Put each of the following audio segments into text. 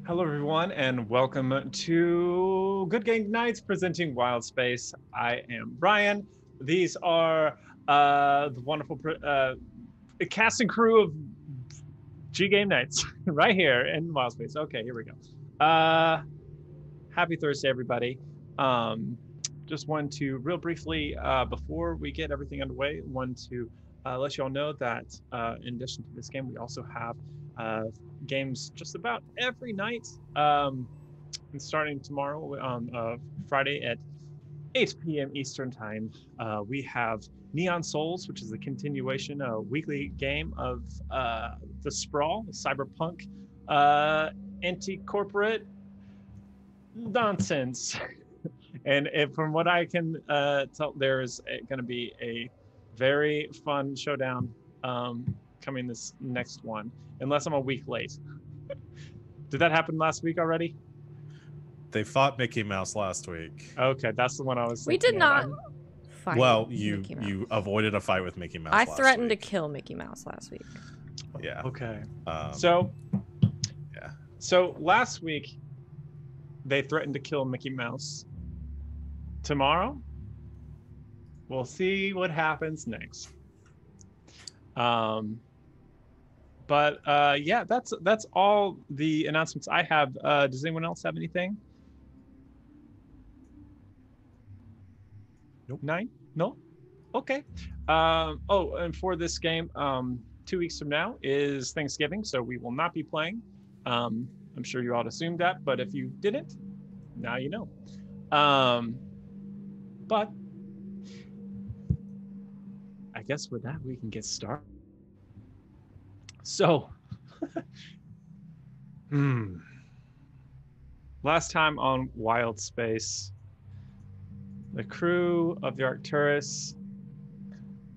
Hello, everyone, and welcome to Ggameknights presenting Wildspace. I am Brian. These are the wonderful cast and crew of Ggameknights right here in Wildspace. Okay, here we go. Happy Thursday, everybody. Um, just want to real briefly, before we get everything underway, want to let you all know that in addition to this game, we also have games just about every night. And starting tomorrow on Friday at 8 p.m. Eastern Time, we have Neon Souls, which is a continuation, a weekly game of the Sprawl, cyberpunk, anti-corporate nonsense. And from what I can tell, there's going to be a very fun showdown coming this next one, unless I'm a week late. Did that happen last week already? They fought Mickey Mouse last week. Okay, that's the one I was We thinking did not of. fight. Well, Mickey Mouse. you avoided a fight with Mickey Mouse. I last threatened week. to kill Mickey Mouse last week. Yeah. Okay. Yeah. So last week they threatened to kill Mickey Mouse. Tomorrow, we'll see what happens next. But yeah, that's all the announcements I have. Does anyone else have anything? Nope. 9? No? Okay. Oh, and for this game, 2 weeks from now is Thanksgiving, so we will not be playing. I'm sure you all assumed that, but if you didn't, now you know. But I guess with that, we can get started. So, last time on Wildspace, the crew of the Arcturus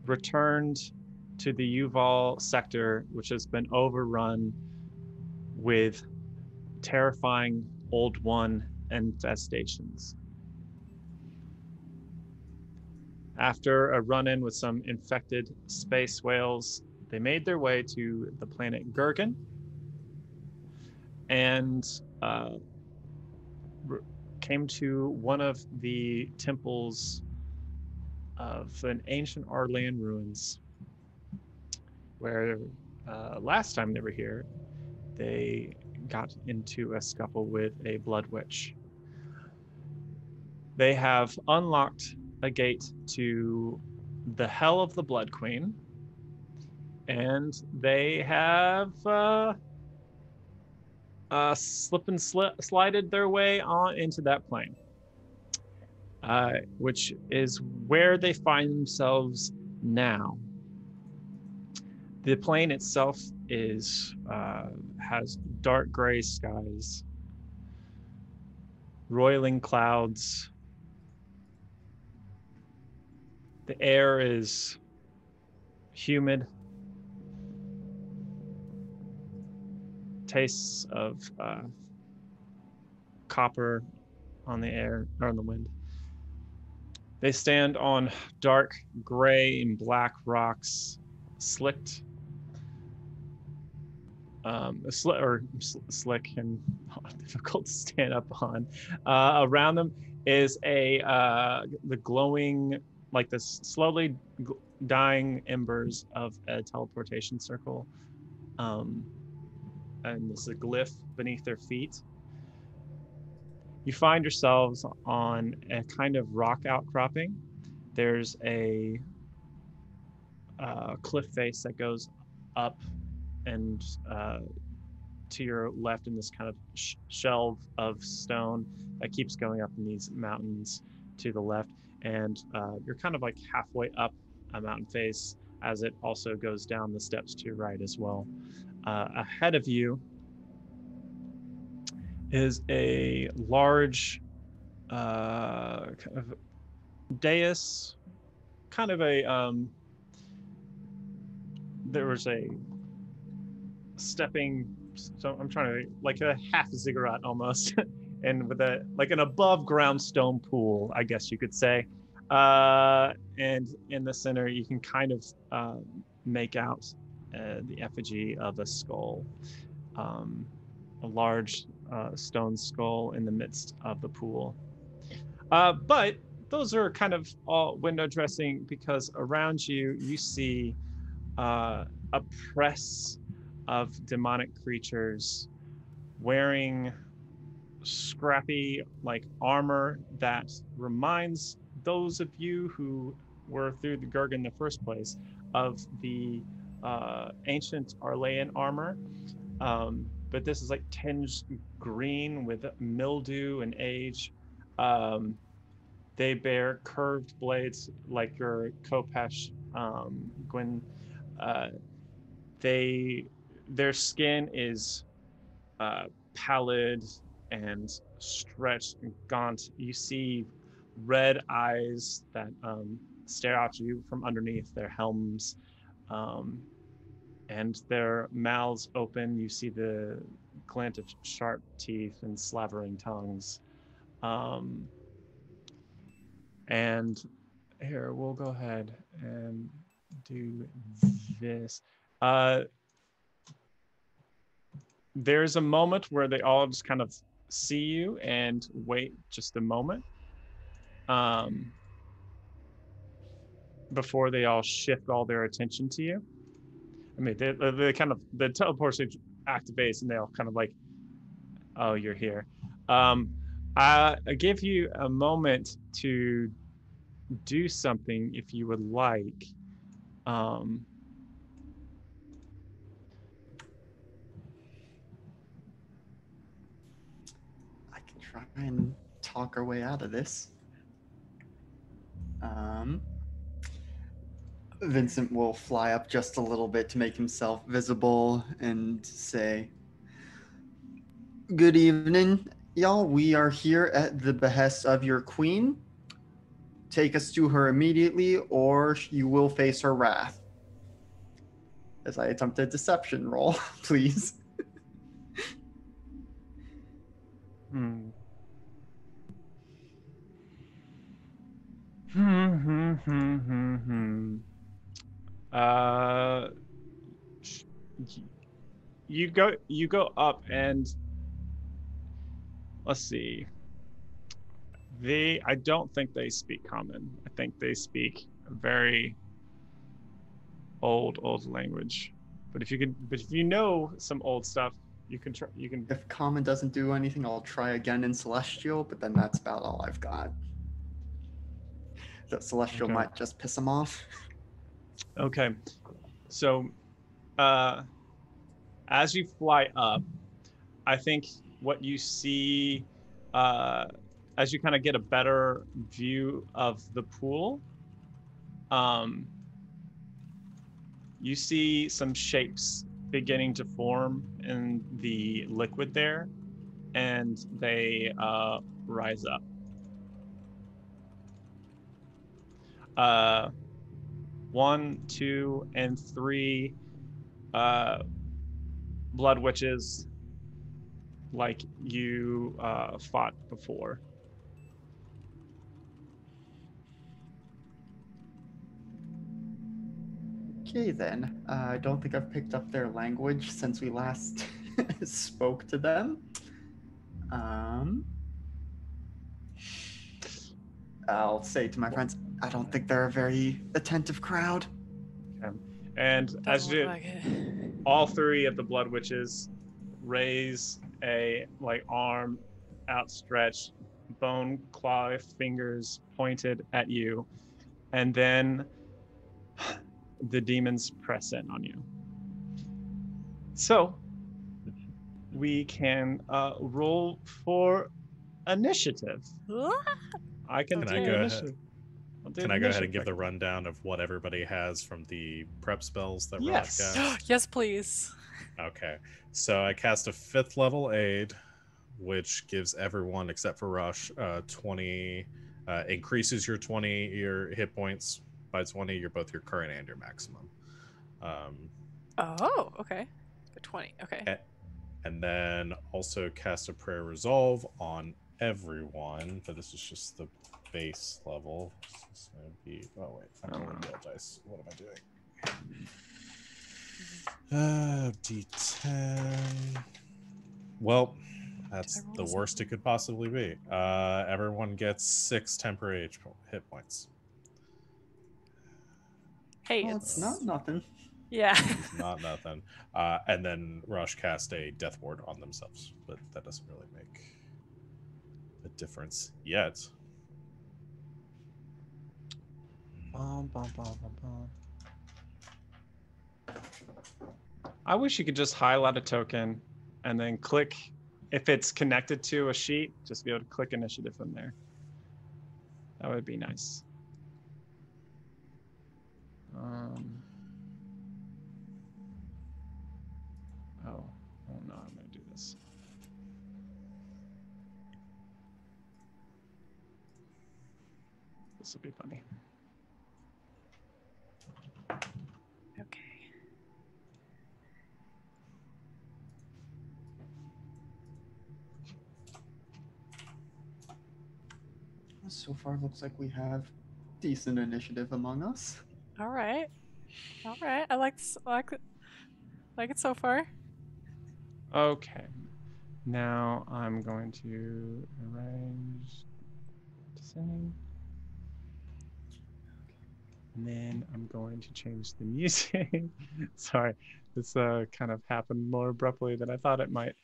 returned to the Yuval sector, which has been overrun with terrifying Old One infestations. After a run-in with some infected space whales, they made their way to the planet Gurgen and came to one of the temples of an ancient Arlean ruins, where last time they were here, they got into a scuffle with a blood witch. They have unlocked a gate to the Hell of the Blood Queen, and they have slip and slided their way on into that plane, which is where they find themselves now. The plane itself is has dark gray skies, roiling clouds. The air is humid. Tastes of copper on the air or on the wind. They stand on dark gray and black rocks, slick and difficult to stand up on. Around them is the glowing, like the slowly dying embers of a teleportation circle. And there's a glyph beneath their feet. You find yourselves on a kind of rock outcropping. There's a cliff face that goes up and to your left in this kind of shelf of stone that keeps going up in these mountains to the left. And you're kind of like halfway up a mountain face as it also goes down the steps to your right as well. Ahead of you is a large kind of dais, kind of a there was a stepping, so I'm trying to, like a half ziggurat almost, and with a like an above ground stone pool, I guess you could say. And in the center, you can kind of make out the effigy of a skull, a large stone skull in the midst of the pool. But those are kind of all window dressing, because around you, you see a press of demonic creatures wearing scrappy like armor that reminds those of you who were through the Gurg in the first place of the ancient Arlean armor. But this is like tinged green with mildew and age. They bear curved blades like your Kopesh, Gwen. Uh, their skin is pallid and stretched and gaunt. You see red eyes that stare at you from underneath their helms, and their mouths open. You see the glint of sharp teeth and slavering tongues. And here, we'll go ahead and do this. There's a moment where they all just kind of see you and wait just a moment before they all shift all their attention to you. I mean, they kind of, the teleportation activates and they all kind of like, oh, you're here. I give you a moment to do something if you would like. I can try and talk our way out of this. Vincent will fly up just a little bit to make himself visible and say, "Good evening, y'all. We are here at the behest of your queen. Take us to her immediately, or you will face her wrath." As I attempt a deception roll, please. You go up and let's see. I don't think they speak common. I think they speak a very old language. But if you know some old stuff, you can try. You can. If common doesn't do anything, I'll try again in celestial, but then that's about all I've got. That celestial Okay. might just piss him off. Okay, so as you fly up, I think what you see as you kind of get a better view of the pool, you see some shapes beginning to form in the liquid there, and they rise up. 1, 2, and 3 blood witches like you fought before. Okay, then. I don't think I've picked up their language since we last spoke to them. I'll say to my friends, I don't think they're a very attentive crowd. Okay. And as Doesn't you, look like it. all 3 of the blood witches raise a like arm outstretched, bone claw fingers pointed at you, and then the demons press in on you. So we can roll for initiative. I can Can do I go ahead? initiative. Can I go ahead and give the rundown of what everybody has from the prep spells that Yes. Rosh cast? Yes, please. Okay, so I cast a 5th level aid, which gives everyone except for Rosh 20, increases your hit points by 20, both your current and your maximum. Oh, okay. 20. Okay. And then also cast a prayer resolve on everyone, but this is just the base level. This is gonna be, oh wait, I'm rolling real dice. What am I doing? D10. Well, That's roll the this worst it could possibly be. Everyone gets 6 temporary hit points. Hey, Well, it's it's not nothing. Yeah. It's not nothing. And then Rosh cast a death ward on themselves, but that doesn't really make a difference yet. I wish you could just highlight a token and then click, if it's connected to a sheet, just be able to click initiative from there. That would be nice. Oh no, I'm gonna do this. This will be funny. Okay. So far, looks like we have decent initiative among us. All right. All right. I like this. I like it so far. Okay. Now I'm going to arrange descending. And then I'm going to change the music. Sorry, this kind of happened more abruptly than I thought it might.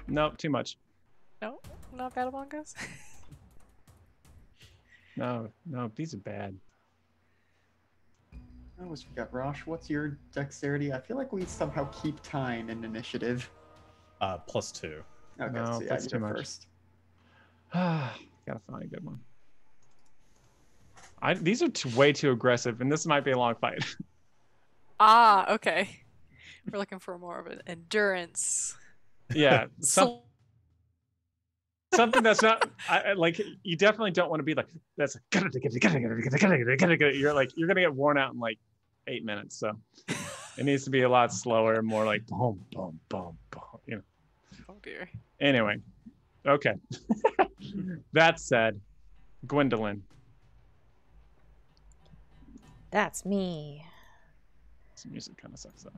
Nope, too much. No, not bad among us. No, these are bad. I always forget, Rosh, what's your dexterity? I feel like we somehow keep tying in initiative. +2. Okay, No, so yeah, that's you too go much. first. Gotta find a good one. These are way too aggressive, and this might be a long fight. Ah, okay. We're looking for more of an endurance. Yeah, something that's not like, you definitely don't want to be like, that's you're like, you're gonna get worn out in like 8 minutes. So it needs to be a lot slower, more like boom, boom, boom, boom. You know. Oh dear. Anyway, okay. That said, Gwendolyn. That's me. This music kind of sucks though.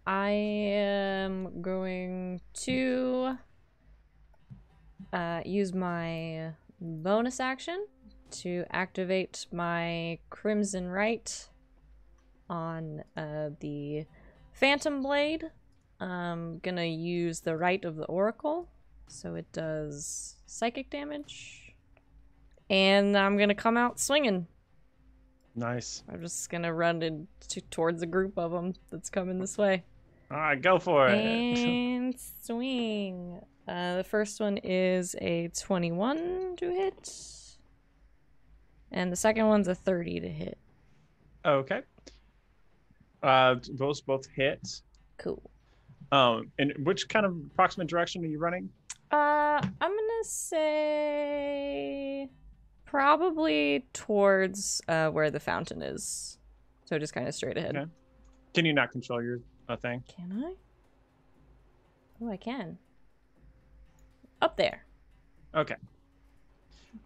I am going to use my bonus action to activate my Crimson Right on the Phantom Blade. I'm gonna use the Right of the Oracle, so it does psychic damage. And I'm gonna come out swinging. Nice. I'm just gonna run towards a group of them that's coming this way. All right, go for it. And swing. The first one is a 21 to hit. And the second one's a 30 to hit. Okay. Those both hit. Cool. And which kind of approximate direction are you running? I'm gonna say probably towards where the fountain is. So just kind of straight ahead. Okay. Can you not control your thing? Can I? Oh, I can. Up there. Okay.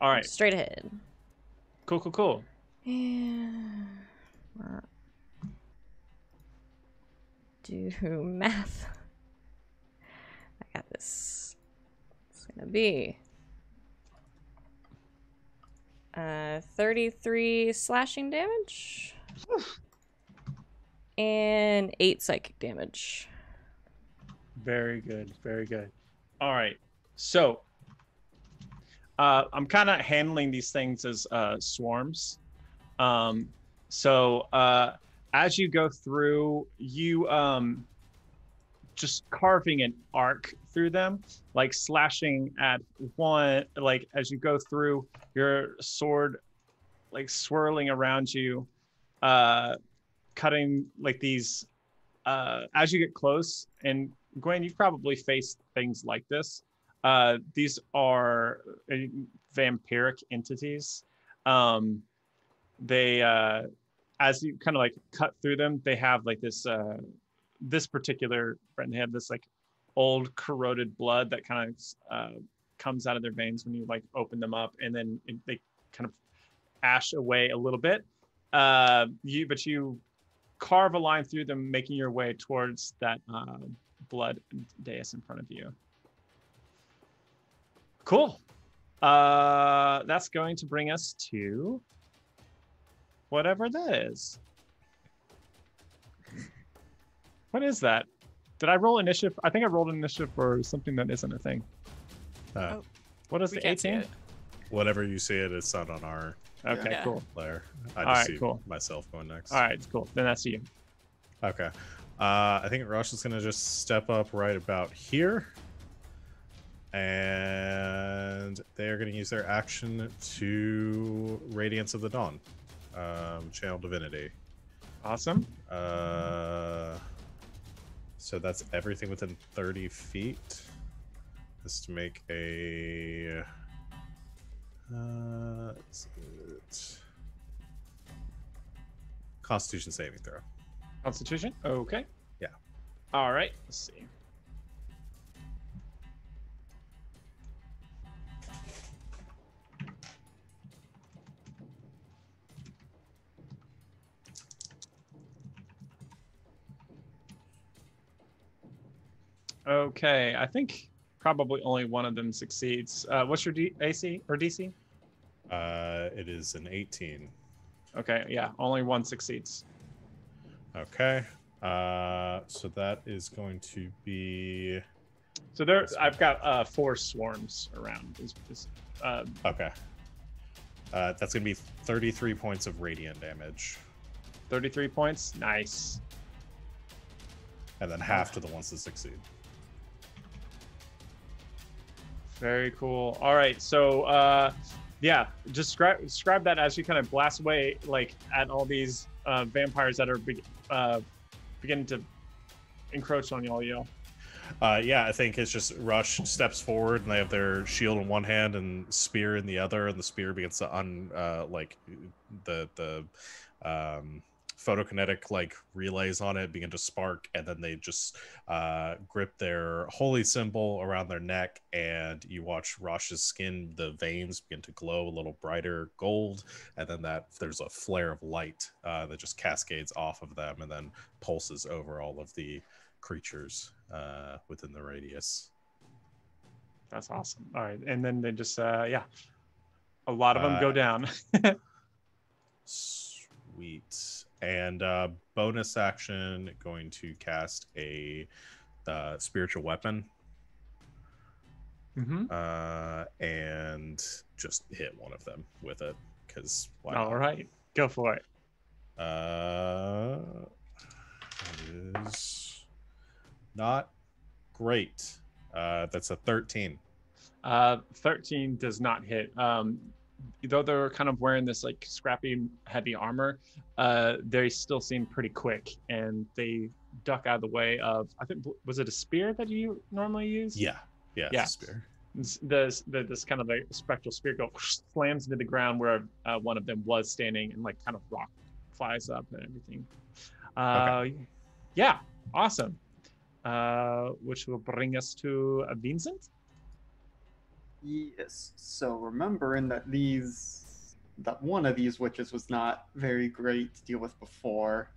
All right. Straight ahead. Cool. And do math. I got this. It's gonna be 33 slashing damage and 8 psychic damage. Very good. All right. So I'm kind of handling these things as swarms. So as you go through, you just carving an arc through them, like slashing at one, like as you go through, your sword like swirling around you, cutting like these as you get close. And Gwen, you've probably faced things like this. These are vampiric entities. They as you kind of like cut through them, they have like this particular friend, they have this like old corroded blood that kind of comes out of their veins when you like open them up, and then they kind of ash away a little bit. But you carve a line through them, making your way towards that blood dais in front of you. Cool. That's going to bring us to whatever that is. What is that? Did I roll initiative? I think I rolled initiative for something that isn't a thing. Uh, What is We the can't see 18? it. Whatever you see it, it's not on our Okay, Yeah. cool. layer. I All just right, see cool. myself going next. All right, cool. Then that's you. Okay. I think Rosh is gonna just step up right about here. And they're gonna use their action to Radiance of the Dawn. Channel Divinity. Awesome. So that's everything within 30 feet. This to make a Constitution saving throw. Constitution? Okay. Yeah. All right, let's see. Okay, I think probably only one of them succeeds. What's your AC or DC? It is an 18. Okay, yeah, only one succeeds. Okay. So that is going to be So there, I've got 4 swarms around. okay. That's gonna be 33 points of radiant damage, 33 points. Nice. and then half to the ones that succeed. Very cool. All right, so yeah, just describe that as you kind of blast away, like at all these vampires that are beginning to encroach on y'all. Yeah, I think it's just Rush steps forward, and they have their shield in one hand and spear in the other, and the spear begins to like the photokinetic like relays on it begin to spark, and then they just grip their holy symbol around their neck, and you watch Rosh's skin, the veins begin to glow a little brighter gold, and then there's a flare of light that just cascades off of them and then pulses over all of the creatures within the radius. That's awesome. All right, and then they just yeah, a lot of them go down. Sweet. And bonus action, going to cast a spiritual weapon. And just hit one of them with it, because why not? All right, go for it. It is not great. That's a 13. 13 does not hit. Though they're kind of wearing this like scrappy heavy armor, they still seem pretty quick, and they duck out of the way of, I think, was it a spear that you normally use? Yeah, it's a spear. This kind of a spectral spear slams into the ground where one of them was standing, and like kind of rock flies up and everything. Okay. Yeah, awesome. Which will bring us to Vyncent. Yes. So remembering that one of these witches was not very great to deal with before.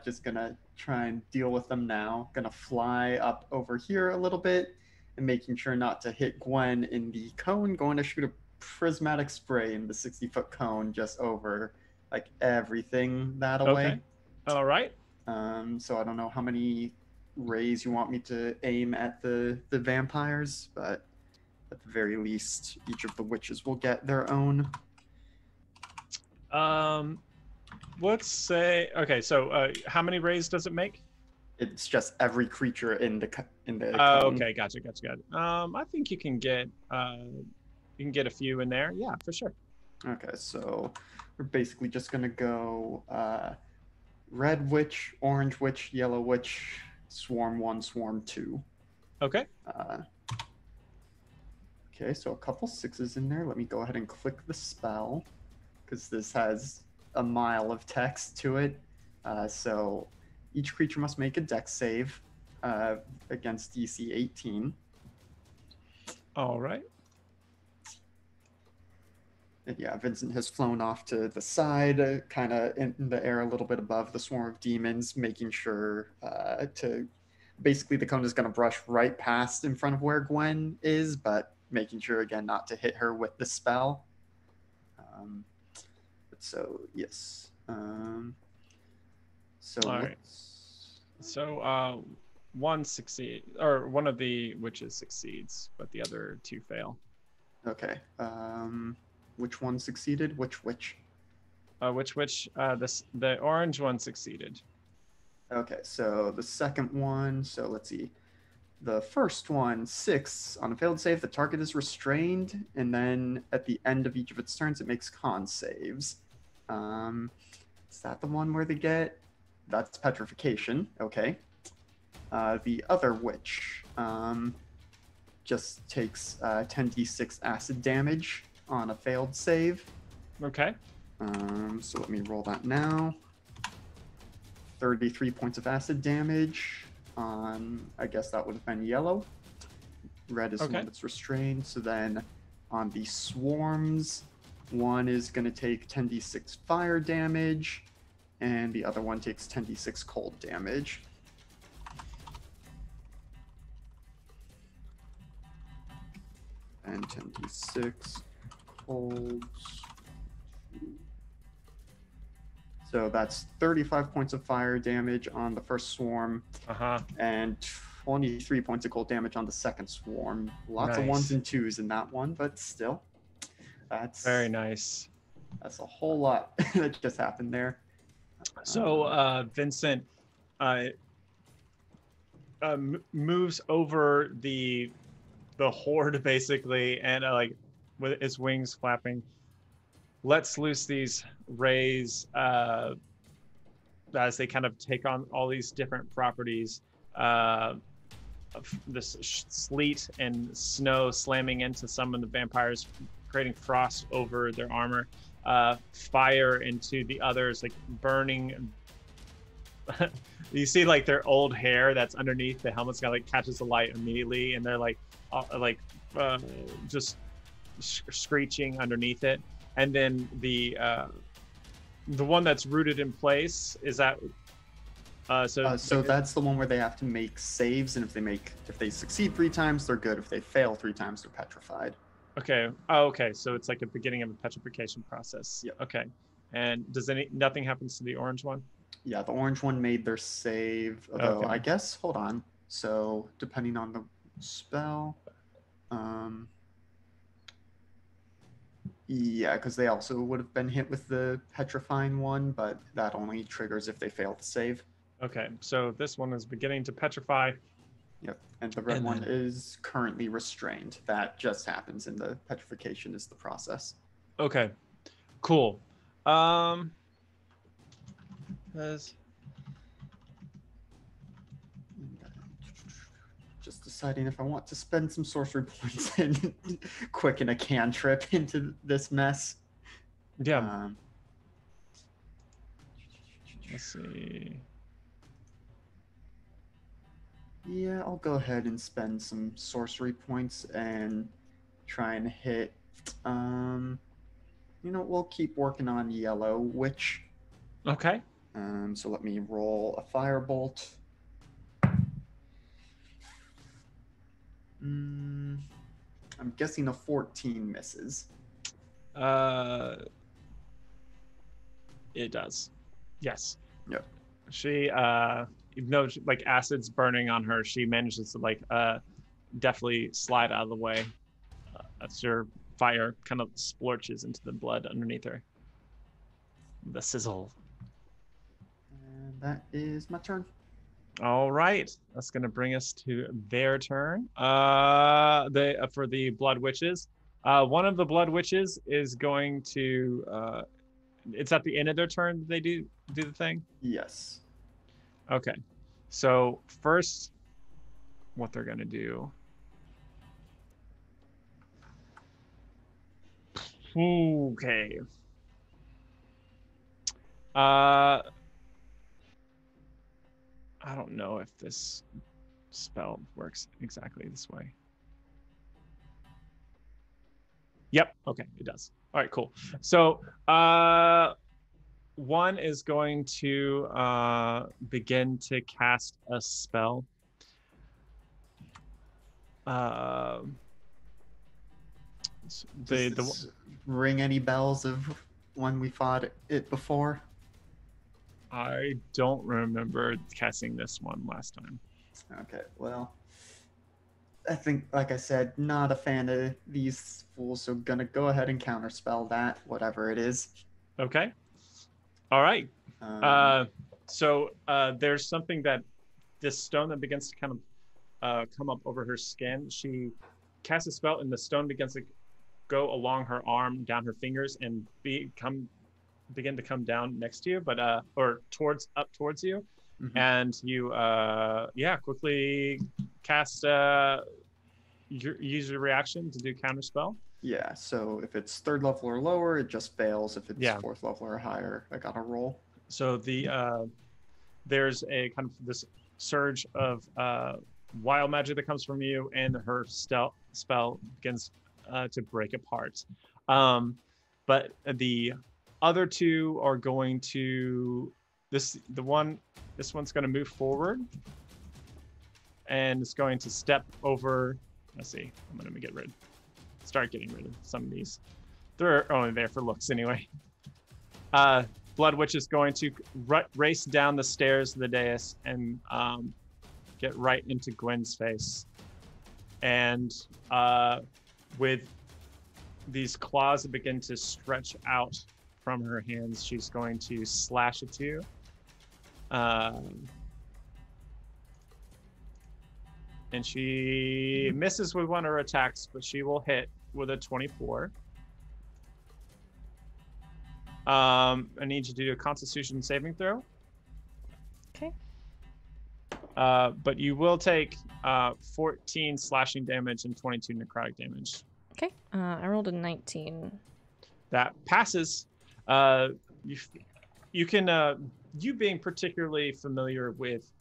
Just gonna try and deal with them now. Gonna fly up over here a little bit and making sure not to hit Gwen in the cone. Going to shoot a prismatic spray in the 60-foot cone just over like everything that away. Okay. All right. So I don't know how many rays you want me to aim at the vampires, but at the very least, each of the witches will get their own. Let's say, okay, so how many rays does it make? It's just every creature in the cone. Okay, gotcha. I think you can get a few in there. Yeah, for sure. Okay, so we're basically just gonna go red witch, orange witch, yellow witch, swarm 1, swarm 2. Okay. Okay, so a couple 6s in there. Let me go ahead and click the spell, because this has a mile of text to it. So each creature must make a dex save against DC 18. All right. And yeah, Vincent has flown off to the side, kind of in the air a little bit above the swarm of demons, making sure to basically the cone is going to brush right past in front of where Gwen is, but making sure again not to hit her with the spell. But so yes. So All right. So one succeed, or one of the witches succeeds, but the other two fail. Okay. Which one succeeded? Which witch? The orange one succeeded. Okay, so the second one. So let's see. The first one, 6 on a failed save. The target is restrained, and then at the end of each of its turns, it makes con saves. Is that the one where they get? That's petrification. Okay. The other witch just takes 10d6 acid damage on a failed save. Okay. So let me roll that now. 33 points of acid damage on, I guess that would have been yellow. Red is the one that's restrained. So then on the swarms, one is going to take 10d6 fire damage, and the other one takes 10d6 cold damage. And 10d6 cold. So that's 35 points of fire damage on the first swarm, and 23 points of cold damage on the second swarm. Lots of ones and twos in that one, but still, that's very nice. That's a whole lot that just happened there. So Vyncent moves over the horde basically, and like with his wings flapping, lets loose these rays as they kind of take on all these different properties. This sleet and snow slamming into some of the vampires, creating frost over their armor. Fire into the others, like burning. You see like their old hair that's underneath the helmet's got like catches the light immediately, and they're like just screeching underneath it. And then the one that's rooted in place, is that so that's the one where they have to make saves, and if they succeed 3 times, they're good. If they fail 3 times, they're petrified. Okay. Oh, okay. So it's like a beginning of a petrification process. Yeah. Okay. And nothing happens to the orange one? Yeah, the orange one made their save. Although I guess, hold on. So depending on the spell, yeah, because they also would have been hit with the petrifying one, but that only triggers if they fail to save. Okay, so this one is beginning to petrify. Yep, and the red one is currently restrained. That just happens, and the petrification is the process. Okay, cool. Just deciding if I want to spend some sorcery points and quicken a cantrip into this mess. Yeah. Let's see. Yeah, I'll go ahead and spend some sorcery points and try and hit. We'll keep working on yellow witch. Okay. So let me roll a firebolt. I'm guessing a 14 misses. It does. Yes. Yep. She even though like acid's burning on her, she manages to definitely slide out of the way. That's your fire kind of splorches into the blood underneath her. The sizzle. And that is my turn. All right, that's going to bring us to their turn. For the blood witches, one of the blood witches is going to. It's at the end of their turn. They do the thing. Yes. Okay, so first, what they're going to do. Okay. I don't know if this spell works exactly this way. Yep. Okay, it does. All right, cool. So one is going to begin to cast a spell. Does this ring any bells of when we fought it before? I don't remember casting this one last time. Okay, well, I think, like I said, not a fan of these fools, so gonna go ahead and counterspell that, whatever it is. Okay. All right. Um, So there's something that this stone that begins to kind of come up over her skin. She casts a spell, and the stone begins to go along her arm, down her fingers, and begin to come down next to you, but or up towards you. mhm. And you quickly cast use your reaction to do counterspell. Yeah, so if it's 3rd level or lower, it just fails. If it's Yeah. 4th level or higher, I gotta roll. So there's a kind of this surge of wild magic that comes from you, and her spell begins to break apart. But the other two are going to this one's going to move forward, and it's going to step over. Let's see. I'm going to start getting rid of some of these. They're only there for looks anyway. Blood Witch is going to race down the stairs of the dais and get right into Gwen's face. And with these claws that begin to stretch out from her hands, she's going to slash at you. And she misses with one of her attacks, but she will hit with a 24. I need you to do a Constitution saving throw. Okay. But you will take 14 slashing damage and 22 necrotic damage. Okay. I rolled a 19. That passes. You can you being particularly familiar with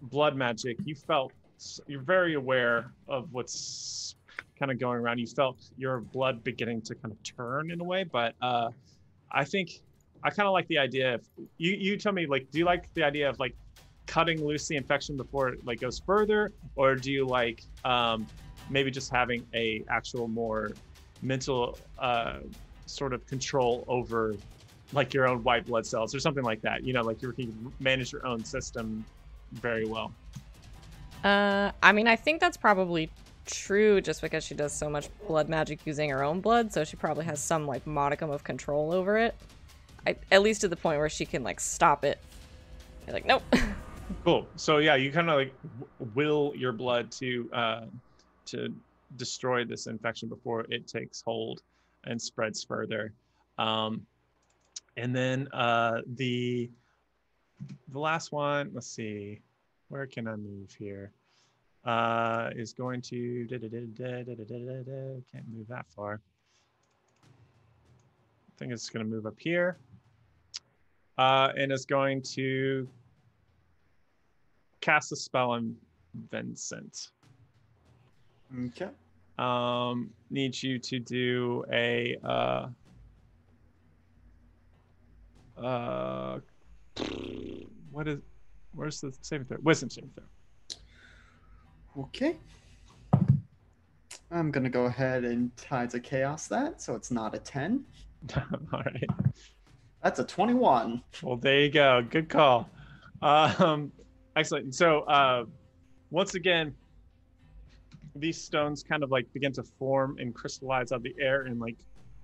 blood magic, you're very aware of what's kind of going around. You felt your blood beginning to kind of turn in a way, but I think I kind of like the idea of you tell me, like, do you like the idea of like cutting loose the infection before it like goes further, or do you like maybe just having a actual more mental sort of control over like your own white blood cells or something like that, like you can manage your own system very well? I mean, I think that's probably true just because she does so much blood magic using her own blood, so she probably has some like modicum of control over it. At least to the point where she can like stop it. You're like, nope. Cool. So yeah, you kind of like will your blood to destroy this infection before it takes hold and spreads further. And then the last one, let's see, where can I move here? Is going to can't move that far. I think it's going to move up here, and it's going to cast a spell on Vyncent. Okay. Need you to do a where's the saving throw? Wisdom saving throw. Okay. I'm gonna go ahead and Tides of Chaos that, so it's not a 10. All right. That's a 21. Well, there you go. Good call. Excellent. So once again, these stones kind of like begin to form and crystallize out of the air and like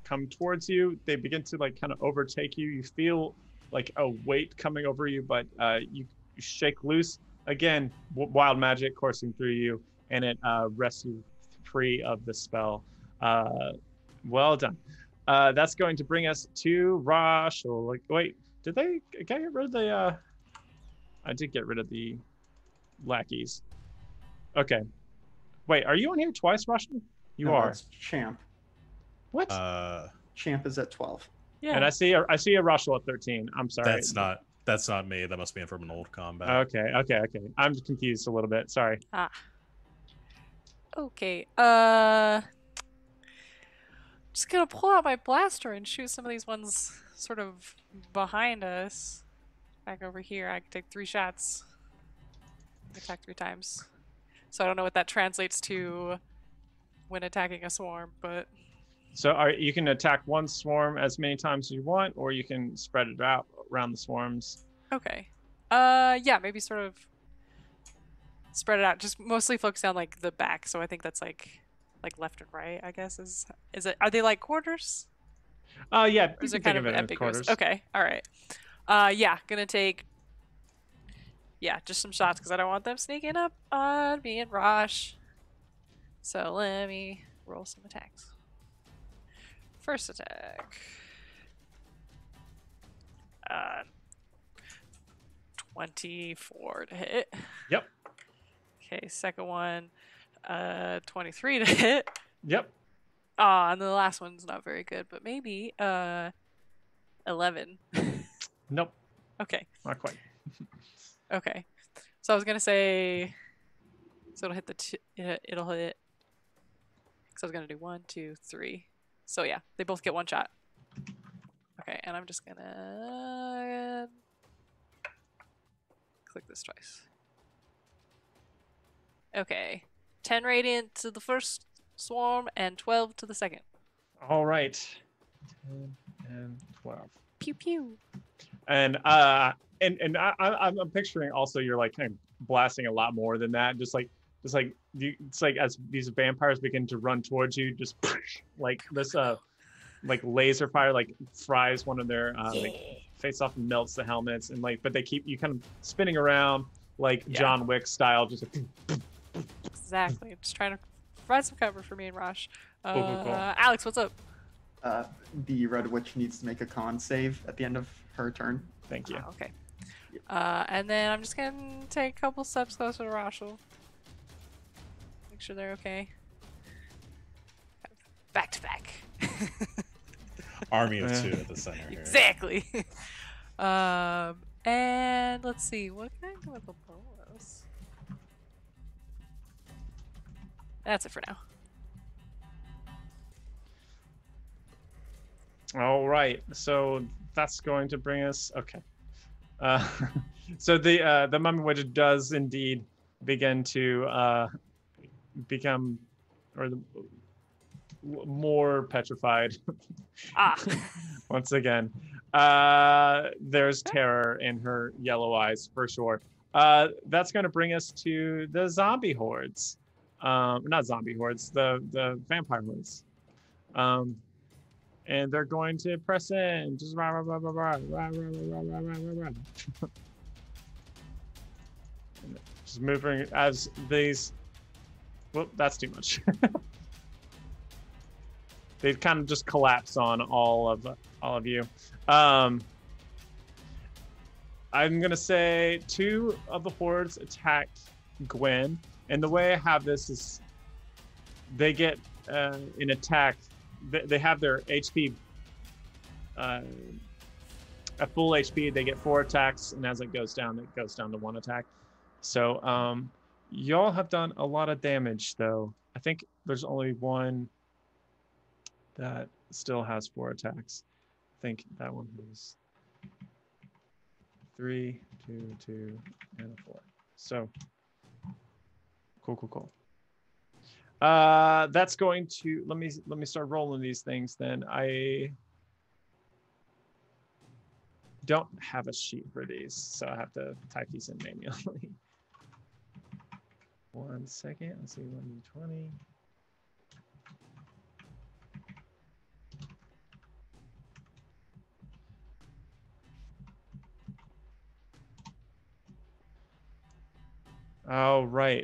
come towards you. They begin to like kind of overtake you. You feel like a weight coming over you, but you shake loose. Again, wild magic coursing through you, and it rests you free of the spell. Well done. That's going to bring us to Rosh. Like, wait, did I get rid of the? I did get rid of the lackeys. Okay. Wait, are you on here twice, Russian? You No, are. that's Champ. What? Champ is at 12. Yeah. And I see a Russell at 13. I'm sorry. That's not me. That must be from an old combat. Okay. I'm confused a little bit. Sorry. Okay. Just gonna pull out my blaster and shoot some of these ones sort of behind us. Back over here, I can take 3 shots. Attack 3 times. So I don't know what that translates to when attacking a swarm, but So you can attack one swarm as many times as you want, or you can spread it out around the swarms. okay. Yeah, maybe sort of spread it out. Just mostly focus on like the back. So I think that's like left and right. I guess is it? Are they like quarters? Yeah, Or you is can it think kind of of it in ambiguous? quarters. Okay, all right. Yeah, gonna take. Yeah, just some shots because I don't want them sneaking up on me and Rosh. So let me roll some attacks. First attack. 24 to hit. Yep. Okay, second one, 23 to hit. Yep. And the last one's not very good, but maybe 11. Nope. Okay. Not quite. Okay. So I was gonna say, so it'll hit it'll hit. So I was gonna do 1, 2, 3. So yeah, they both get one shot. Okay, and I'm just gonna click this twice. Okay, 10 radiant to the first swarm and 12 to the second. All right. 10 and 12. Pew pew. And I'm picturing also you're like kind of blasting a lot more than that. It's like as these vampires begin to run towards you, just like this like laser fire like fries one of their like face off and melts the helmets, and like but they keep you kind of spinning around like John Wick style, just like, exactly. Just trying to provide some cover for me and Rosh. Cool. Alex, what's up? The Red Witch needs to make a con save at the end of her turn. Thank you. Okay. And then I'm just gonna take a couple steps closer to Rosh. Make sure they're okay. Back to back. Army of two at the center here. Exactly. And let's see, what can I do with the bonus? That's it for now. All right, so that's going to bring us. Okay, so the mummy witch does indeed begin to become more petrified. Once again, there's terror in her yellow eyes for sure. That's going to bring us to the zombie hordes. Not zombie hordes, the vampire hordes. And they're going to press in. Just rah, rah, rah, rah, rah, rah, rah, rah, rah, rah, rah, rah. Just moving as these. Well, that's too much. They kind of just collapse on all of you. I'm gonna say 2 of the hordes attack Gwen, and the way I have this is they get an attack. They have their HP at full HP. They get 4 attacks, and as it goes down to 1 attack. So y'all have done a lot of damage, though. I think there's only one that still has 4 attacks. I think that one was 3, 2, 2, and a 4. So cool. That's going to let me start rolling these things then. I don't have a sheet for these, so I have to type these in manually. 1 second. Let's see, 1d20. All right.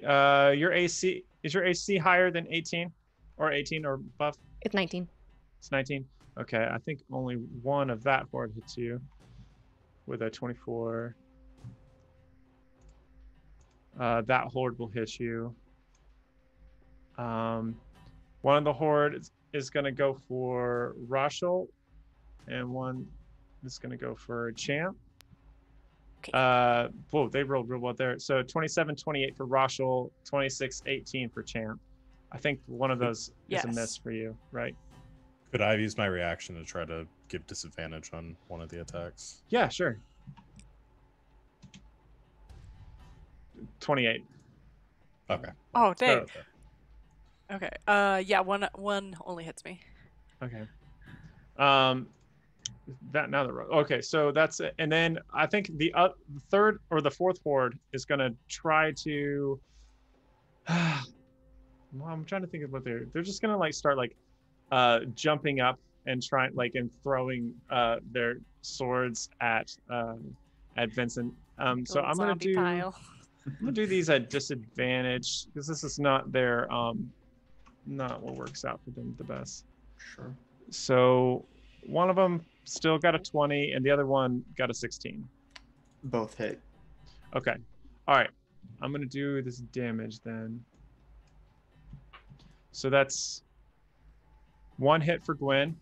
Your AC is your AC higher than 18 or 18 or buff? It's 19. It's 19. Okay, I think only one of that horde hits you with a 24. That horde will hit you. One of the horde is going to go for Roshel, and one is going to go for Champ. Whoa, they rolled real well there. So 27, 28 for Roshel, 26, 18 for Champ. I think one of those is a miss for you, right? Could I use my reaction to try to give disadvantage on one of the attacks? Yeah, sure. 28. Okay. Oh dang. Okay. Okay. Yeah. One only hits me. Okay. That now the okay. So that's it. And then I think the third or the fourth horde is gonna try to. Well, I'm trying to think of what they're just gonna like start like jumping up and trying like and throwing their swords at Vincent. So Little I'm gonna zombie pile. I'm gonna do these at disadvantage because this is not their not what works out for them the best. Sure. So one of them still got a 20 and the other one got a 16. Both hit. Okay. All right. I'm gonna do this damage then. So that's 1 hit for Gwen,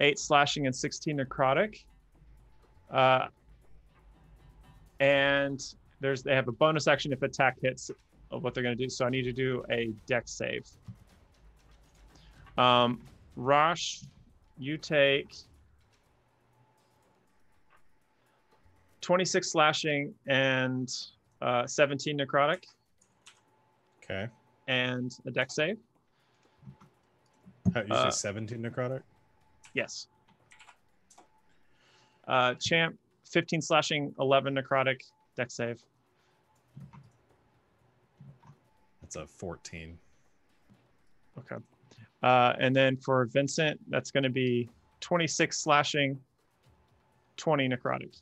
8 slashing and 16 necrotic. And they have a bonus action if attack hits of what they're going to do. So I need to do a dex save. Rosh, you take 26 slashing and 17 necrotic. Okay. And a dex save. You say 17 necrotic? Yes. Champ, 15 slashing, 11 necrotic, dex save. That's a 14. Okay. And then for Vyncent, that's going to be 26 slashing, 20 necrotic,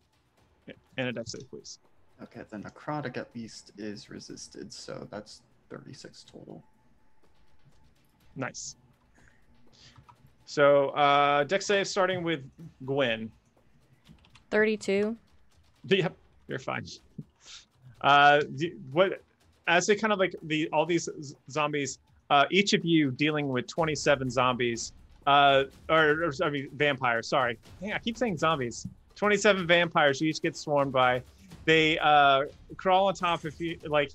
and a dex save, please. Okay, the necrotic at least is resisted, so that's 36 total. Nice. So dex save starting with Gwen. 32. Yep, you're fine. What as they kind of like all these zombies, each of you dealing with 27 zombies, or sorry, vampires. Sorry, dang, I keep saying zombies. 27 vampires you each get swarmed by. They crawl on top of you, like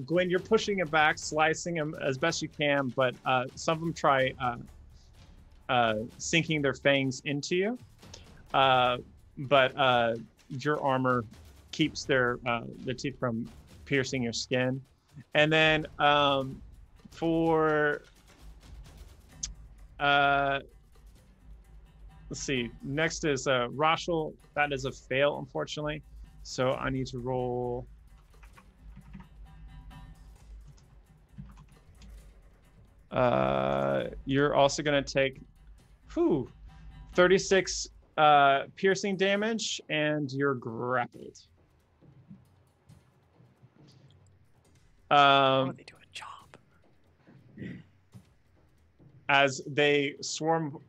Gwen. You're pushing them back, slicing them as best you can, but some of them try sinking their fangs into you. But your armor keeps their teeth from piercing your skin. And then for let's see, next is Rosh. That is a fail, unfortunately. So I need to roll. You're also going to take 36 piercing damage, and you're grappled. Oh, they do a job. As they swarm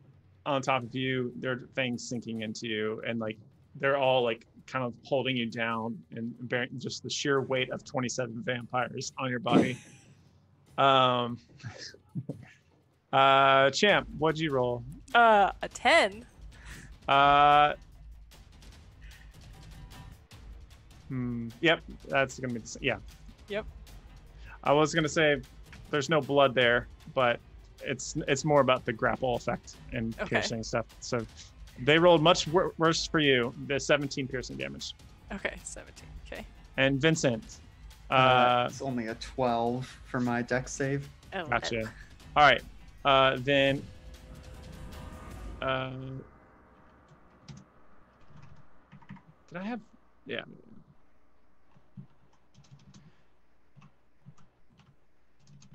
on top of you, their fangs sinking into you, and like they're all like kind of holding you down and bearing just the sheer weight of 27 vampires on your body. Champ, what'd you roll? A 10. Yep, that's gonna be yeah. Yep. I was gonna say there's no blood there, but it's more about the grapple effect and piercing stuff. So they rolled much worse for you. The 17 piercing damage. Okay, 17. Okay. And Vincent. It's only a 12 for my dex save. Oh, Gotcha. All right. Then. Did I have? Yeah.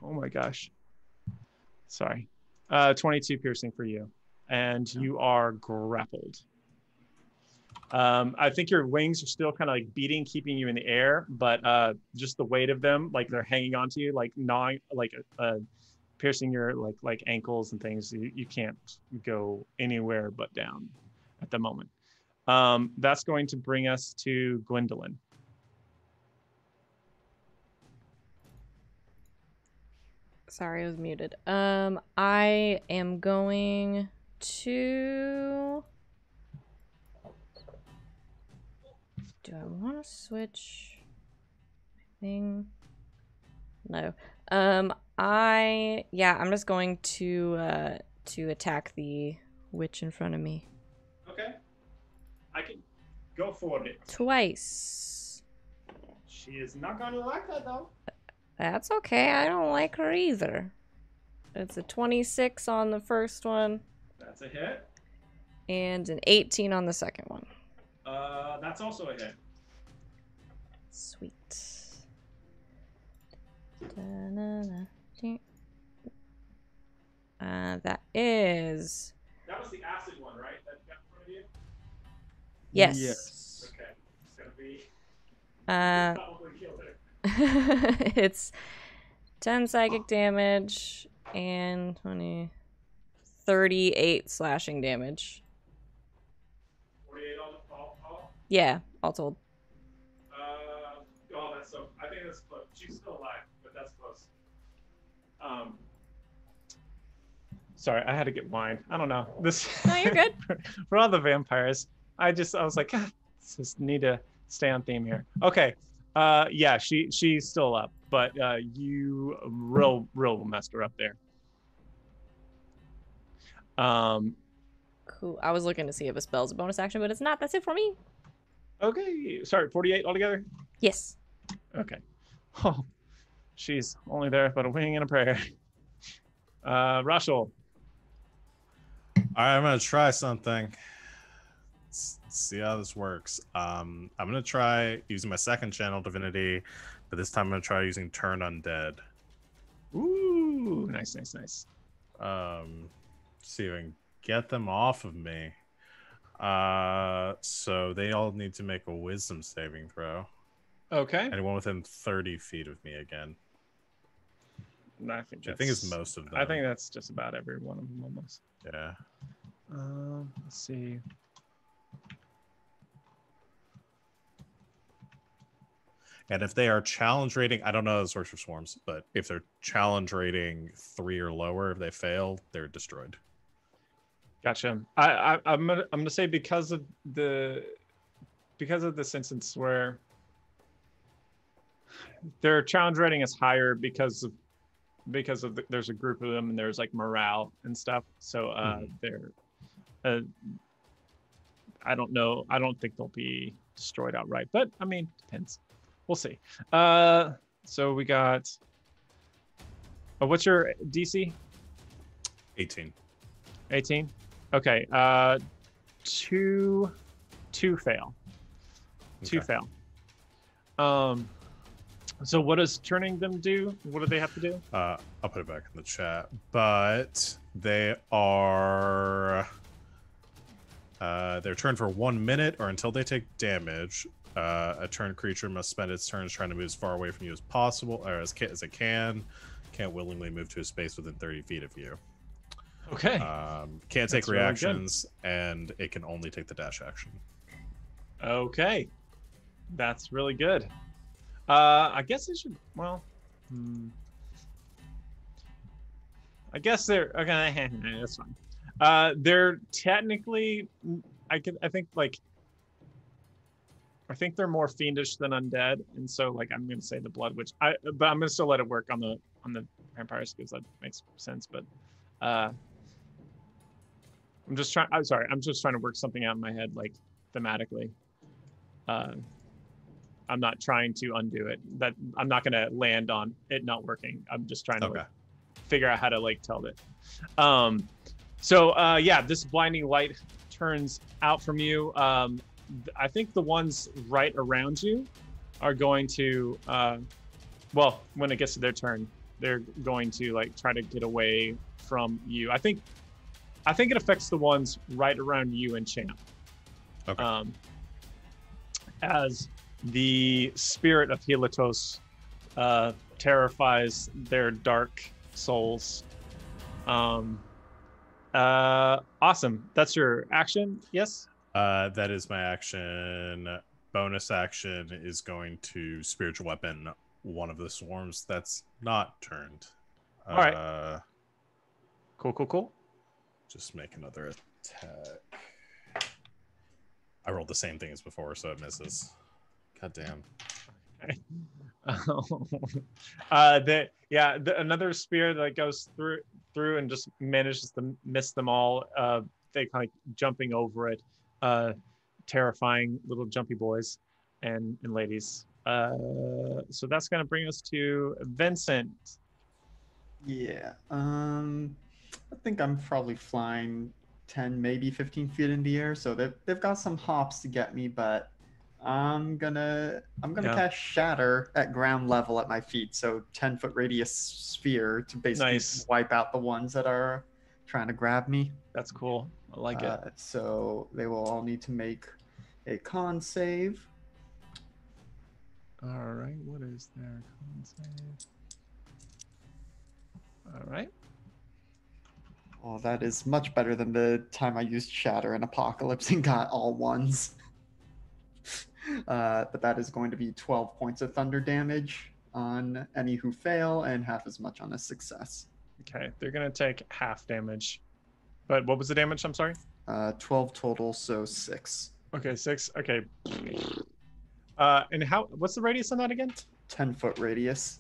Oh my gosh. Sorry. 22 piercing for you, and you are grappled. I think your wings are still kind of like beating, keeping you in the air, but just the weight of them, like they're hanging onto you, like gnawing, like piercing your like ankles and things. You can't go anywhere but down at the moment. That's going to bring us to Gwendolyn. Sorry, I was muted. I am going to... Do I want to switch my thing? No. I'm just going to attack the witch in front of me. Okay. I can go for it. Twice. She is not going to like that, though. That's okay. I don't like her either. It's a 26 on the first one. That's a hit. And an 18 on the second one. That's also a hit. Sweet. That is... That was the acid one, right? That got in front of you? Yes. Yes. Okay. It's going to be... Uh, probably kill her. it's 10 psychic damage and 20... 38 slashing damage. 48 all? Yeah, all told. Oh, that's so... I think that's close. She's still alive, but that's close. Sorry, I had to get wine. I don't know. This... No, you're good. For all the vampires, I was like, just need to stay on theme here. Okay. Yeah, she's still up, but you real messed her up there. Cool. I was looking to see if a spell's a bonus action, but it's not. That's it for me. Okay. Sorry, 48 altogether? Yes. Okay. Oh, she's only there but a wing and a prayer. Russell. All right, I'm gonna try something. Let's see how this works. I'm gonna try using my second channel divinity, but this time I'm gonna try using turn undead. Ooh, nice. See if I can get them off of me. So they all need to make a wisdom saving throw. Okay. Anyone within 30 feet of me again. I think it's most of them. I think that's just about every one of them almost. Yeah. Let's see. And if they are challenge rating, I don't know how this works for swarms, but if they're challenge rating 3 or lower, if they fail, they're destroyed. Gotcha. I'm gonna say because of this instance where their challenge rating is higher because there's a group of them and there's like morale and stuff. So they're I don't know. I don't think they'll be destroyed outright, but I mean, depends. We'll see. So we got. What's your DC? 18. 18. Okay. Two fail. Two Okay. fail. So what does turning them do? What do they have to do? I'll put it back in the chat. But they are they're turned for 1 minute or until they take damage. A turned creature must spend its turns trying to move as far away from you as possible, or as it can. Can't willingly move to a space within 30 feet of you. Okay. Can't take That's really reactions, and it can only take the dash action. Okay. That's really good. I guess it should. Well, I guess they're okay. That's fine. They're technically. I think they're more fiendish than undead, and so like I'm gonna say the blood witch. But I'm gonna still let it work on the vampires because that makes sense. But I'm just trying to work something out in my head, like thematically. I'm not trying to undo it. That I'm not gonna land on it not working. I'm just trying to like, figure out how to like tell it. Yeah, this blinding light turns out from you. I think the ones right around you are going to, well, when it gets to their turn, they're going to like try to get away from you. I think it affects the ones right around you and Champ. Okay. As the spirit of Helios terrifies their dark souls. Awesome. That's your action, yes? That is my action. Bonus action is going to spiritual weapon one of the swarms that's not turned. All right. Cool. Just make another attack. I rolled the same thing as before, so it misses. God damn. Another spear that goes through and just manages to miss them all. They kind of jumping over it. Terrifying little jumpy boys and ladies. So that's going to bring us to Vincent. Yeah. I think I'm probably flying 10, maybe 15 feet in the air, so they've got some hops to get me, but I'm gonna Yeah. cast Shatter at ground level at my feet, so 10-foot radius sphere to basically Nice. wipe out the ones that are trying to grab me. That's cool. I like it. So they will all need to make a con save. All right. What is their con save? All right. Oh, that is much better than the time I used Shatter in Apocalypse and got all ones. But that is going to be 12 points of thunder damage on any who fail and half as much on a success. Okay. They're going to take half damage. But what was the damage? I'm sorry. 12 total, so 6. Okay, 6. Okay. And what's the radius on that again? 10-foot radius.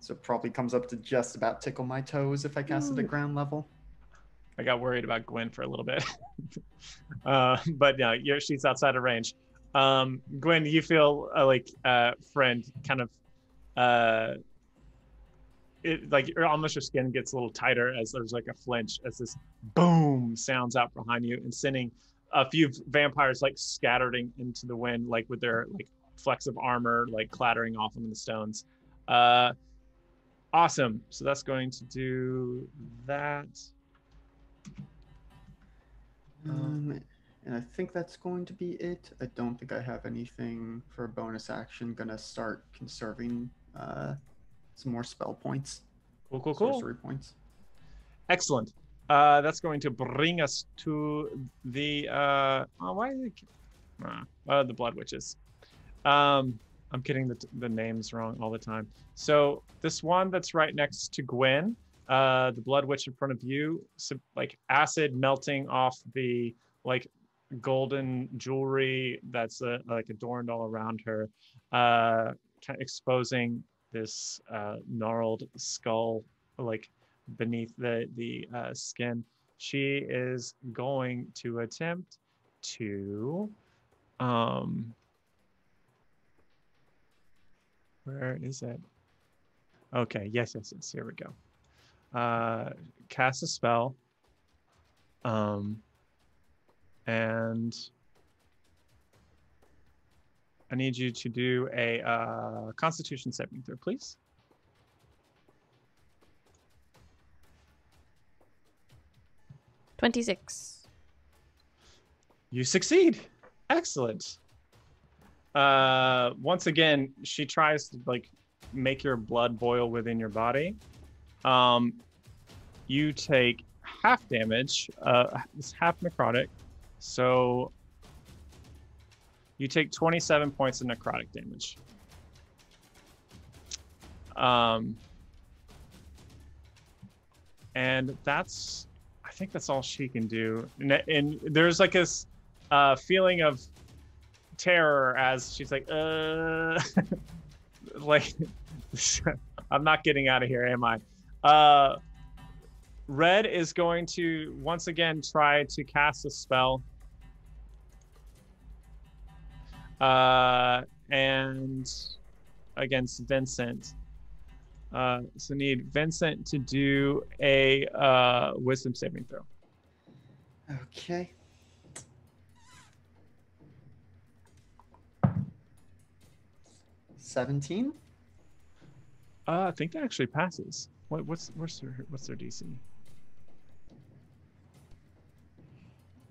So it probably comes up to just about tickle my toes if I cast it at ground level. I got worried about Gwen for a little bit. But yeah, she's outside of range. Gwen, you feel like friend kind of like almost your skin gets a little tighter as there's like a flinch as this boom sounds out behind you and sending a few vampires like scattering into the wind, like with their like flecks of armor like clattering off them in the stones. Awesome. So that's going to do that. And I think that's going to be it. I don't think I have anything for a bonus action. Gonna start conserving some more spell points. Cool. Sorcery points. Excellent. That's going to bring us to the the Blood Witches. I'm getting the names wrong all the time. So this one that's right next to Gwen, the Blood Witch in front of you, like acid melting off the like golden jewelry that's like adorned all around her, kind of exposing this gnarled skull like beneath the skin. She is going to attempt to where is it? Okay, yes, here we go. Cast a spell. And I need you to do a Constitution saving throw, please. $26. You succeed. Excellent. Once again, she tries to like make your blood boil within your body. You take half damage. It's half necrotic. So you take 27 points of necrotic damage. And I think that's all she can do. And there's like this feeling of terror as she's like, like, I'm not getting out of here, am I? Red is going to once again try to cast a spell. And against Vyncent. So need Vyncent to do a wisdom saving throw. Okay. $17. I think that actually passes. What's their DC?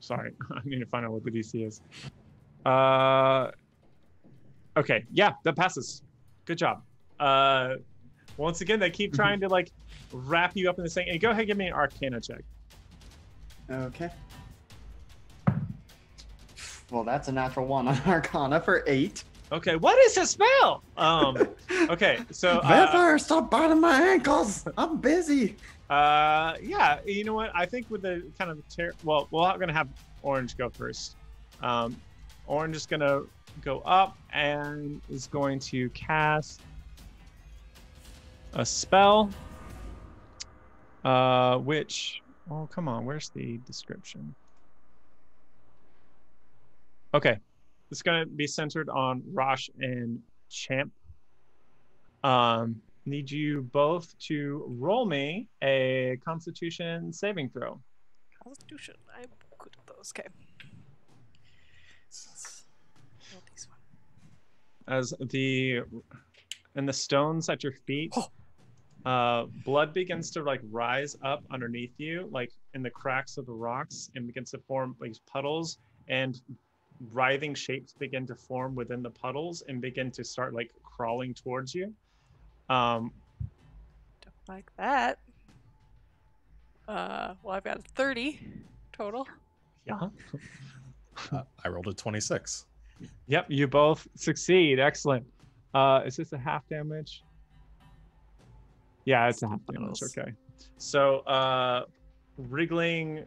Sorry, I need to find out what the DC is. Okay, yeah, that passes. Good job. Once again, they keep trying to like wrap you up in this thing. And go ahead and give me an Arcana check. Okay. Well, that's a natural 1 on Arcana for 8. Okay, what is his spell? Okay, so Vampire, stop biting my ankles. I'm busy. Yeah, you know what? I think with the kind of well, we're gonna have Orange go first. Orange is gonna go up and is going to cast a spell. Which, oh come on, where's the description? Okay, it's gonna be centered on Rosh and champ. Need you both to roll me a Constitution saving throw. Constitution. I'm good at those. Okay. Roll these one. As the stones at your feet, blood begins to like rise up underneath you, like in the cracks of the rocks, and begins to form like puddles, and writhing shapes begin to form within the puddles and begin to start like crawling towards you. Don't like that. Well, I've got 30 total. Yeah. I rolled a 26. Yep, you both succeed. Excellent. Is this a half damage? Yeah, it's a half damage. Okay. So, wriggling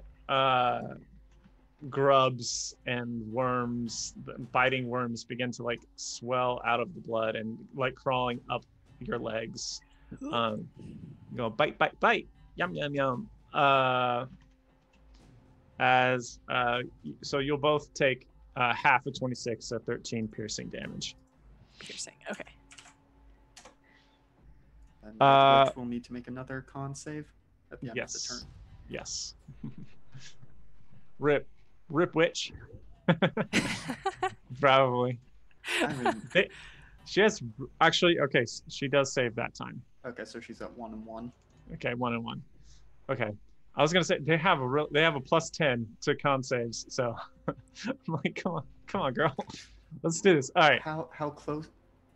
grubs and worms, biting worms begin to like swell out of the blood and like crawling up your legs. Go bite, bite, bite. Yum, yum, yum. So you'll both take half of 26, so 13 piercing damage. Piercing. Okay. And Witch will need to make another con save at the end of the turn. Yes. Rip witch. Probably. I mean, she has actually. Okay, she does save that time. okay, so she's at 1 and 1. Okay, 1 and 1. Okay, I was gonna say they have a +10 to con saves. So I'm like, come on, girl, let's do this. All right. How close?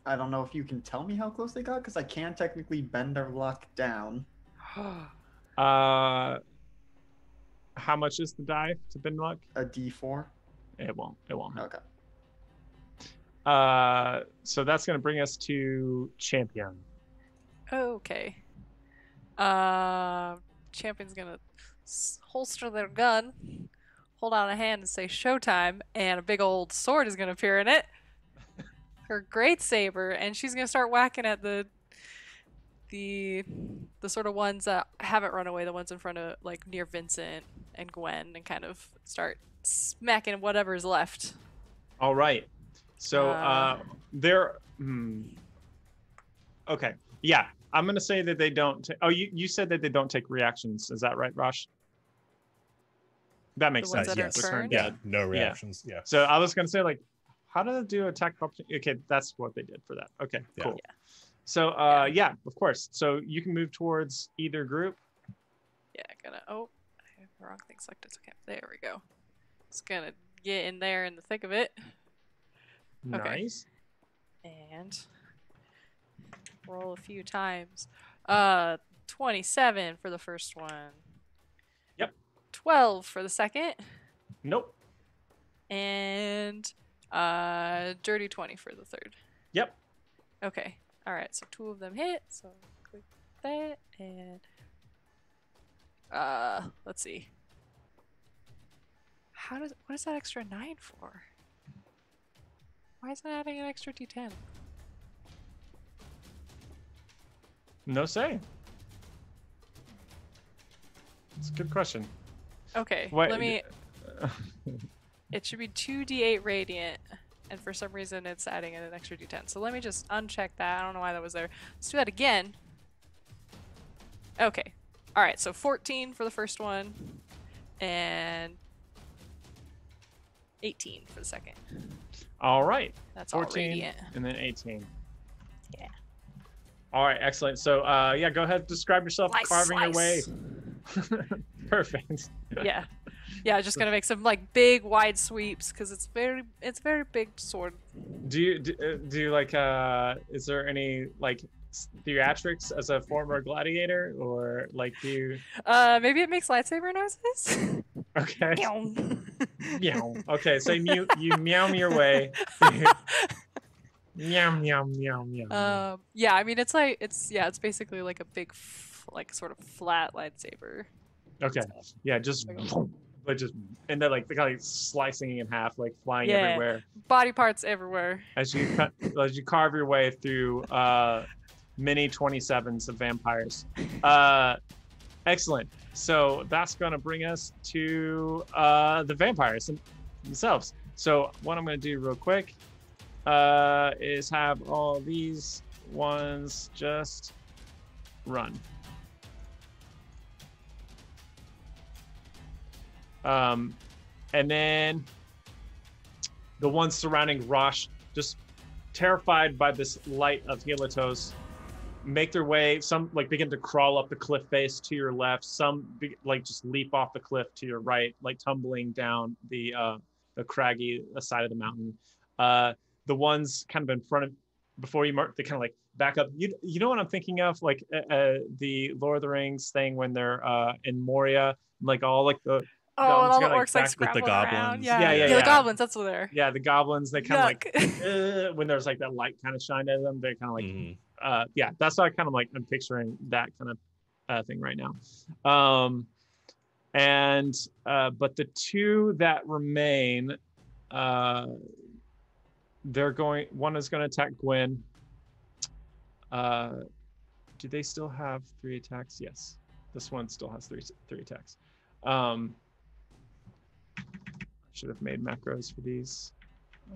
I don't know if you can tell me how close they got, because I can technically bend their luck down. How much is the die to bend luck? A D4. It won't. Okay. So that's gonna bring us to champion. Okay. Champion's gonna holster their gun, hold out a hand and say showtime, and a big old sword is gonna appear in it. Her great saber, and she's gonna start whacking at the sort of ones that haven't run away, the ones in front of like near Vyncent and Gwen, and kind of start smacking whatever's left. All right. So they're okay. Yeah, I'm gonna say that they don't. You said that they don't take reactions. Is that right, Rosh? That makes The ones sense. that are Yes. turned? Yeah, no reactions. Yeah. So I was gonna say like, how do they do attack? Okay, that's what they did for that. Okay, Yeah. cool. Yeah. So yeah, of course. So you can move towards either group. Yeah, oh, I have the wrong thing selected. Okay, there we go. Just gonna get in there in the thick of it. Okay. Nice. And roll a few times. 27 for the first one. Yep. 12 for the second. Nope. And dirty 20 for the third. Yep. Okay. All right. So 2 of them hit. So click that and let's see. What is that extra 9 for? Why is it adding an extra D10? No say. It's a good question. Okay. Wait, Let me. It should be 2d8 radiant, and for some reason it's adding in an extra d10. So let me just uncheck that. I don't know why that was there. Let's do that again. Okay. All right. So 14 for the first one, and 18 for the second. All right. That's all 14 radiant. and then 18. Yeah. All right, excellent. So yeah, go ahead, describe yourself Slice, carving your way. slice. Perfect. Yeah. Yeah, just gonna make some like big wide sweeps because it's very big sword. Do you like is there any like theatrics as a former gladiator, or like do you Maybe it makes lightsaber noises. okay. Meow. Meow. Okay, so you meow your way. Meow meow meow meow. Yeah, I mean it's basically like a big like sort of flat lightsaber. Okay. Yeah, just like just and then like the kind of slicing in half, like flying Yeah. everywhere Body parts everywhere. as you carve your way through many 27s of vampires. Excellent. So that's gonna bring us to the vampires themselves. So what I'm gonna do real quick is have all these ones just run. And then the ones surrounding Rosh, just terrified by this light of Helios, make their way. Some like begin to crawl up the cliff face to your left. Some like just leap off the cliff to your right, like tumbling down the craggy side of the mountain. The ones kind of in front of, before you mark, they kind of like back up. You know what I'm thinking of, like the Lord of the Rings thing when they're in Moria, like all like the Oh, and all the goblins orcs like with the scrabbling around. goblins. Yeah. Yeah, The yeah. goblins, that's what they're. Yeah, the goblins, they kind of like Yuck. when there's like that light kind of shine at them, they kind of like Mhm. yeah, that's how I kind of like I'm picturing that kind of thing right now. And but the two that remain, they're going, one is going to attack Gwen. Do they still have 3 attacks? Yes, this one still has three attacks. Should have made macros for these.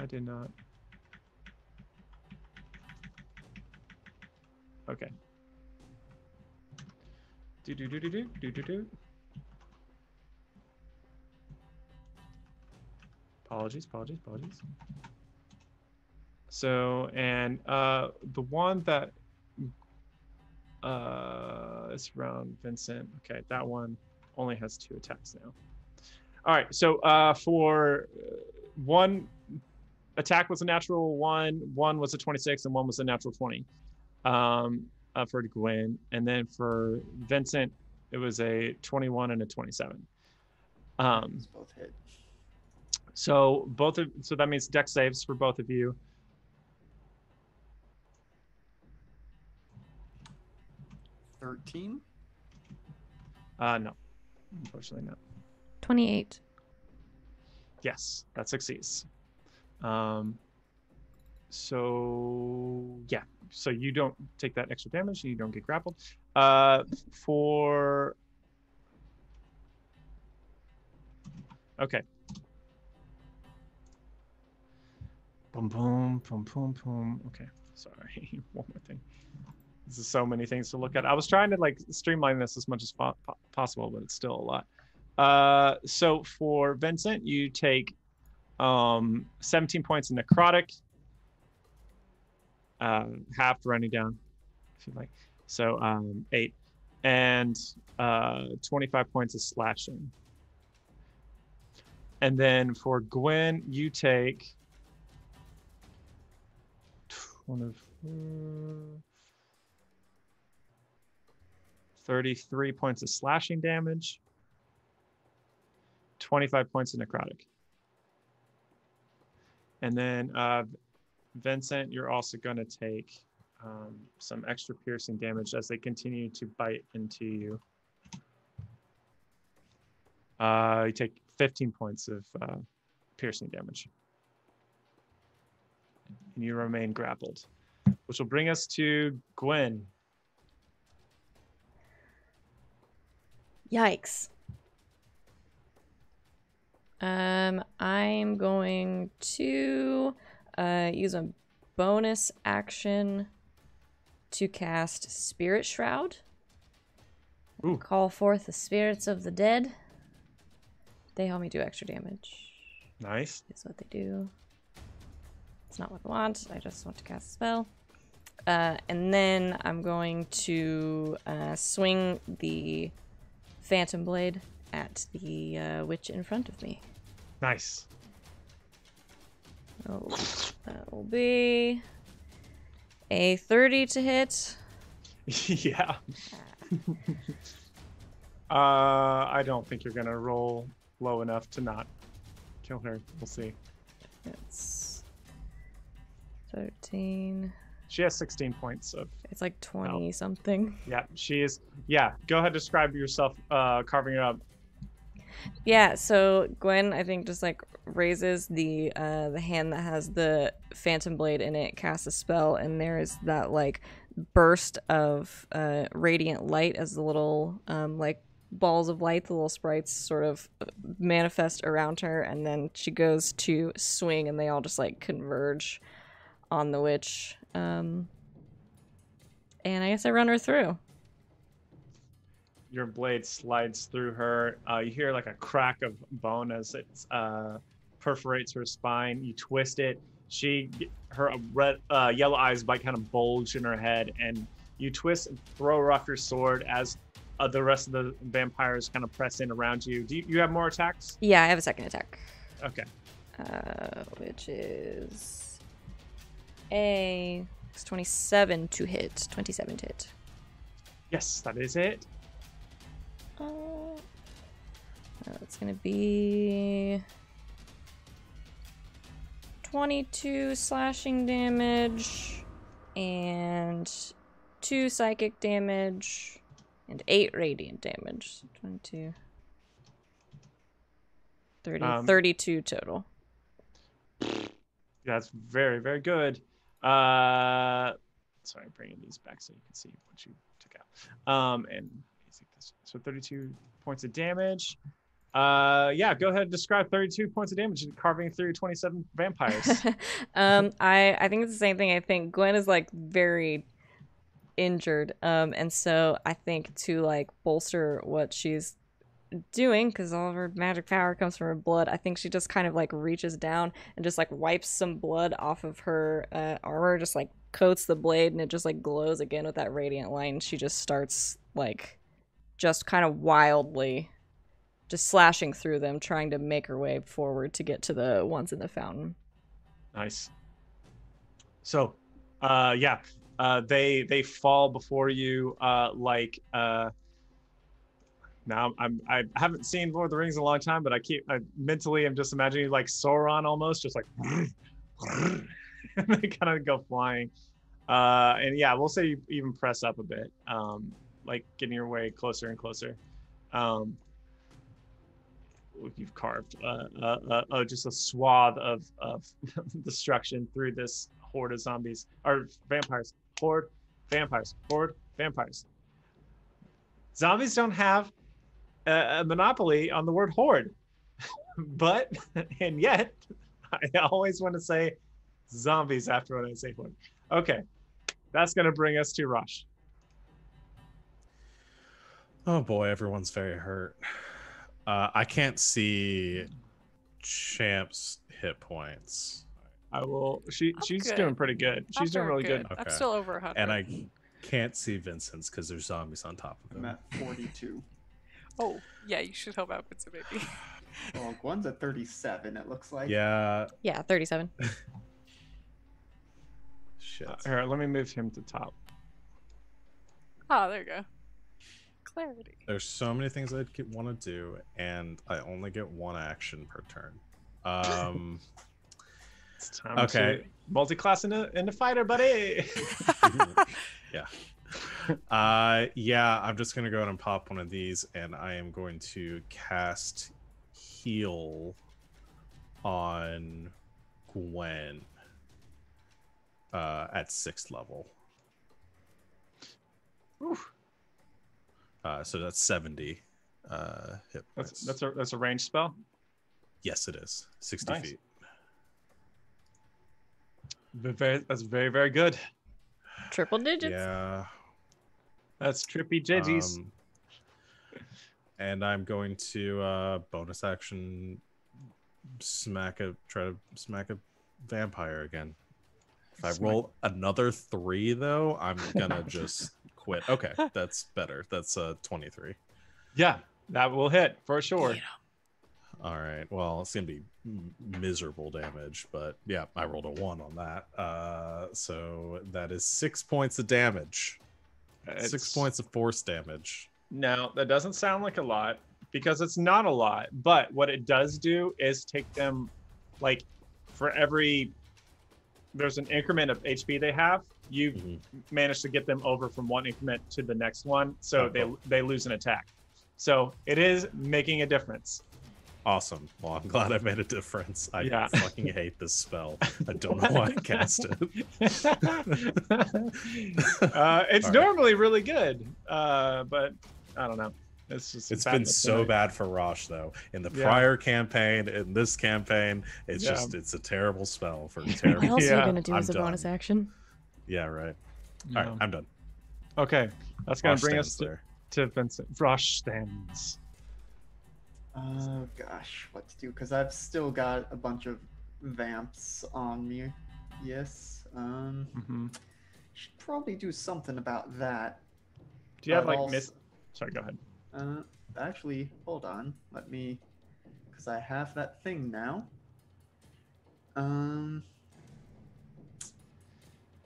I did not. Okay. Do. Apologies. So, and the one that is around Vyncent. Okay, that one only has 2 attacks now. All right, so for one attack was a natural 1, one was a 26, and one was a natural 20 for Gwen. And then for Vyncent, it was a 21 and a 27. Both hit. So that means dex saves for both of you. 13. No, unfortunately not. 28. Yes, that succeeds. So yeah, so you don't take that extra damage. You don't get grappled. Okay. Boom. Okay, sorry. One more thing. This is so many things to look at. I was trying to like streamline this as much as possible, but it's still a lot. So for Vyncent, you take 17 points of necrotic, half running down, if you like. So 8, and 25 points of slashing. And then for Gwen, you take 33 points of slashing damage, 25 points of necrotic. And then Vyncent, you're also going to take some extra piercing damage as they continue to bite into you. You take 15 points of piercing damage. And you remain grappled, which will bring us to Gwen. Yikes. I'm going to use a bonus action to cast Spirit Shroud. Ooh. Call forth the spirits of the dead. They help me do extra damage. Nice. Is what they do. It's not what I want. I just want to cast a spell. And then I'm going to swing the Phantom Blade at the witch in front of me. Nice. Oh, that will be a 30 to hit. Yeah. I don't think you're gonna roll low enough to not kill her. We'll see. It's 13. She has 16 points of. It's like 20 something. Yeah, she is. Yeah, go ahead. Describe yourself carving it up. Yeah, so Gwen, I think, just like raises the hand that has the Phantom Blade in it, casts a spell, and there is that like burst of radiant light as the little like balls of light, the little sprites sort of manifest around her, and then she goes to swing, and they all just like converge on the witch. And I guess I run her through. Your blade slides through her. You hear like a crack of bone as it perforates her spine. You twist it. Her yellow eyes kind of bulge in her head, and you twist and throw her off your sword as the rest of the vampires kind of press in around you. Do you have more attacks? Yeah, I have a second attack. Okay. Which is it's 27 to hit. 27 to hit. Yes, that is it. It's gonna be 22 slashing damage and 2 psychic damage and 8 radiant damage. 22, 30, 32 total. That's very, very good. Sorry, bringing these back so you can see what you took out. And so 32 points of damage. Yeah, go ahead and describe 32 points of damage carving through 27 vampires. I think it's the same thing. I think Gwen is like very injured. And so I think to like bolster what she's doing, because all of her magic power comes from her blood, I think she just kind of like reaches down and just like wipes some blood off of her armor, just like coats the blade, and it just like glows again with that radiant light, and she just starts like just kind of wildly just slashing through them, trying to make her way forward to get to the ones in the fountain. Nice. So they fall before you now I haven't seen Lord of the Rings in a long time, but I mentally am just imagining like Sauron almost, just like and they kind of go flying. And yeah, we'll say you even press up a bit, like getting your way closer and closer. You've carved just a swath of destruction through this horde of zombies or vampires. Horde, vampires. Horde, vampires. Zombies don't have a monopoly on the word horde, and yet I always want to say zombies after when I say horde. Okay, that's gonna bring us to Rosh. Oh boy, everyone's very hurt. I can't see Champ's hit points. I will. She's good. doing pretty good. She's doing really good. Okay. I'm still over 100. And I can't see Vincent's because there's zombies on top of I'm him. at 42. Oh, yeah, you should help out with some maybe. Well, Gwen's at 37, it looks like. Yeah. Yeah, 37. Shit. Here, let me move him to top. Oh, there you go. Clarity. There's so many things I want to do, and I only get one action per turn. It's time to multi-class in the fighter, buddy. Yeah. Yeah, I'm just gonna go ahead and pop one of these, and I am going to cast heal on Gwen at 6th level. Oof. So that's 70 hit points. That's a ranged spell. Yes, it is 60 Nice. feet. That's very, very good. Triple digits. Yeah. That's trippy jiggies. And I'm going to bonus action try to smack a vampire again. If I roll another 3 though, I'm gonna just quit. Okay, that's better. That's 23. Yeah, that will hit for sure. All right. Well, it's gonna be miserable damage, but yeah, I rolled a 1 on that. So that is 6 points of damage. 6 points of force damage. Now, that doesn't sound like a lot because it's not a lot, but what it does do is take them, like, for every, there's an increment of HP they have, you manage to get them over from one increment to the next one, so they lose an attack. So it is making a difference. Awesome. Well, I'm glad I made a difference. I fucking hate this spell. I don't know why I cast it. It's normally really good, but I don't know. It's just It's bad been enough so tonight. bad for Rosh though. In the Yeah. prior campaign, in this campaign, it's Yeah. just it's a terrible spell for terrible. What else are Yeah, you gonna do I'm as a bonus done. action? Yeah, right. Yeah. All right, I'm done. Okay, that's gonna Rosh bring stands us there. to Vincent. Rosh stands. Oh gosh, what to do? Because I've still got a bunch of vamps on me. Yes. Hmm. Should probably do something about that. Do you have But like also- miss? Sorry, go ahead. Actually, hold on. Let me, because I have that thing now.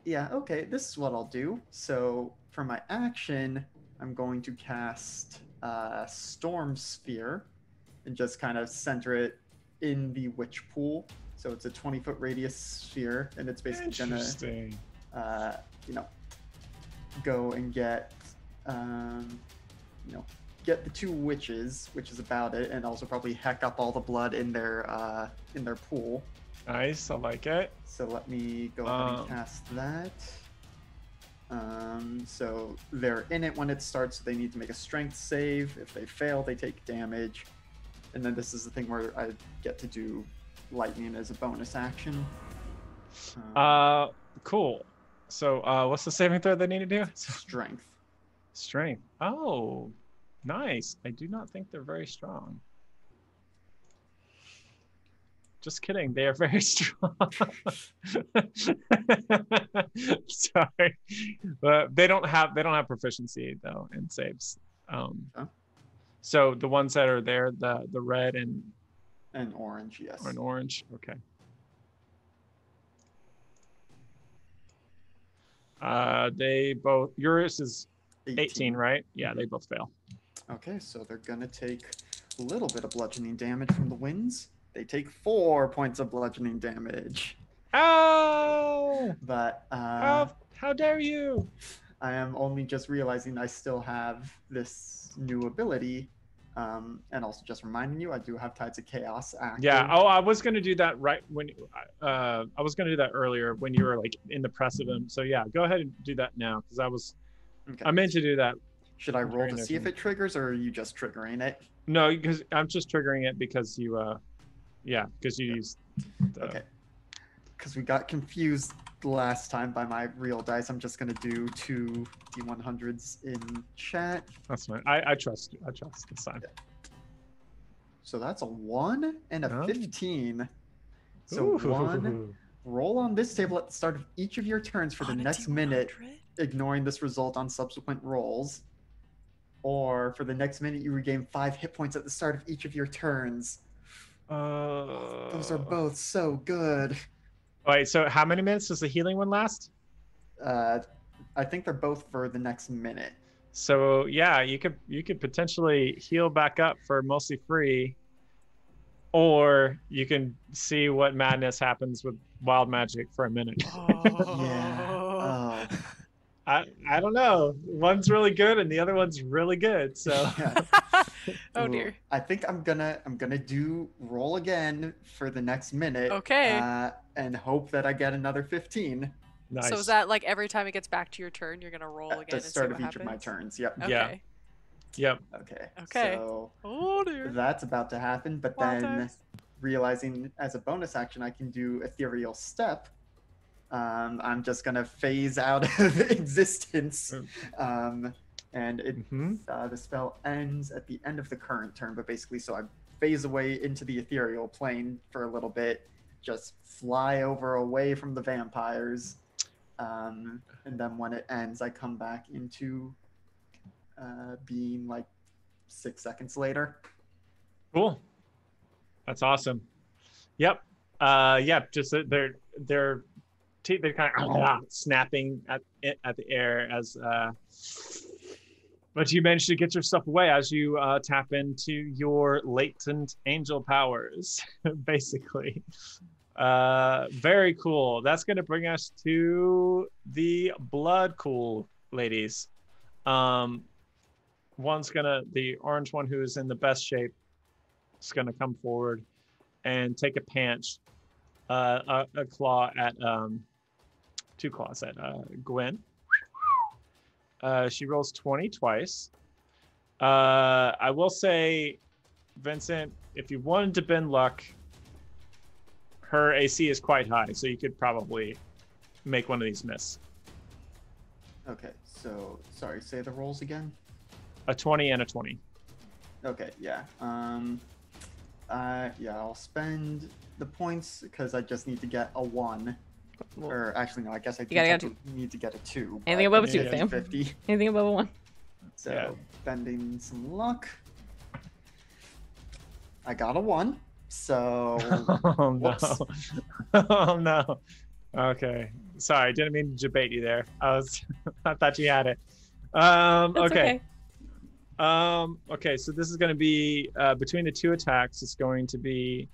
Yeah, okay, this is what I'll do. So for my action, I'm going to cast Storm Sphere and just kind of center it in the witch pool. So it's a 20-foot radius sphere, and it's basically gonna, Interesting. you know, go and get, you know, get the two witches, which is about it, and also probably heck up all the blood in their pool. Nice, I like it. So let me go ahead and cast that. So they're in it when it starts, so they need to make a strength save. If they fail, they take damage. And then this is the thing where I get to do lightning as a bonus action. Cool. So, what's the saving throw they need to do? Strength. Strength. Oh, nice. I do not think they're very strong. Just kidding. They are very strong. Sorry, but they don't have proficiency though in saves. So the ones that are there, the red and orange, yes. or an orange. Okay. They both. Yours is 18, right? Yeah, they both fail. Okay, so they're gonna take a little bit of bludgeoning damage from the winds. They take 4 points of bludgeoning damage. Oh! But How dare you! I am only just realizing I still have this new ability. And also just reminding you, I do have Tides of Chaos active. Yeah. Oh, I was gonna do that right when I was gonna do that earlier when you were like in the press of him. So yeah, go ahead and do that now because Okay. I meant to do that. Should I roll during to the see if thing. it triggers, or are you just triggering it? No, because I'm just triggering it because you because you used Okay. Because we got confused last time by my real dice. I'm just gonna do 2 D100s in chat. That's fine. I trust you. I trust this time. So that's a 1 and a Oh. 15. So Ooh. 1. Roll on this table at the start of each of your turns for the On a next minute, D100? ignoring this result on subsequent rolls. Or for the next minute, you regain 5 hit points at the start of each of your turns. Those are both so good. Wait, so how many minutes does the healing one last? I think they're both for the next minute. So yeah, you could potentially heal back up for mostly free, or you can see what madness happens with wild magic for a minute. Yeah. Oh. I don't know. One's really good and the other one's really good. So Yeah. Oh Ooh, dear. I think I'm gonna do roll again for the next minute. Okay. And hope that I get another 15 nice. So is that like every time it gets back to your turn, you're gonna roll at again the and see start what of each of my happens? turns. Yep. Okay. Yeah. Yep. Okay. Okay. So Oh dear. that's about to happen, but Wild then dice. realizing as a bonus action I can do Ethereal Step. I'm just gonna phase out of existence, and it the spell ends at the end of the current turn. But basically, so I phase away into the ethereal plane for a little bit, just fly over away from the vampires, and then when it ends, I come back into being like 6 seconds later. Cool. That's awesome. Yep. Yeah. Just they're kind of snapping at the air as but you manage to get your stuff away as you tap into your latent angel powers basically. Very cool. That's going to bring us to the blood cool ladies. The orange one who is in the best shape is going to come forward and take a punch, a claw at 2 claws at Gwen. She rolls 20 twice. I will say, Vincent, if you wanted to bend luck, her AC is quite high, so you could probably make one of these miss. Okay, so sorry, say the rolls again. A 20 and a 20. Okay, yeah. Yeah, I'll spend the points because I just need to get a 1. Well, Or actually, no, I guess I do gotta get need to get a 2. Anything but above a it's 2, fam. 50. Anything above a 1. So, Yeah. bending some luck. I got a 1. So, Oh no. whoops. Oh no. Okay. Sorry, didn't mean to debate you there. I thought you had it. That's Okay. Okay, so this is going to be between the 2 attacks. It's going to be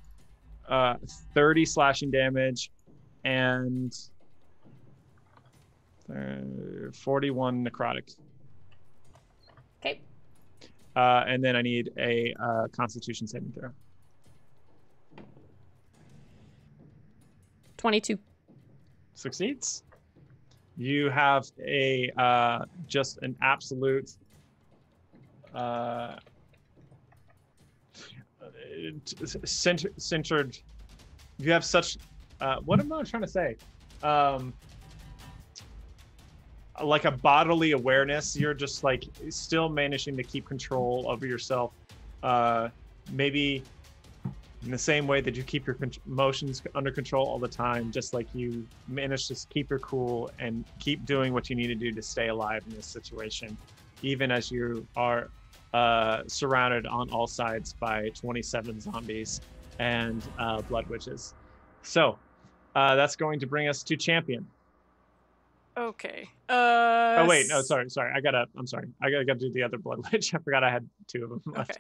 30 slashing damage and 41 necrotic. Okay. And then I need a Constitution saving throw. 22. Succeeds. You have a just an absolute centered. You have such what am I trying to say? Like a bodily awareness. You're just like still managing to keep control over yourself. Maybe in the same way that you keep your emotions under control all the time, just like you manage to keep your cool and keep doing what you need to do to stay alive in this situation, even as you are surrounded on all sides by 27 zombies and blood witches. So that's going to bring us to champion. Okay. Oh wait, no, sorry. I'm sorry. I gotta do the other blood witch. I forgot I had 2 of them left. Okay.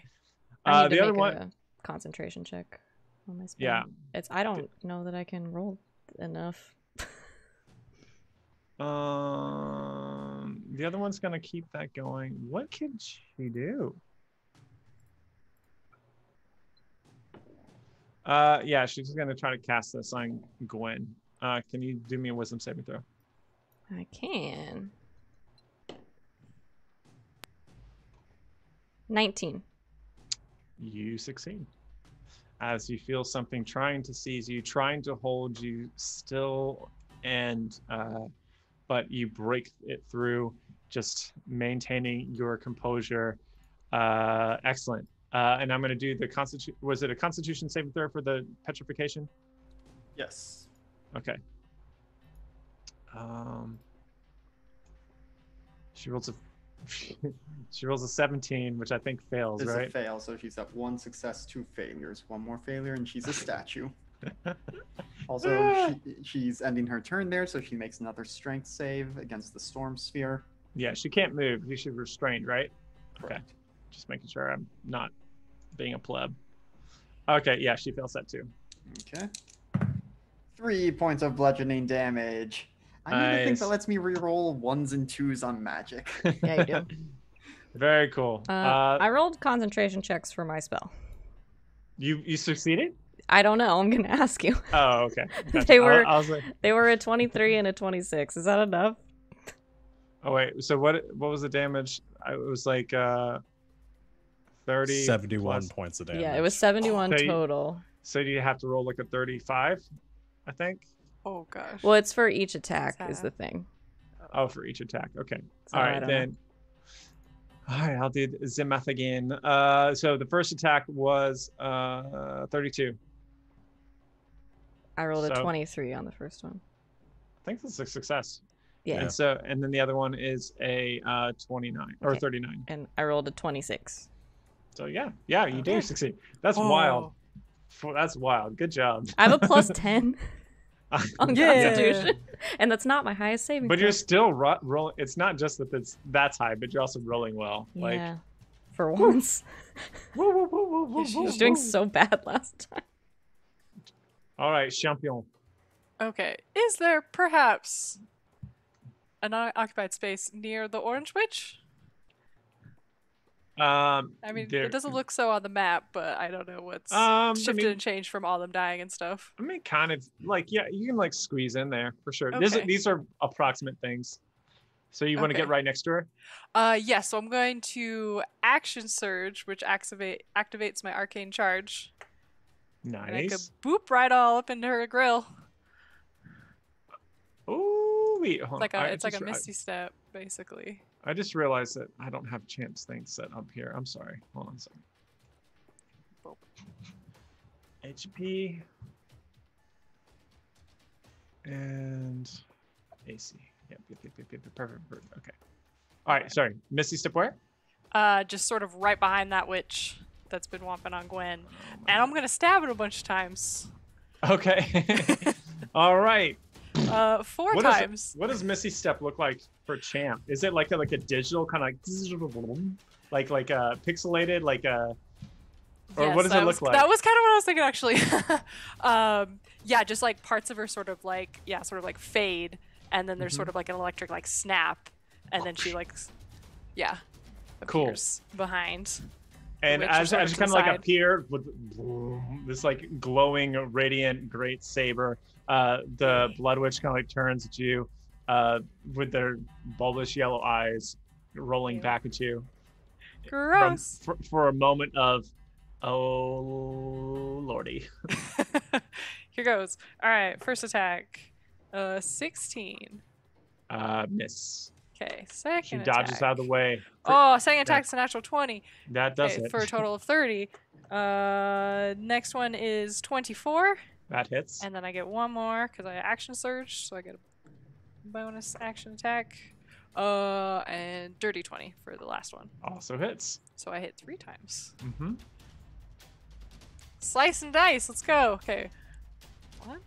I need to the other make one. a concentration check on my spell. Yeah. I don't know that I can roll enough. The other one's gonna keep that going. What could she do? Yeah, she's gonna try to cast this on Gwen. Can you do me a wisdom saving throw? I can. 19. You succeed. As you feel something trying to seize you, trying to hold you still, and but you break it through, just maintaining your composure. Excellent. And I'm going to do the Constitution. Was it a Constitution saving throw for the petrification? yes. Okay. She rolls a she rolls a 17, which I think fails, It's right? a fail, so she's at 1 success, 2 failures. 1 more failure, and she's a statue. Also, she's ending her turn there, so she makes another strength save against the storm sphere. Yeah, she can't move. She's restrained, right? Okay. Correct. Just making sure I'm not being a pleb. Okay, yeah, she fails that too. Okay. 3 points of bludgeoning damage. I need to think Nice. that lets me reroll 1s and 2s on magic. Yeah, you do. Very cool. I rolled concentration checks for my spell. You succeeded? I don't know. I'm gonna ask you. Oh, okay. Gotcha. They were- I was like, They were a 23 and a 26. Is that enough? oh wait. So what was the damage? It was like 30. 71 plus. points of damage. Yeah, it was 71 So you- total. So do you have to roll like a 35? I think. Oh gosh. Well, it's for each attack is Sad. the thing. Oh, for each attack. Okay. So All I right don't then. All right, I'll do the math again. So the first attack was 32. I rolled a So- 23 on the first one. I think that's a success. Yeah. And then the other one is a 29 or Okay. 39. And I rolled a 26. So yeah, you do Okay. succeed. That's Whoa. wild. That's wild. Good job. I have a plus 10 on Yeah. Constitution, and that's not my highest saving But throw. you're still rolling. It's not just that that's high, but you're also rolling well. Like, Yeah, for once. woo, woo, woo, woo, woo, Yeah, I woo, was doing woo. so bad last time. All right, champion. Okay. Is there perhaps an occupied space near the Orange Witch? I mean, it doesn't look so on the map, but I don't know what's shifted and changed from all them dying and stuff. I mean, kind of like, yeah, you can like squeeze in there for sure. Okay. These are approximate things. So you want to Okay. get right next to her? Yeah, so I'm going to action surge, which activates my arcane charge. And I could Nice. boop right all up into her grill. Oh, wait. It's Hold like on. a misty step, basically. I just realized that I don't have Champ's thing set up here. I'm sorry. Hold on a second. Boop. HP. And AC. Yep. Perfect. Okay. All right. Sorry. Misty step where? Just sort of right behind that witch that's been whomping on Gwen. Oh, And I'm gonna stab it a bunch of times. Okay. All right. 4 What times. What does Misty Step look like for Champ? Is it like a digital kind of like pixelated or Yes, what does it look like? That was kind of what I was thinking, actually. Yeah, just like parts of her sort of like fade, and then there's sort of like an electric like snap, and then she appears behind. And witch as is you over to kind the of like side. appear with this like glowing, radiant, great saber, the Blood Witch kind of like turns at you with their bulbous yellow eyes rolling Ew. back at you. Gross. For a moment of, oh lordy. Here goes. All right, first attack. 16. Miss. Okay, second She attack. dodges out of the way. Second attack's a natural 20. That does Okay, it. for a total of 30. Next one is 24. That hits. And then I get one more because I action surge, so I get a bonus action attack. And dirty 20 for the last one. Also hits. So I hit 3 times. Mm-hmm. Slice and dice, let's go. Okay. 1,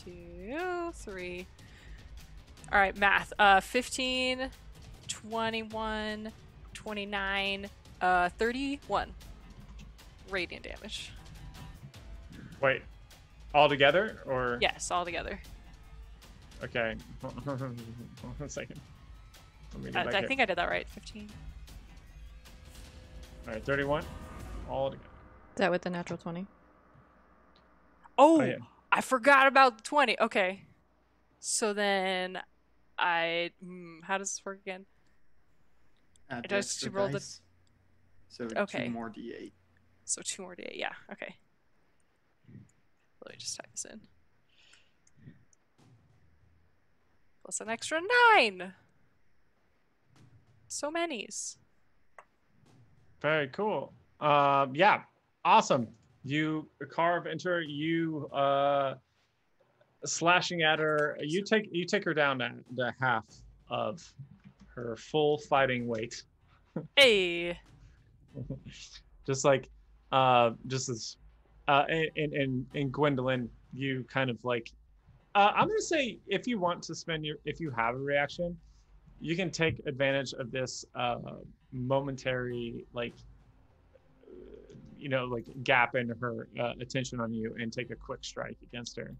2, 3. All right, math. 15, 21, 29, 31 radiant damage. Wait, all together or? Yes, all together. Okay. Hold on a second. Let me go back I here. think I did that right. 15. All right, 31. All together. Is that with the natural 20? Oh, yeah. I forgot about the 20. Okay. So then how does this work again? Add It the does extra to roll the- dice. So Okay. 2 more d8. So 2 more D8. Yeah, okay. Let me just type this in. Plus an extra 9. So many's. Very cool. Yeah, awesome. You carve into her. You slashing at her. You take her down to half of her full fighting weight. Hey. Just like just as in Gwendolyn, you kind of like I'm gonna say if you want to if you have a reaction, you can take advantage of this momentary like gap in her attention on you and take a quick strike against her.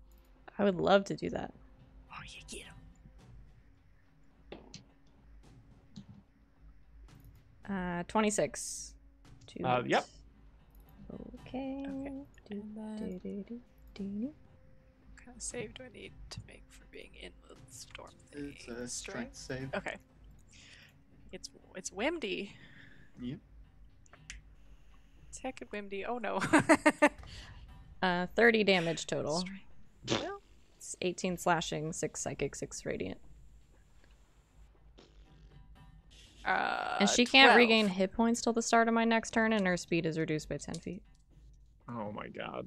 I would love to do that. Oh, you get him. 26. Yep. Okay. And then Do. what kind of save do I need to make for being in the storm thing? It's a strength save. Okay. It's Wimdy. Yep. It's heckin' Wimdy. Oh no. 30 damage total. Well, It's 18 slashing, 6 psychic, 6 radiant. And she can't 12. regain hit points till the start of my next turn, and her speed is reduced by 10 feet. Oh my god.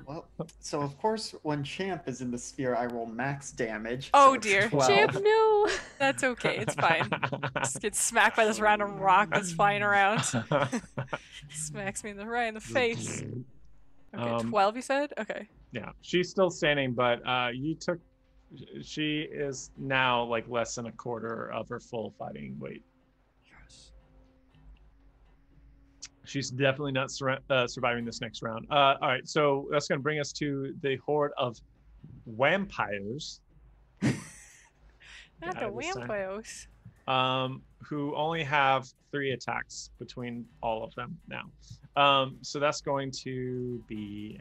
Well, so of course, when Champ is in the sphere, I roll max damage. Oh, so it's dear. 12. Champ, no! That's okay. It's fine. Just get smacked by this random rock that's flying around. Smacks me right in the face. Okay, 12 you said? Okay. Yeah, she's still standing, but she is now like less than a quarter of her full fighting weight. Yes. She's definitely not surviving this next round. All right, so that's going to bring us to the horde of vampires. Not the this time. vampires. Who only have 3 attacks between all of them now. So that's going to be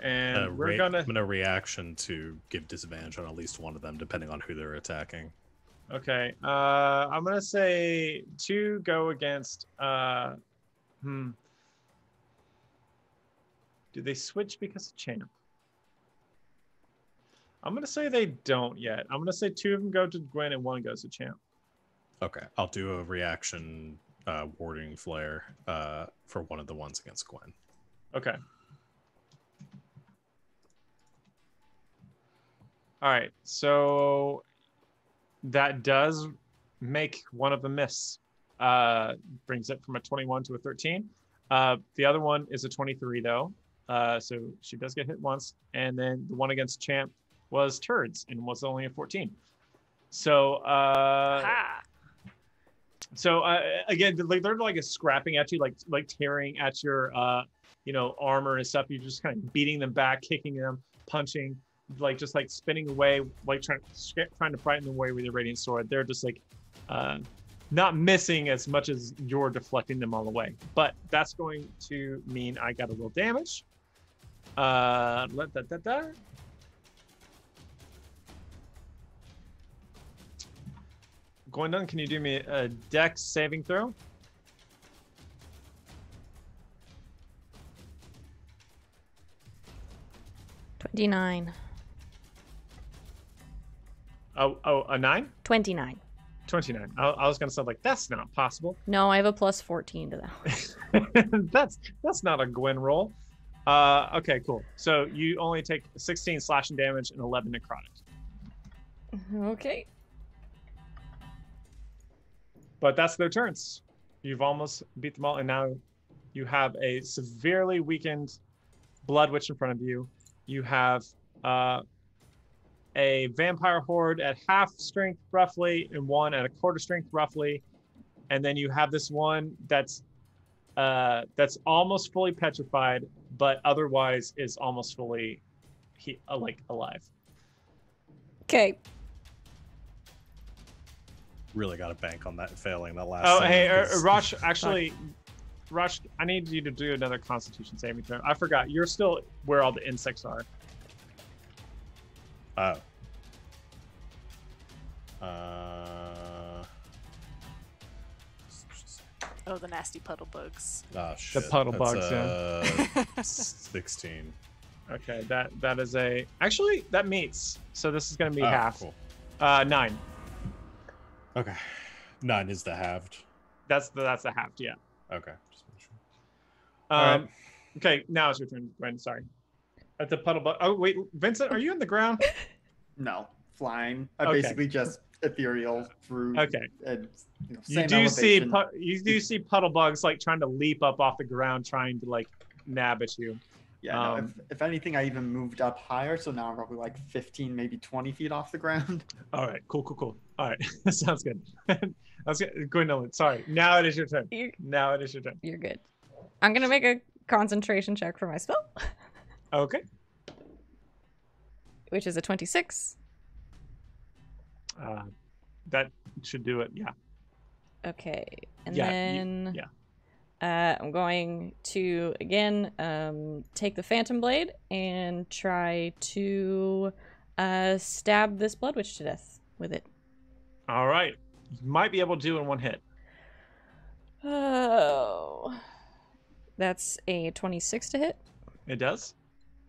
And we're gonna. I'm gonna reaction to give disadvantage on at least one of them, depending on who they're attacking. Okay. I'm gonna say to go against. Do they switch because of champ? I'm gonna say they don't yet. I'm gonna say 2 of them go to Gwen and 1 goes to champ. Okay, I'll do a reaction warding flare for one of the ones against Gwen. Okay. All right. So that does make one of them miss. Brings it from a 21 to a 13. The other one is a 23 though. So she does get hit once, and then the one against champ was turds and was only a 14. So again, they're like scrapping at you, like tearing at your armor and stuff. You're just kind of beating them back, kicking them, punching, just spinning away, trying to frighten them away with your radiant sword. They're just not missing as much as you're deflecting them all the way. But that's going to mean I got a little damage. Gwendolyn, can you do me a dex saving throw? $29. Oh, a 9? 29. 29. I was gonna say that's not possible. No, I have a plus 14 to that one. that's not a Gwen roll. Okay, cool. So you only take 16 slashing damage and 11 necrotic. Okay. But that's their turns. You've almost beat them all, and now you have a severely weakened Blood Witch in front of you. You have a vampire horde at half strength roughly, and one at a quarter strength roughly, and then you have this one that's almost fully petrified, but otherwise is almost fully alive. Okay. Really got to bank on that failing that last. Oh, thing, hey, because- Rosh, actually, Rosh, I need you to do another Constitution saving throw. I forgot. You're still where all the insects are. Oh. Oh, the nasty puddle bugs. Oh shit. The puddle bugs, yeah. 16. Okay, that is actually that meets. So this is going to be half. Cool. 9. Okay. 9 is the halved. That's the halved. Yeah. Okay. Just make sure. Right. Okay, now it's your turn, Gwen. Sorry. At the puddle bug. Oh wait, Vincent, are you on the ground? No, flying. I Okay. basically just ethereal through. Okay. And, You do see puddle bugs trying to leap up off the ground, trying to nab at you. Yeah. No, if anything, I even moved up higher, so now I'm probably 15, maybe 20 feet off the ground. All right, cool. All right, that sounds good. That's good. Gwendolyn, sorry. Now it is your turn. You're good. I'm gonna make a concentration check for my spell, Okay. which is a 26. That should do it. Yeah. Okay, and Yeah, then yeah. I'm going to again take the Phantom Blade and try to stab this Blood Witch to death with it. All right. You might be able to do it in one hit. Oh, that's a 26 to hit. It does.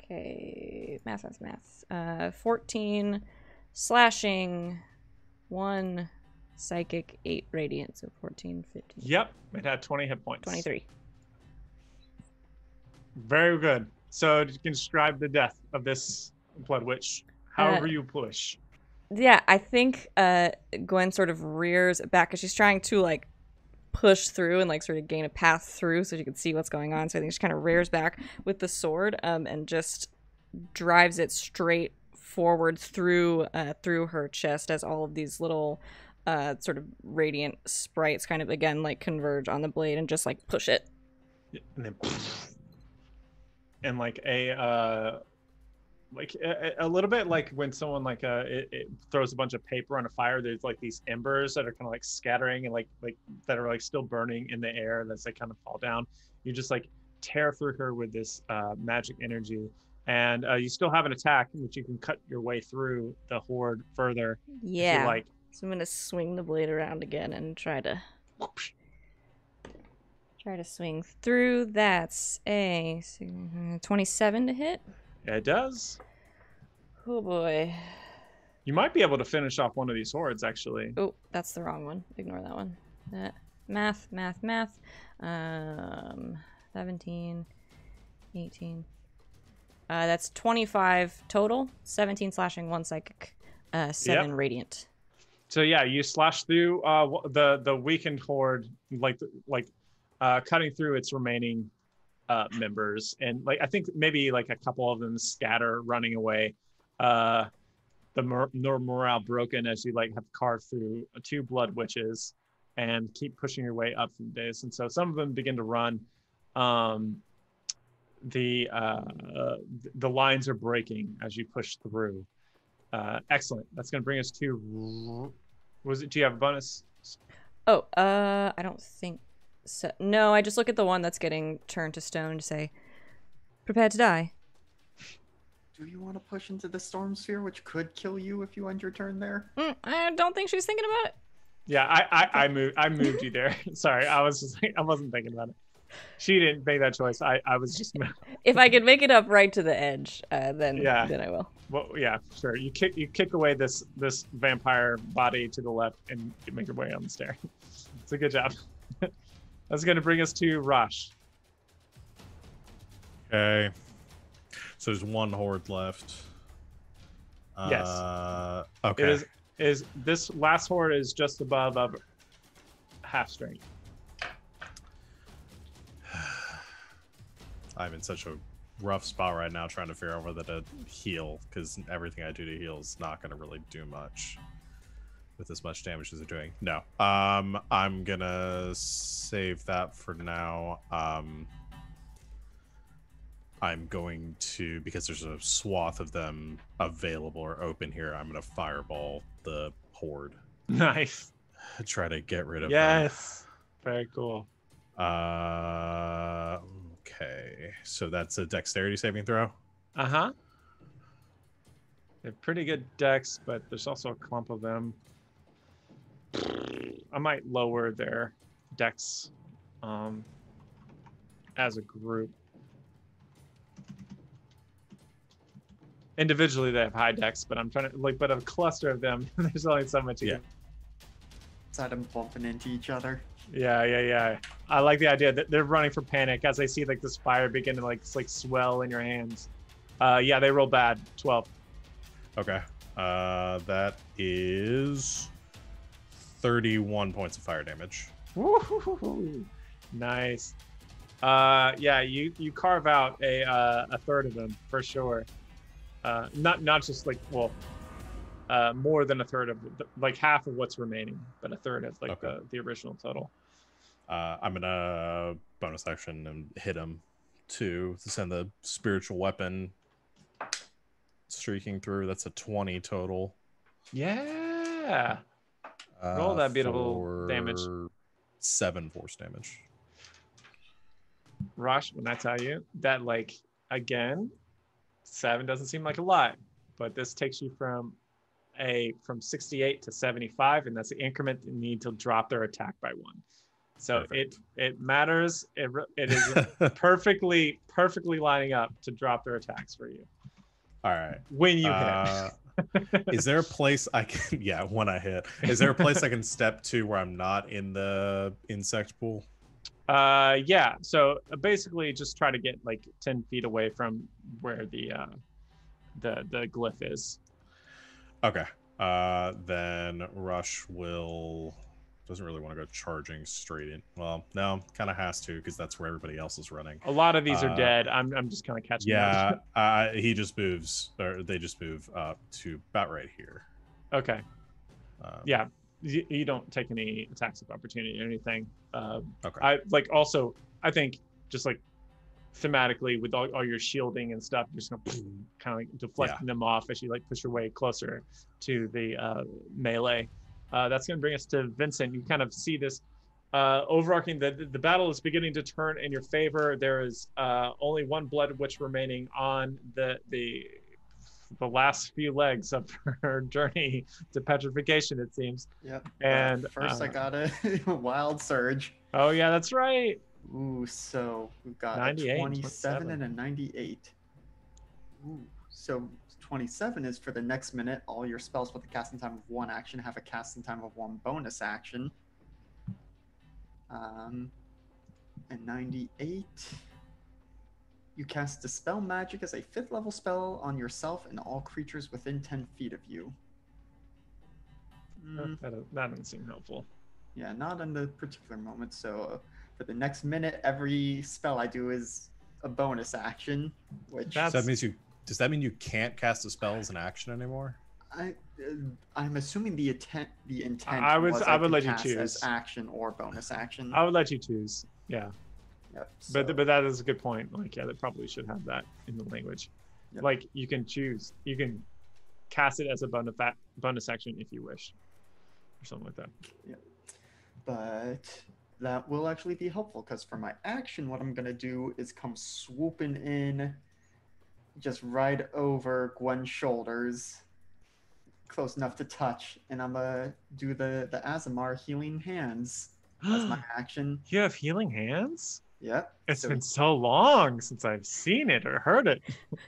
Okay, math. 14 slashing, 1 psychic, 8 radiant, so 14, 15. Yep. It had 20 hit points. 23. Very good. So you can describe the death of this Blood Witch however you push. Yeah, I think Gwen sort of rears back because she's trying to push through and sort of gain a path through so she can see what's going on. So I think she kind of rears back with the sword and just drives it straight forward through her chest as all of these little sort of radiant sprites kind of again converge on the blade and just push it. And then and a little bit like when someone it throws a bunch of paper on a fire. There's these embers that are kind of scattering and that are still burning in the air. That's kind of fall down. You just tear through her with this magic energy, And you still have an attack, which you can cut your way through the horde further if you Yeah. like. So I'm gonna swing the blade around again and try to swing through. That's a 27 to hit. Yeah, it does. Oh boy. You might be able to finish off one of these hordes, actually. Oh, that's the wrong one. Ignore that one. Math. 17, 18. That's 25 total. 17 slashing, 1 psychic, 7 radiant. So yeah, you slash through the weakened horde, cutting through its remaining members, and like I think maybe like a couple of them scatter, running away. The morale broken as you like have carved through 2 blood witches, and keep pushing your way up from this. And so some of them begin to run. The lines are breaking as you push through. Excellent. That's going to bring us to. Do you have a bonus? Oh, I don't think so. No, I just look at the one that's getting turned to stone to say, "Prepare to die." Do you want to push into the storm sphere, which could kill you if you end your turn there? I don't think she's thinking about it. Yeah, I moved you there. Sorry, I wasn't thinking about it. She didn't make that choice. I was just. If I can make it up right to the edge, then I will. Well, yeah, sure. You kick away this vampire body to the left and you make your way on the stair. It's a good job. That's going to bring us to Rosh. Okay. So there's 1 horde left. Yes. Okay. It is this last horde is just above of half strength. I'm in such a rough spot right now trying to figure out whether to heal, because everything I do to heal is not going to really do much with as much damage as they're doing. No. I'm going to save that for now. I'm going to, because there's a swath of them available or open here, I'm going to fireball the horde. Nice. Try to get rid of them. Yes. Very cool. Okay. So that's a dexterity saving throw? Uh-huh. They're pretty good decks, but there's also a clump of them. I might lower their decks as a group. Individually, they have high decks, but I'm trying to but a cluster of them, there's only so much. Yeah. Set them bumping into each other. Yeah. I like the idea that they're running for panic as they see like this fire begin to like swell in your hands. Yeah, they roll bad. 12. Okay. That is 31 points of fire damage. Woo-hoo-hoo-hoo. Nice. Yeah, you carve out a third of them for sure. Not just like more than a third of like half of what's remaining, but a third of like the original total. I'm gonna bonus action and hit him to send the spiritual weapon streaking through. That's a 20 total. Yeah. Roll that beautiful damage. 7 force damage. Rosh, when I tell you that, like, again, 7 doesn't seem like a lot, but this takes you from 68 to 75, and that's the increment you need to drop their attack by 1. So Perfect. it matters. It is perfectly lining up to drop their attacks for you. All right. When you hit. Is there a place I can? Yeah, when I hit. Is there a place I can step to where I'm not in the insect pool? Yeah. So basically, just try to get like 10 feet away from where the glyph is. Okay. Then Rush doesn't really want to go charging straight in. Well, no, kind of has to, because that's where everybody else is running. A lot of these are dead. I'm just kind of catching up. Yeah, he just moves, or they just move up to about right here. Okay. Yeah, you don't take any attacks of opportunity or anything. Okay. I think just like thematically with all your shielding and stuff, you're just gonna kind of like deflecting them off as you like push your way closer to the melee. That's going to bring us to Vyncent. You kind of see this overarching, the battle is beginning to turn in your favor. There is only one blood witch remaining on the last few legs of her journey to petrification, it seems. Yep. And first, I got a wild surge. Oh yeah, that's right. Ooh, so we've got 98 a and 27 and a 98. Ooh, so 27 is for the next minute. All your spells with a casting time of 1 action have a casting time of 1 bonus action. And 98, you cast Dispel Magic as a 5th level spell on yourself and all creatures within 10 feet of you. That doesn't seem helpful. Yeah, not in the particular moment. So for the next minute, every spell I do is a bonus action, which So does that mean you can't cast a spell as an action anymore? I'm assuming the intent. I would let you choose as action or bonus action. I would let you choose. Yeah. Yep, so, But that is a good point. Like, yeah, they probably should have that in the language. Yep. Like, you can choose. You can cast it as a bonus action if you wish, or something like that. Yeah. But that will actually be helpful because for my action, what I'm gonna do is come swooping in, just right over Gwen's shoulders, close enough to touch, and I'm gonna do the Azamar healing hands as my action. You have healing hands? Yep. It's been so long since I've seen it or heard it.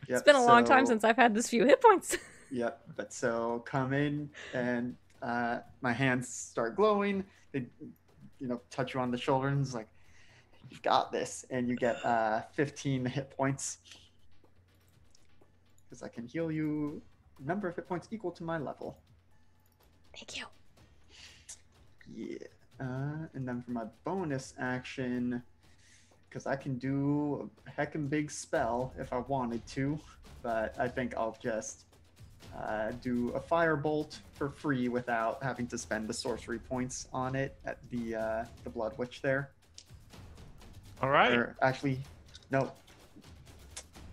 It's been a long time since I've had this few hit points. Yep. But so come in and my hands start glowing. They, touch you on the shoulder and it's like, you've got this, and you get 15 hit points because I can heal you a number of hit points equal to my level. Thank you. Yeah. And then for my bonus action, because I can do a heckin' big spell if I wanted to, but I think I'll just do a firebolt for free without having to spend the sorcery points on it at the Blood Witch there. All right. Or actually, no.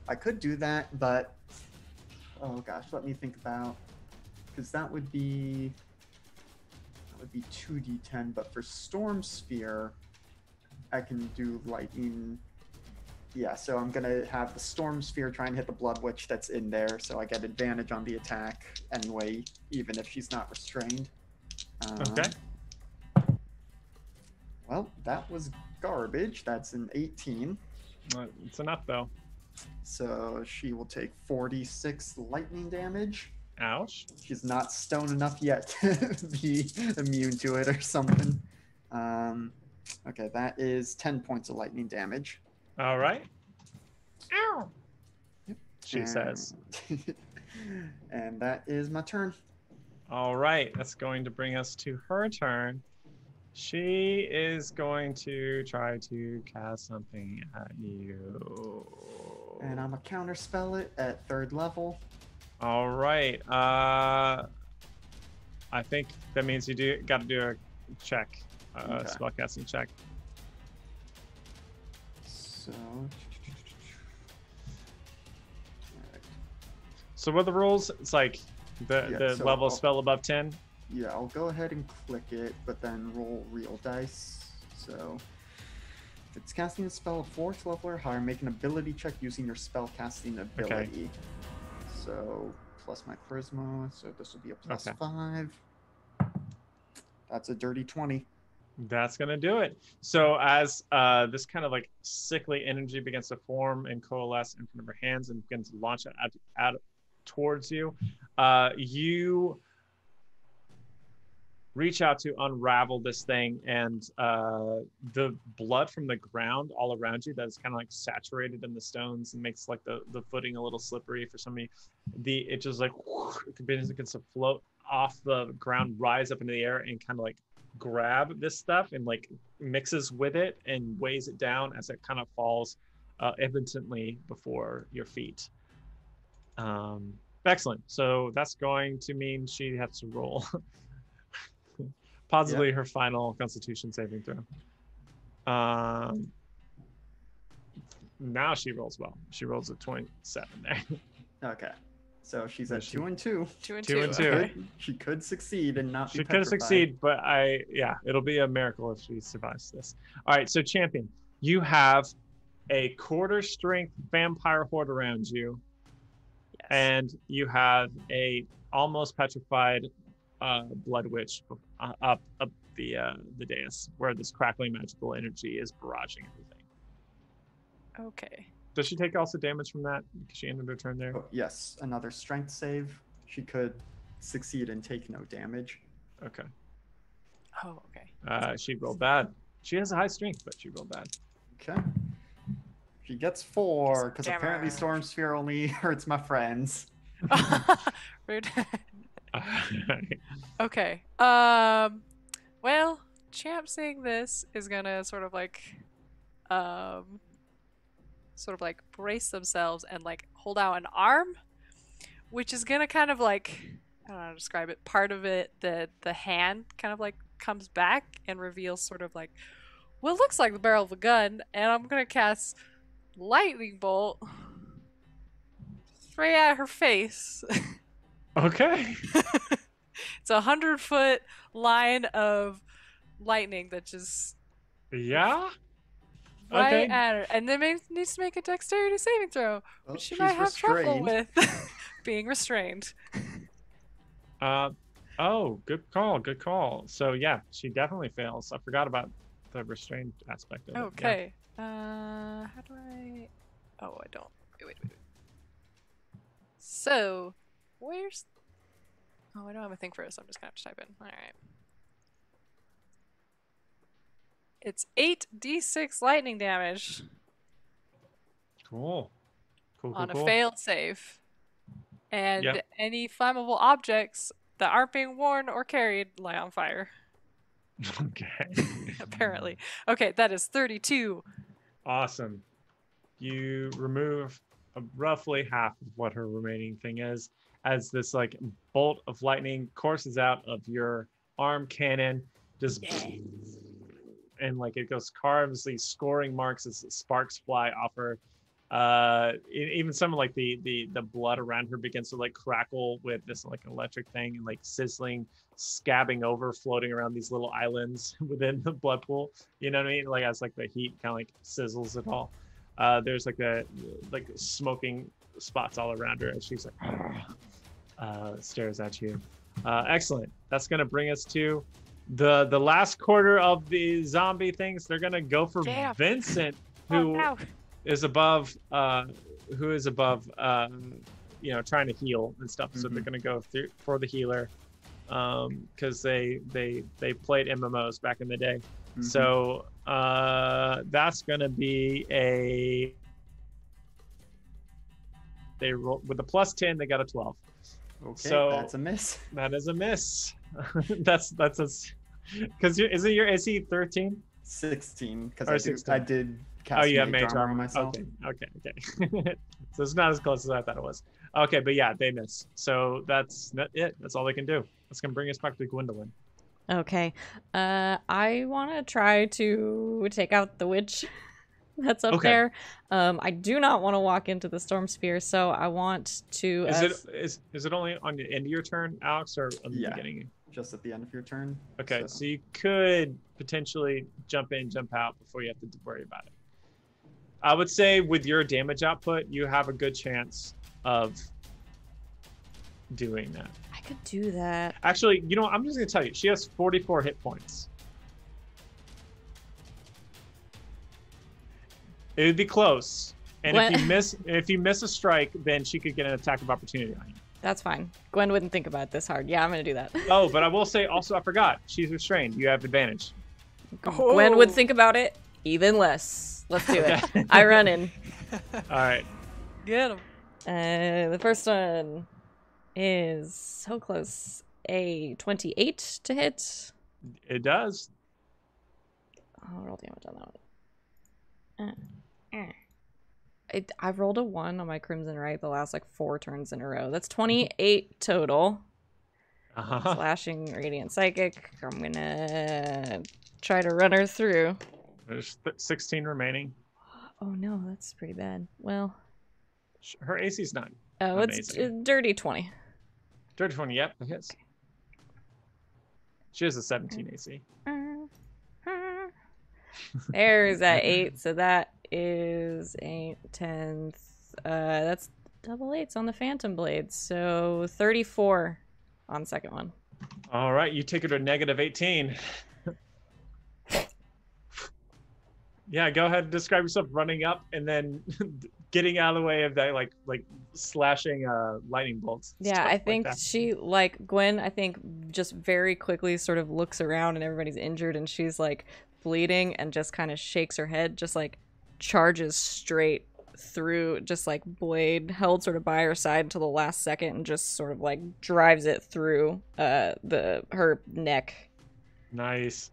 I could do that, but oh gosh, let me think about, because that would be 2d10, but for Storm Sphere, I can do lightning. Yeah, so I'm gonna have the Storm Sphere try and hit the Blood Witch that's in there, so I get advantage on the attack anyway, even if she's not restrained. Okay. Well, that was garbage. That's an 18. It's enough though. So she will take 46 lightning damage. Ouch. She's not stone enough yet to be immune to it or something. Okay, that is 10 points of lightning damage. All right. Ow. Yep. She says. And that is my turn. All right. That's going to bring us to her turn. She is going to try to cast something at you. And I'm going to counterspell it at 3rd level. All right. I think that means you got to do a check, Okay. spellcasting check. So, So what are the rules? It's like the so level of spell above 10. yeah, I'll go ahead and click it, but then roll real dice. So, if it's casting a spell of 4th level or higher, make an ability check using your spell casting ability. So, plus my charisma, so this will be a plus 5. That's a dirty 20. That's gonna do it. So as this kind of like sickly energy begins to form and coalesce in front of her hands and begins to launch out towards you, you reach out to unravel this thing, and the blood from the ground all around you that is kind of like saturated in the stones and makes like the footing a little slippery for somebody. It just like it begins to float off the ground, rise up into the air, and kind of like grab this stuff and like mixes with it and weighs it down as it kind of falls impotently before your feet. Excellent. So that's going to mean she has to roll possibly her final Constitution saving throw. Now she rolls well. She rolls a 27 there. Okay. So she's at 2 and 2. 2 and 2 2. and 2. Okay. She could succeed and not be She could petrified. succeed, but it'll be a miracle if she survives this. All right, so champion, you have a quarter strength vampire horde around you, Yes. and you have a almost petrified blood witch up the dais where this crackling magical energy is barraging everything. Okay. Does she take also damage from that? Because she ended her turn there. Oh, yes, another strength save. She could succeed and take no damage. Okay. Oh, okay. She rolled bad. She has a high strength, but she rolled bad. Okay. She gets 4 because Damage. apparently Storm Sphere only hurts my friends. Rude. Alright. Okay. Well, Champ seeing this is gonna sort of like brace themselves and like hold out an arm, which is gonna kind of like, I don't know how to describe it. Part of it, the hand kind of like comes back and reveals sort of like what looks like the barrel of a gun, and I'm gonna cast lightning bolt straight at her face. Okay. It's a 100-foot line of lightning that just Yeah. right Okay. at her, and then needs to make a dexterity saving throw, Well, which she she's might have trouble restrained. with being restrained. Oh, good call. Good call. So yeah, she definitely fails. I forgot about the restrained aspect of it. Yeah. Okay. How do I? Oh, I don't. Wait. So, where's? Oh, I don't have a thing for this. I'm just gonna have to type in. All right. It's 8d6 lightning damage Cool. Cool. on a Cool. failed save, and Yep. any flammable objects that aren't being worn or carried light on fire. Okay. Apparently. Okay, that is 32. Awesome. You remove roughly half of what her remaining thing is, as this like bolt of lightning courses out of your arm cannon, just and like it goes carves these scoring marks as sparks fly off her. Even some of like the blood around her begins to like crackle with this like electric thing and like sizzling, scabbing over, floating around these little islands within the blood pool. You know what I mean? Like as like the heat kind of like sizzles it all. There's like like smoking spots all around her as she's like stares at you. Excellent. That's gonna bring us to the last quarter of the zombie things. They're gonna go for Yeah. Vincent, Oh, who no. is above you know, trying to heal and stuff. So they're gonna go for the healer, because they played MMOs back in the day. So that's gonna be they roll with a +10. They got a 12. Okay, So- that's a miss. That is a miss. that's a because is he 13? 16 because Or I 16. did cast Oh, you have mage mage armor on armor. myself. Okay. So it's not as close as I thought it was. Okay, but yeah, they miss. So that's it. That's all they can do. That's gonna bring us back to Gwendolyn. Okay. I want to try to take out the witch that's up Okay. there. I do not want to walk into the storm sphere, so I want to. Is it only on the end of your turn, Alex, or on the Yeah. beginning? Just at the end of your turn. Okay, so you could potentially jump in, jump out before you have to worry about it. I would say with your damage output, you have a good chance of doing that. I could do that. Actually, you know what? I'm just gonna tell you, she has 44 hit points. It would be close, and What? if you miss a strike, then she could get an attack of opportunity on you. That's fine. Gwen wouldn't think about it this hard. Yeah, I'm gonna do that. Oh, but I will say also, I forgot, she's restrained. You have advantage. Gwen would Oh. think about it even less. Let's do it. Okay. I run in. All right. Get him. The first one is so close. A 28 to hit. It does. I'll roll damage on that one. I rolled a 1 on my Crimson Right the last like 4 turns in a row. That's 28 total. Uh-huh. Slashing, Radiant Psychic. I'm gonna try to run her through. There's 16 remaining. Oh no, that's pretty bad. Well, Her AC's 9. Oh, it's dirty 20. Dirty 20, yep. It hits. She has a 17 AC. There's that 8, so that is 8, 10. That's double 8s on the Phantom Blades, so 34 on the second one. All right, you take her to negative 18. Yeah, go ahead and describe yourself running up and then getting out of the way of that, like slashing lightning bolts. Yeah, I think like she, like Gwen, I think just very quickly sort of looks around and everybody's injured and she's like bleeding and just kind of shakes her head, just like charges straight through, just like blade held sort of by her side until the last second and just sort of like drives it through her neck. Nice.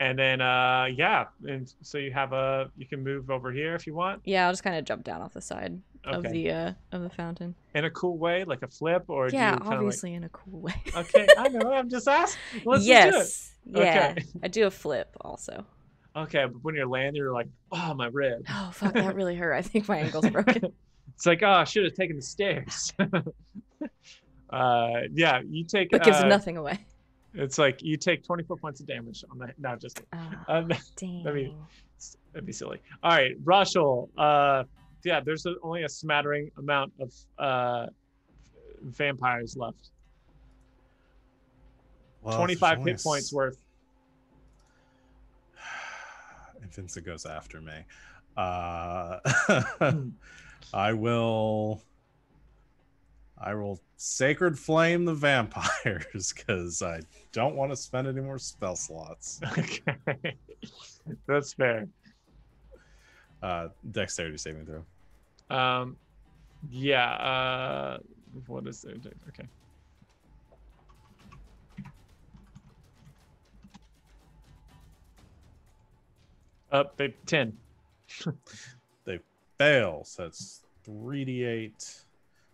And then yeah, and so you can move over here if you want. Yeah, I'll just kind of jump down off the side of the fountain. In a cool way, like a flip, or yeah, do you obviously in a cool way. Okay, I know. I'm just asking. Let's yes, just do it. yeah, Okay. I do a flip also. Okay, but when you're landing, you're like, oh, my rib. Oh fuck, that really hurt. I think my ankle's broken. It's like, oh, I should have taken the stairs. Yeah, you take. That gives nothing away. It's like you take 24 points of damage on that. No, just dang. that'd be silly. All right, Rushel. Yeah, there's only a smattering amount of vampires left. Well, 25 hit points worth. And Vincent goes after me. I will Sacred Flame the vampires because I don't want to spend any more spell slots. Okay, that's fair. Dexterity saving throw. Yeah. What is it? Okay. They 10. They fail, so that's 3d8.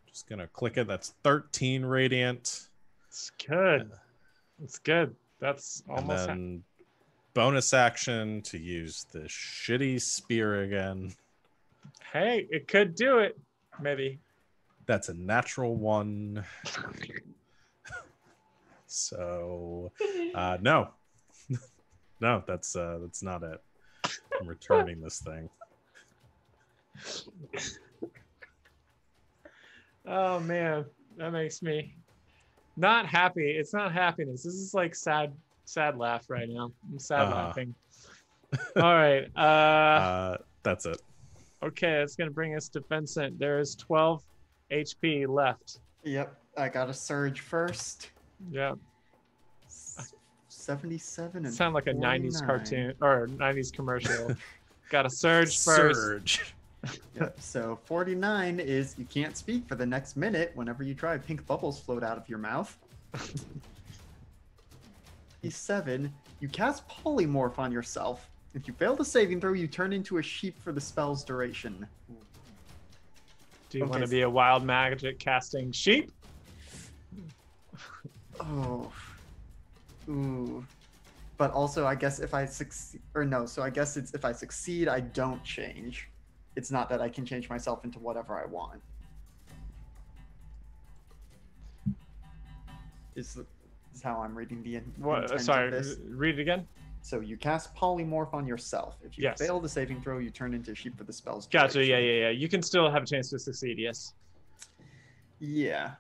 Just gonna click it. That's 13 radiant. It's good. It's good. That's almost. And then bonus action to use the shitty spear again. Hey, it could do it. Maybe. That's a natural 1. So, no, no, that's not it. I'm returning this thing. Oh man, that makes me not happy. It's not happiness. This is like sad laugh right now. I'm sad laughing. All right. That's it. Okay, it's gonna bring us to Vyncent. There is 12 HP left. Yep, I got a surge first. Yeah. 77 and Sound like a 49. 90s cartoon or 90s commercial. Got a surge first. Yep, so 49 is you can't speak for the next minute whenever you try. Pink bubbles float out of your mouth. 7, you cast polymorph on yourself. If you fail the saving throw, you turn into a sheep for the spell's duration. Do you want to be a wild magic casting sheep? Oh. Ooh. But also, I guess if I succeed, or no, so I guess it's if I succeed, I don't change. It's not that I can change myself into whatever I want. Is how I'm reading the intent Sorry, of this. read it again. So you cast polymorph on yourself. If you fail the saving throw, you turn into a sheep for the spell's Gotcha. duration. Yeah. You can still have a chance to succeed. Yes. Yeah.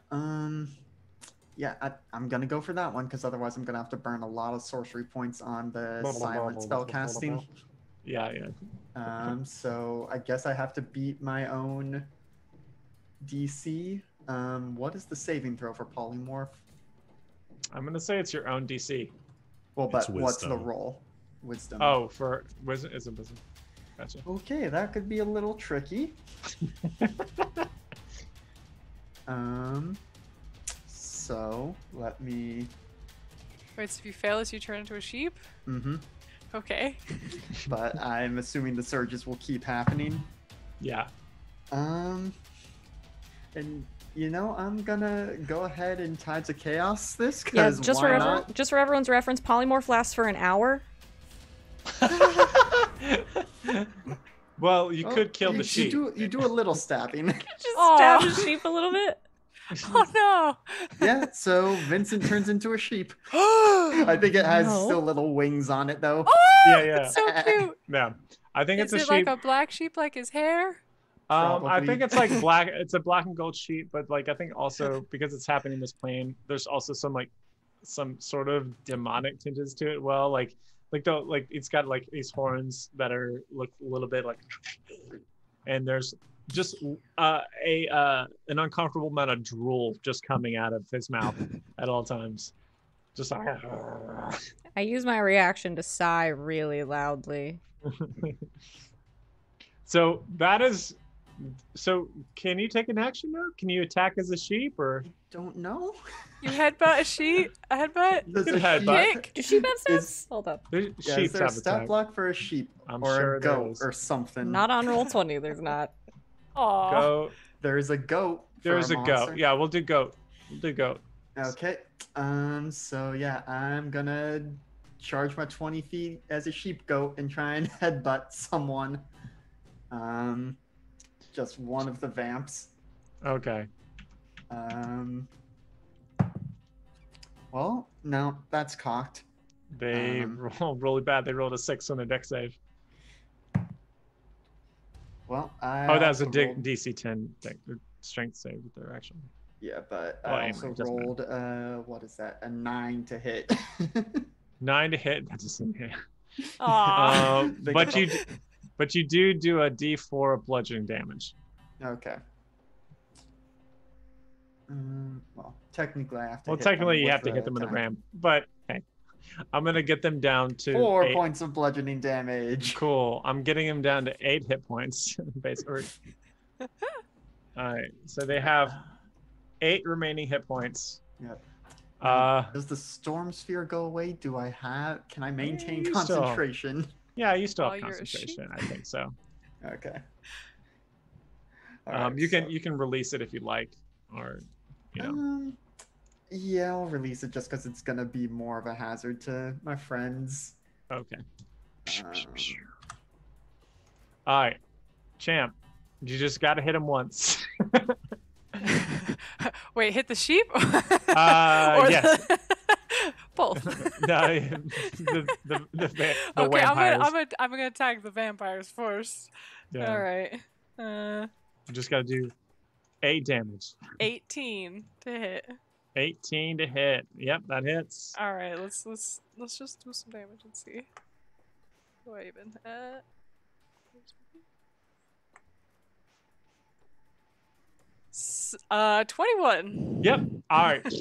Yeah, I'm gonna go for that one because otherwise I'm gonna have to burn a lot of sorcery points on the silent spell casting. Yeah. So I guess I have to beat my own DC. What is the saving throw for polymorph? I'm gonna say it's your own DC. Well, but what's the roll? Wisdom. Oh, for wisdom is a wisdom. Gotcha. Okay, that could be a little tricky. So let me. Wait, so if you fail this, you turn into a sheep? Mm-hmm. Okay. But I'm assuming the surges will keep happening. Yeah. And I'm gonna go ahead and Tides of Chaos this because just for everyone's reference, polymorph lasts for an hour. Well, you Well, could kill the you sheep. do a little stabbing. Just Aw. stab the sheep a little bit. Oh no! Yeah, so Vincent turns into a sheep. I think it has No. still little wings on it though. Yeah, yeah. It's so cute. Yeah. I think Is it's it a sheep. like a black sheep like his hair? I Probably. think it's like black. It's a black and gold sheep, but like I think also because it's happening in this plane, there's also some sort of demonic tinges to it. Well, like it's got like these horns that look a little bit like, and there's just an uncomfortable amount of drool just coming out of his mouth at all times. Just like. I use my reaction to sigh really loudly. So that is. So can you take an action now? Can you attack as a sheep or? Don't know. You headbutt a sheep? A headbutt? Does Good a headbutt. sheep- Do sheep have Is- stats? Hold up. The Yeah, sheep is there a have stat attack. block for a sheep I'm or sure a there goat is. or something? Not on roll 20, there's not. Aw. Goat. There's a goat. for There's a monster. goat. Yeah, we'll do goat. We'll do goat. Okay. So yeah, I'm gonna charge my 20 feet as a sheep goat and try and headbutt someone. Just one of the vamps. Okay. Well, no, that's cocked. They rolled really bad. They rolled a 6 on their deck save. Well, I Oh, that was a also rolled- DC 10 strength save with their action. Yeah, but Well, I anyway, also it doesn't matter. rolled what is that? A 9 to hit. 9 to hit. That doesn't hit. Aw. But you do a D4 of bludgeoning damage. Okay. Well, technically I have to. Well, hit them technically you with have to the hit them with a attack. ram, but hey, I'm gonna get them down to 4 8. points of bludgeoning damage. Cool. I'm getting them down to 8 hit points. Basically. All right. So they have 8 remaining hit points. Yep. Does the storm sphere go away? Can I maintain you still- concentration? Yeah, you still Oh, have you're a concentration. I think so. Okay. All right, You so- can release it if you like, or you know. Yeah, I'll release it just because it's gonna be more of a hazard to my friends. Okay. Um, All right, champ. You just got to hit him once. Wait, hit the sheep? Yes. Both. No, the Okay, vampires. I'm gonna attack the vampires first. Yeah. All right. You just got to do 8 damage. 18 to hit. 18 to hit. Yep, that hits. All right, let's just do some damage and see. What even? 21. Yep. All right.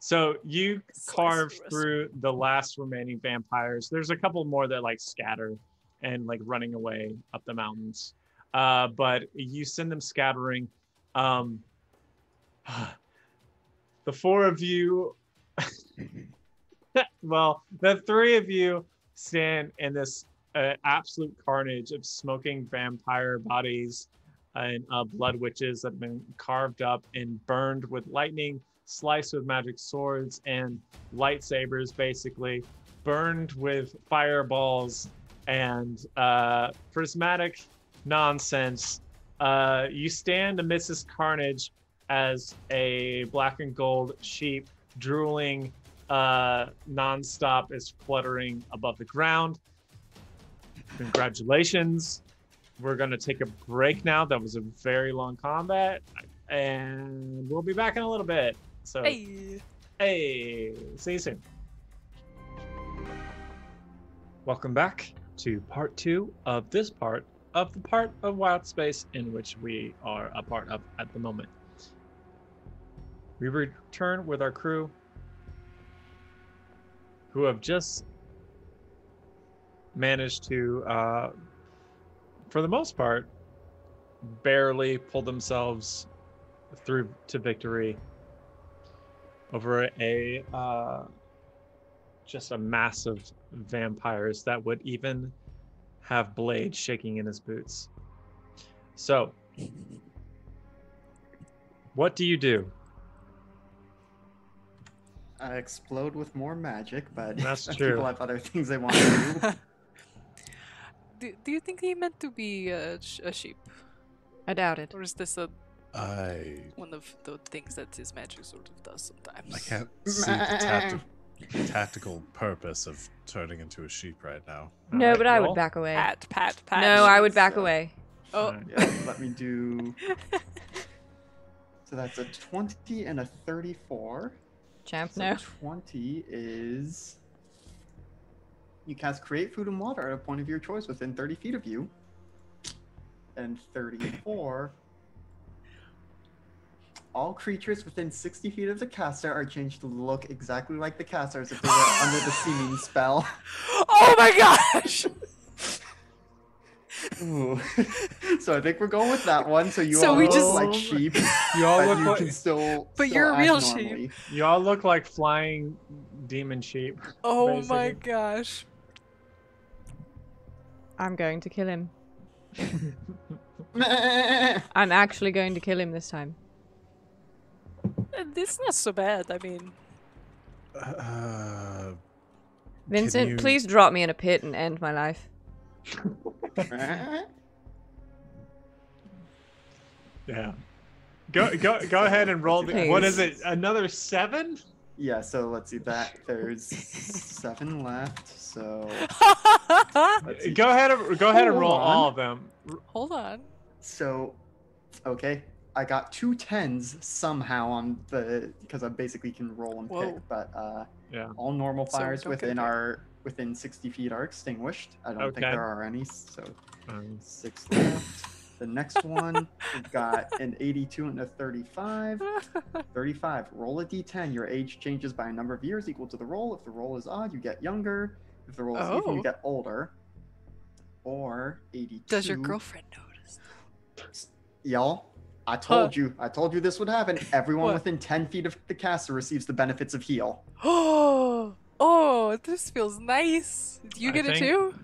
So you Slice carve the rest. through the last remaining vampires. There's a couple more that like scatter and like running away up the mountains. But you send them scattering. The 4 of you, well, the 3 of you stand in this absolute carnage of smoking vampire bodies and blood witches that have been carved up and burned with lightning, sliced with magic swords and lightsabers, basically burned with fireballs and prismatic nonsense. You stand amidst this carnage as a black and gold sheep drooling nonstop is fluttering above the ground. Congratulations. We're going to take a break now. That was a very long combat, and we'll be back in a little bit. So, hey, see you soon. Welcome back to part 2 of this part of the part of Wildspace in which we are a part of at the moment. We return with our crew who have just managed to, for the most part, barely pull themselves through to victory over just a mass of vampires that would even have blades shaking in his boots. So, what do you do? I explode with more magic, but That's some true. people have other things they want to do. do you think he meant to be a sheep, I doubt it. or is this I one of the things that his magic sort of does sometimes? I can't see the tactical purpose of turning into a sheep right now. No, Alright, but I roll. would back away. Pat. No, I would back So- away. Oh, Alright. Yeah, let me do. So that's a 20 and a 34. Champ, So no. 20 is. You cast Create Food and Water at a point of your choice within 30 feet of you. And 34. All creatures within 60 feet of the caster are changed to look exactly like the caster as if they were under the seeming spell. oh my gosh! Ooh. So I think we're going with that one. So you So all we look just- like sheep. You all but look you like can still. But still you're a act real sheep. normally. you all look like flying demon sheep. Oh my basically. gosh! I'm going to kill him. I'm actually going to kill him this time. This is not so bad. I mean, Vincent, you- please drop me in a pit and end my life. Yeah. Go ahead and roll. What is Please. it? Another 7? Yeah, so let's see that. There's 7 left. So let's see. Go ahead and roll Hold on. all of them. hold on. So, okay, I got 2 10s somehow on the because I basically can roll and Whoa. pick, but Yeah. all normal So fires don't get within it. within 60 feet are extinguished. I don't think Okay. there are any. So Um, 6 left. The next one, we've got an 82 and a 35. 35. Roll a d10. Your age changes by a number of years equal to the roll. If the roll is odd, you get younger. If the roll is even, Oh. you get older. Or 82. Does your girlfriend notice? Y'all, I told you this would happen. Everyone What? within 10 feet of the caster receives the benefits of heal. Oh, this feels nice. Do you I get it think- too?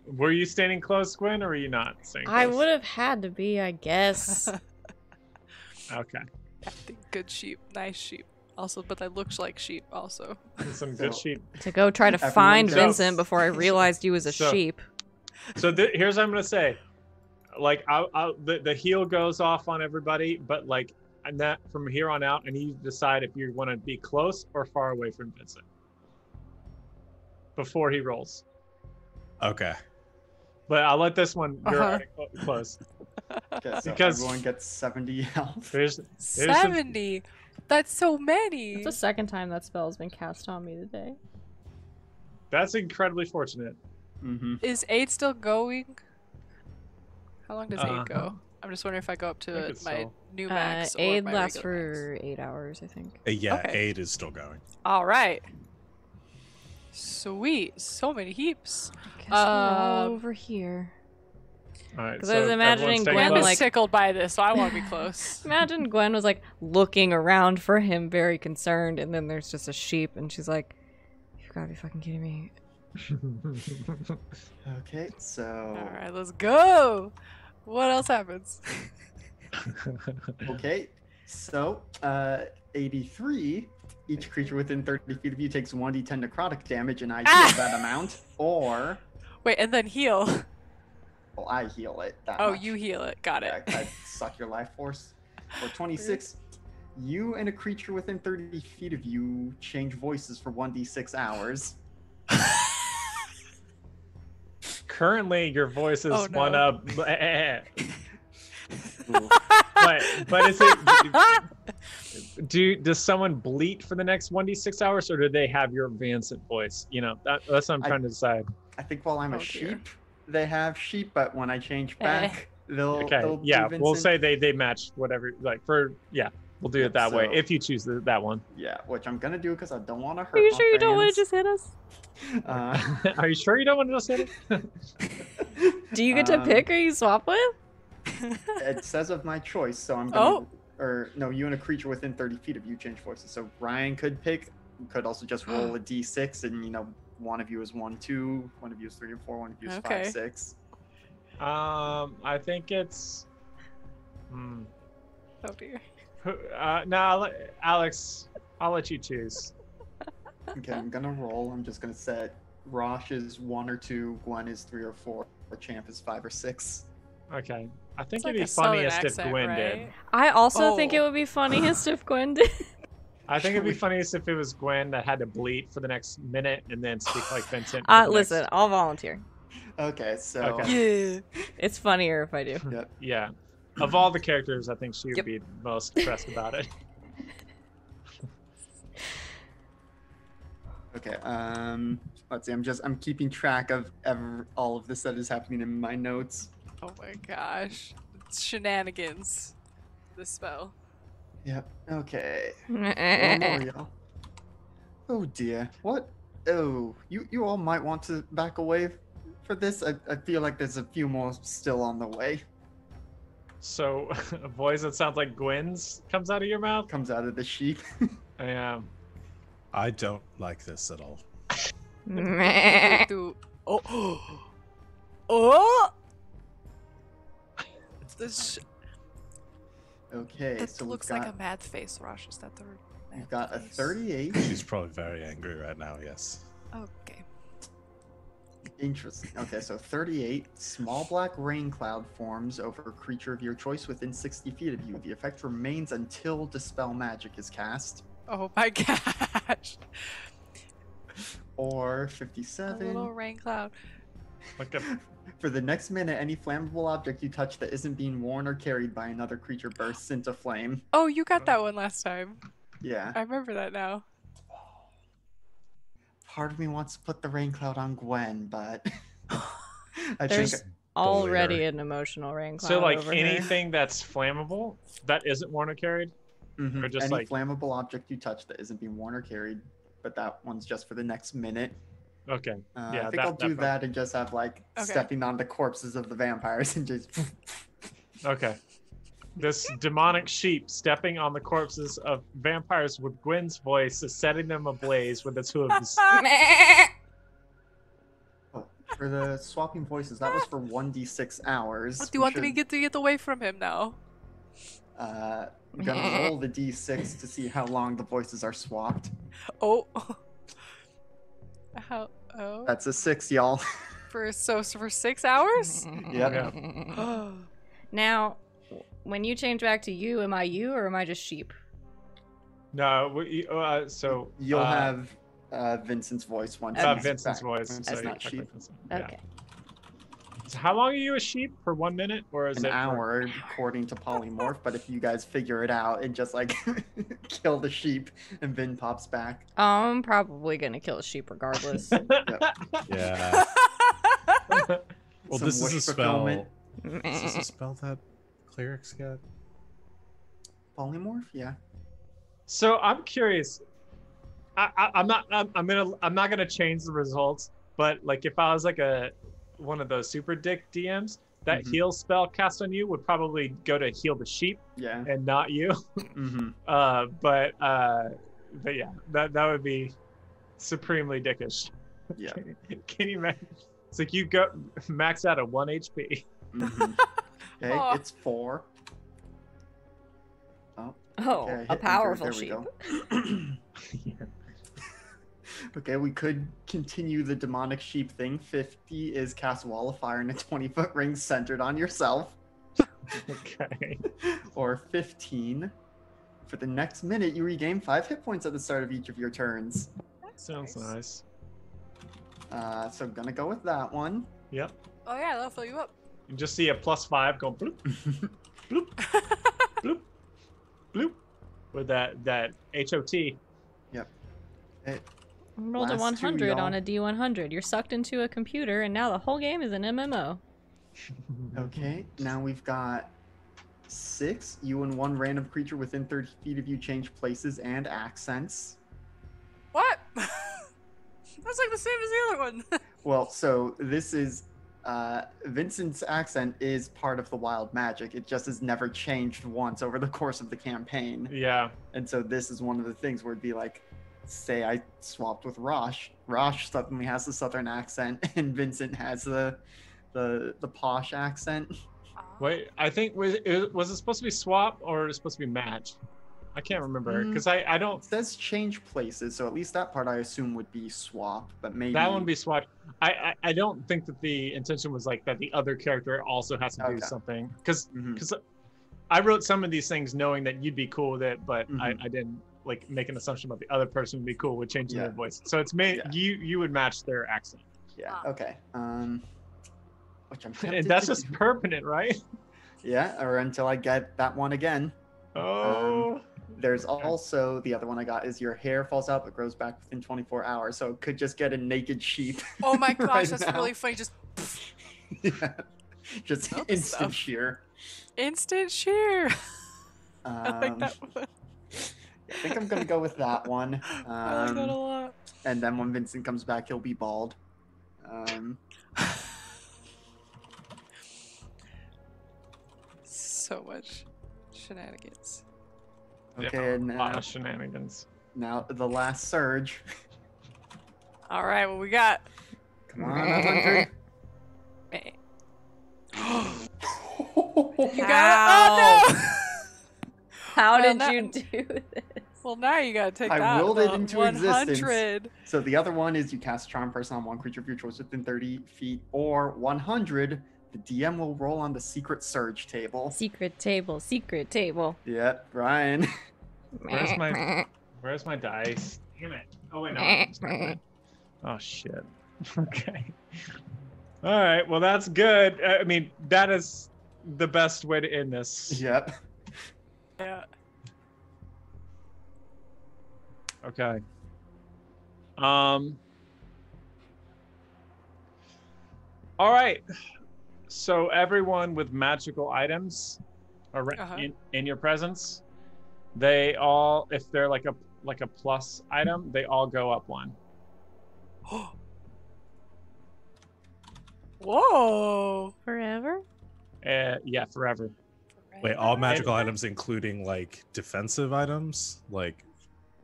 Were you standing close, Gwen, or were you not standing close? I would have had to be, I guess. Okay. Acting good sheep, nice sheep. Also, but I looked like sheep. Also. Some good So- sheep. To go try to Everyone find does. Vincent before I realized he was a So- sheep. So here's what I'm gonna say. Like, the heal goes off on everybody, but like, and that from here on out, and you decide if you want to be close or far away from Vincent before he rolls. Okay. But I'll let this one. You're Uh-huh. already close. Okay, so Because- everyone gets 70 health. There's 70. That's so many. It's the second time that spell's been cast on me today. that's incredibly fortunate. Mm-hmm. Is 8 still going? How long does 8 Uh, go? I'm just wondering if I go up I think to it's my still- new max or Aid my lasts regular max. for 8 hours, I think. Yeah, Okay. 8 is still going. All right. Sweet. So many heaps. Guess we're all Um, over here. All right. 'Cause I was imagining everyone's Gwen, staying I'm close. just tickled by this, so I want to be close. Imagine Gwen was like looking around for him, very concerned, and then there's just a sheep, and she's like, "You've got to be fucking kidding me." Okay, so All right, let's go. What else happens? okay, so 83. Each creature within 30 feet of you takes 1d10 necrotic damage, and I heal that amount. Or, Wait, and then heal. well, I heal it. That Oh, much. you heal it. Got Yeah, it. I suck your life force. Or 26. You and a creature within 30 feet of you change voices for 1d6 hours. Currently, your voice is Oh, no. one up. Ooh. But is it? Does someone bleat for the next 1d6 hours, or do they have your Vyncent voice? You know, that's what I'm trying to decide. I think while I'm Oh, a dear. sheep, they have sheep, but when I change back, they'll Okay, they'll yeah, do we'll Vincent. say they match whatever. Like we'll do Yep, it that way so- if you choose that one. Yeah, which I'm gonna do because I don't want to hurt. Are you my sure you don't want to fans. just hit us? Are you sure you don't want to just hit it? Do you get to Um, pick or you swap with? It says of my choice, so I'm gonna. Oh. Or no, you and a creature within 30 feet of you change voices. So Ryan could pick. Could also just roll a d6, and one of you is 1, 2, one of you is 3 and 4, one of you is Okay. 5, 6. I think it's. Oh dear. No, Alex, I'll let you choose. Okay, I'm gonna roll. I'm just gonna set Rosh is 1 or 2, Gwen is 3 or 4, Champ is 5 or 6. Okay. I think It's like it'd be a southern funniest if accent, Gwen right? did. I also think it Oh. would be funniest if Gwen did. I think it'd be funniest if it was Gwen that had to bleat for the next minute and then speak like Vincent. Listen, I'll volunteer. Okay, so Okay. Yeah. It's funnier if I do. Yep. Yeah. Of all the characters, I think she would Yep. be most impressed about it. Okay. Let's see. I'm keeping track of all of this that is happening in my notes. Oh my gosh. It's shenanigans. This spell. Yep. Okay. One more, y'all. Oh dear. What? Oh, you all might want to back away for this. I feel like there's a few more still on the way. So, a voice that sounds like Gwen's comes out of your mouth? Comes out of the sheep. Yeah. I don't like this at all. Do- Oh. Oh. This Okay, that so looks we've got, like a mad face, Rosh. Is that the we've mad got a face? 38. She's probably very angry right now, yes. Okay. Interesting. Okay, so 38. Small black rain cloud forms over a creature of your choice within 60 feet of you. The effect remains until Dispel Magic is cast. Oh my gosh. Or A 57. little rain cloud. Like a, For the next minute, any flammable object you touch that isn't being worn or carried by another creature bursts into flame. Oh, you got that one last time. Yeah. I remember that now. Part of me wants to put the rain cloud on Gwen, but I There's think already Bullier. an emotional rain cloud so, like, over her. anything that's flammable that isn't worn or carried? mhm, or just any like- flammable object you touch that isn't being worn or carried, but that one's just for the next minute. Okay. I Yeah, think I'll do that- that and just have like Okay. stepping on the corpses of the vampires and just. Okay. This demonic sheep stepping on the corpses of vampires with Gwen's voice is setting them ablaze with its hooves. Oh, for the swapping voices, that was for 1d6 hours. Do you want me to get away from him now? I'm gonna roll the d6 to see how long the voices are swapped. Oh. How? Oh. That's a 6, y'all. For 6 hours? Yep. Yeah. Now, when you change back to you, am I you or am I just sheep? No, so You'll have Vincent's voice once. Okay. he's Vincent's back. voice. That's so you're not technically sheep. Vincent. Yeah. Okay. So how long are you a sheep? For 1 minute, or is An it for- hour, according to polymorph. But if you guys figure it out and just like kill the sheep, and Vin pops back. I'm probably gonna kill a sheep regardless. Yeah. Well, Some this is wish a spell. fulfillment. Is this a spell that clerics get? Polymorph, yeah. So I'm curious. I'm not gonna change the results, but like if I was like one of those super dick DMs, that Mhm. heal spell cast on you would probably go to heal the sheep Yeah. and not you. Mm-hmm. But yeah, that would be supremely dickish. Yeah. Can you imagine? It's like you go max out at 1 HP. Mm-hmm. Okay, Aw. it's 4. Oh, Oh, okay, I a hit enter. powerful There we sheep. go. Okay, we could continue the demonic sheep thing. 50 is cast wall of fire in a 20-foot ring centered on yourself. Okay. Or 15. For the next minute, you regain 5 hit points at the start of each of your turns. Sounds nice. So I'm gonna go with that one. Yep. Oh yeah, that'll fill you up. You just see a +5 going bloop, bloop, bloop, bloop, with that HOT. It- Rolled a Last two, 100 on y'all. a D100. You're sucked into a computer, and now the whole game is an MMO. Okay, now we've got 6. You and one random creature within 30 feet of you change places and accents. What? That's like the same as the other one. Well, so this is Vincent's accent is part of the wild magic. It just has never changed once over the course of the campaign. Yeah. And so this is one of the things where it'd be like, say I swapped with Rosh. Rosh suddenly has the southern accent, and Vincent has the posh accent. Wait, I think was it supposed to be swap or was it supposed to be match? I can't remember because I don't. It says change places, so at least that part I assume would be swap, but maybe That one be swapped. I don't think that the intention was like that the other character also has to do Okay. something because Mhm. I wrote some of these things knowing that you'd be cool with it, but Mhm. I didn't like make an assumption about the other person would be cool with changing their Yeah. voice. So it's made Yeah. you would match their accent, Yeah. Ah. Okay. Which I'm and tempted that's to just do. permanent, right? Yeah, or until I get that one again. Oh, There's also the other one I got is your hair falls out but grows back within 24 hours, so it could just get a naked sheep. Oh my gosh, right that's now. really funny. Just Yeah. Just Love instant stuff. shear. instant sheer. I like Um, that one. I think I'm gonna go with that one. I like that a lot. And then when Vincent comes back, he'll be bald. So much shenanigans. Okay, and a lot now, of shenanigans. now the last surge. All right, what we got? Come on, 100. Eh. You got it. Oh no! How Well, did that- you do this? Well, now you gotta take I that. willed it the into 100. existence. So the other one is you cast Charm Person on one creature of your choice within 30 feet, or 100. The DM will roll on the secret surge table. Secret table, secret table. Yeah, Ryan. Where's my dice? Damn it! Oh wait, no. I'm sorry. Oh shit. Okay. All right. Well, that's good. I mean, that is the best way to end this. Yep. Yeah. Okay. All right. So everyone with magical items Uh-huh. in your presence, they all, if they're like a plus item, they all go up one. Whoa. Forever? Yeah, forever. Wait, all magical items, including like defensive items, like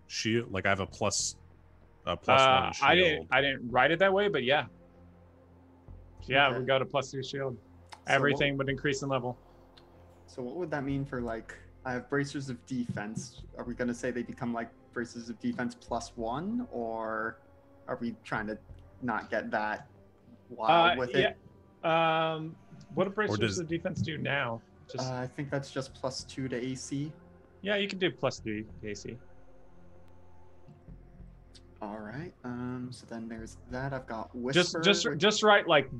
shield. Like I have a plus one shield. I didn't write it that way, but yeah. Yeah, Okay. we go to +2 shield. So Everything would increase in level. So what would that mean for like? I have bracers of defense. Are we gonna say they become like bracers of defense +1, or are we trying to not get that wild with it? What do bracers does- of defense do now? Just I think that's just +2 to AC. yeah, you can do +3 AC. All right. So then there's that. I've got whisper. Just write like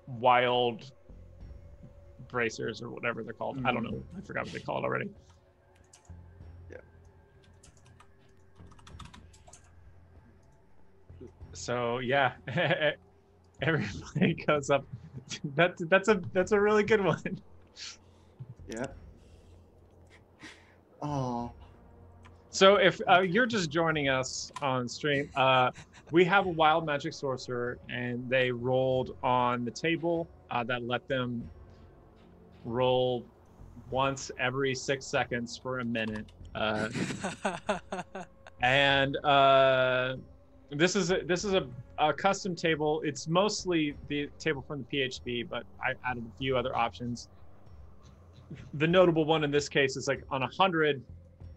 wild bracers or whatever they're called. I don't know. I forgot what they call it already. Yeah. So yeah, everybody goes up. That's a really good one. Yeah. Oh. So if you're just joining us on stream, we have a wild magic sorcerer, and they rolled on the table that let them roll once every 6 seconds for a minute. And this is a custom table. It's mostly the table from the PHP, but I added a few other options. The notable one in this case is like on 100.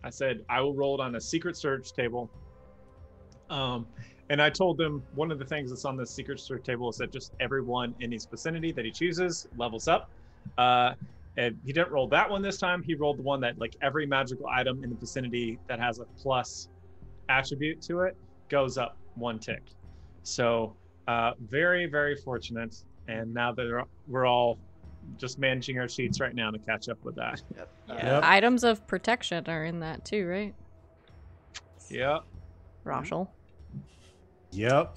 I said I will roll it on a secret surge table. And I told them one of the things that's on the secret surge table is that just everyone in his vicinity that he chooses levels up. And he didn't roll that one this time. He rolled the one that like every magical item in the vicinity that has a plus attribute to it goes up 1 tick. So very, very fortunate. And now that we're all just managing our sheets right now to catch up with that. Yep. Yeah. Items of protection are in that too, right? Yeah. Roshel. Yep.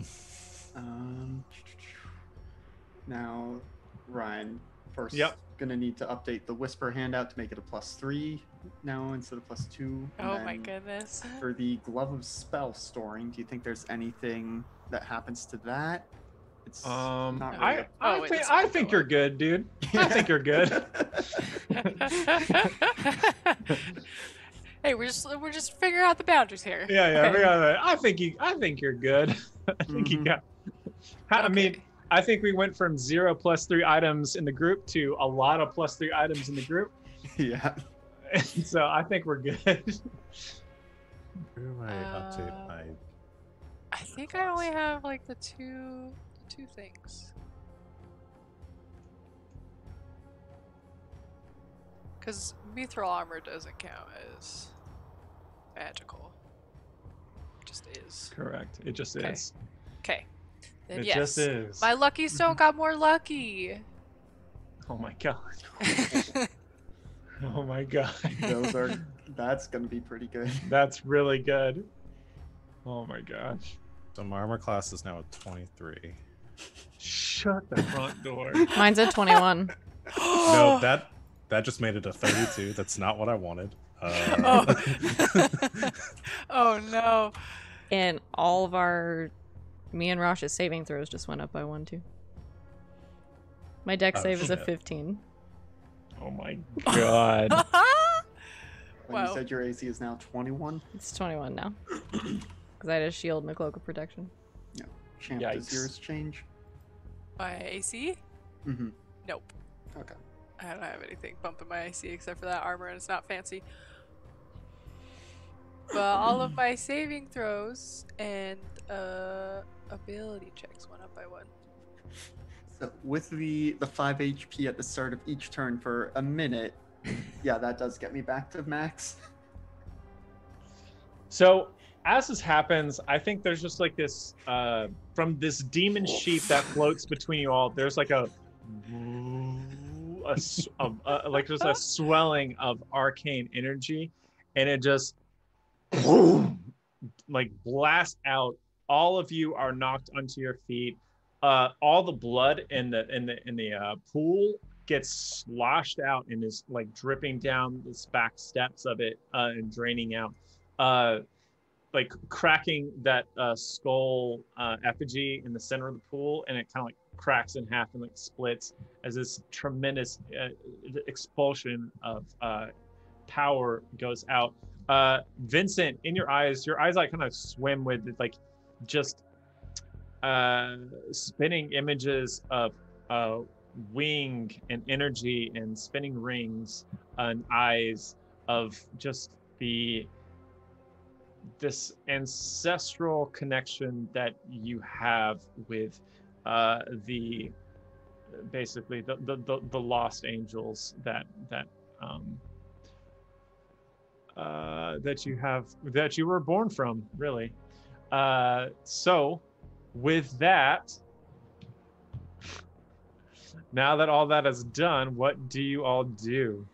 Now, Ryan, first, Yep. gonna need to update the whisper handout to make it a +3 now instead of +2. and Oh my then goodness. For the glove of spell storing, do you think there's anything that happens to that? It's not really Oh, wait, I think you're good, dude. I think you're good. Hey, we're just figuring out the boundaries here. Yeah. Okay. I think you're good. I think you Mhm. got. I mean, Okay. I think we went from 0 +3 items in the group to a lot of +3 items in the group. Yeah. So I think we're good. Who do I update my? I think I only have like the two things. Because mithril armor doesn't count as magical. It just is. Correct. It just Okay. is. Okay. Then It yes. just is. My lucky stone got more lucky. Oh my god. Oh my god. That's gonna be pretty good. That's really good. Oh my gosh. So my armor class is now at 23. Shut the front door. Mine's at 21. No, that just made it a 32. That's not what I wanted. Oh. Oh no. And all of me and Rosh's saving throws just went up by 1 too. My deck Oh, save is a shit. 15. Oh my god. When you Wow. said your AC is now 21, It's 21 now. Because I had a shield and a cloak of protection. Champ, does Yikes. yours change? My AC? Mm-hmm. Nope. Okay. I don't have anything bumping my AC except for that armor, and it's not fancy. But all of my saving throws and ability checks went up by 1. So with the 5 HP at the start of each turn for a minute, yeah, that does get me back to max. So as this happens, I think there's just like this from this demon sheep that floats between you all. There's like like just a swelling of arcane energy, and it just like blasts out. All of you are knocked onto your feet. All the blood in the pool gets sloshed out and is like dripping down the back steps of it and draining out. Like cracking that skull effigy in the center of the pool, and it kind of like cracks in half and like splits as this tremendous expulsion of power goes out. Vyncent, in your eyes like kind of swim with like just spinning images of wing and energy and spinning rings and eyes of just this ancestral connection that you have with basically the lost angels that you were born from, really. So with that, now that all that is done, what do you all do?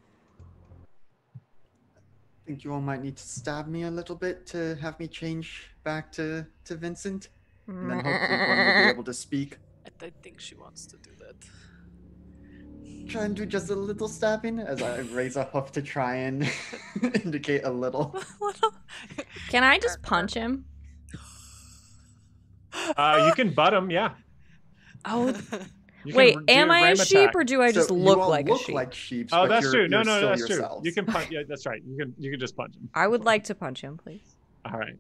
I think you all might need to stab me a little bit to have me change back to Vincent. And then hopefully Gwen will be able to speak. I think she wants to do that. Try and do just a little stabbing as I raise a hoof to try and indicate a little. Can I just punch him? You can butt him, yeah. Oh, You can wait, do am I a ram sheep attack. or do I just So look you all like look a sheep? like sheep. Oh, but that's true. No, you're no, still that's true. yourselves. You can punch. Yeah, that's right. You can just punch him. I would like to punch him, please. All right.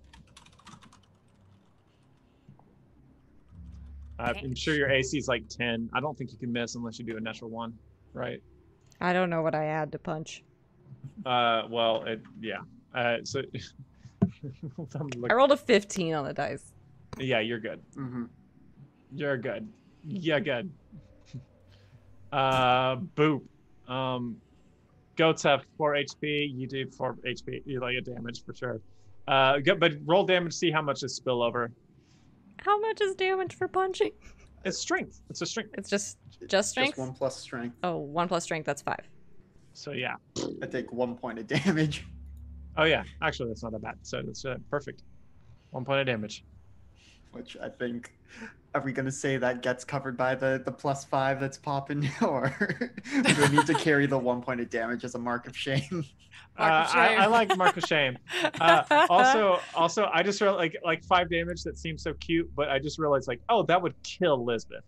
I'm sure your AC is like 10. I don't think you can miss unless you do a natural 1, right? I don't know what I add to punch. Well, yeah. So I rolled a 15 on the dice. yeah, you're good. Mm-hmm. You're good. Yeah, good. Boop. Goats have 4 HP. You do 4 HP. You like a damage for sure. But roll damage. See how much is spillover. How much is damage for punching? It's strength. It's a strength. It's just strength? Just 1 plus strength. Oh, 1 plus strength, that's 5. So yeah. I take 1 point of damage. Oh yeah. Actually, that's not that bad. So that's perfect. 1 point of damage. Which I think, are we going to say that gets covered by the +5 that's popping? Or do we need to carry the 1 point of damage as a mark of shame? Mark of shame. I like mark of shame. Also, I just realized like 5 damage. That seems so cute, but I just realized like, oh, that would kill Lisbeth.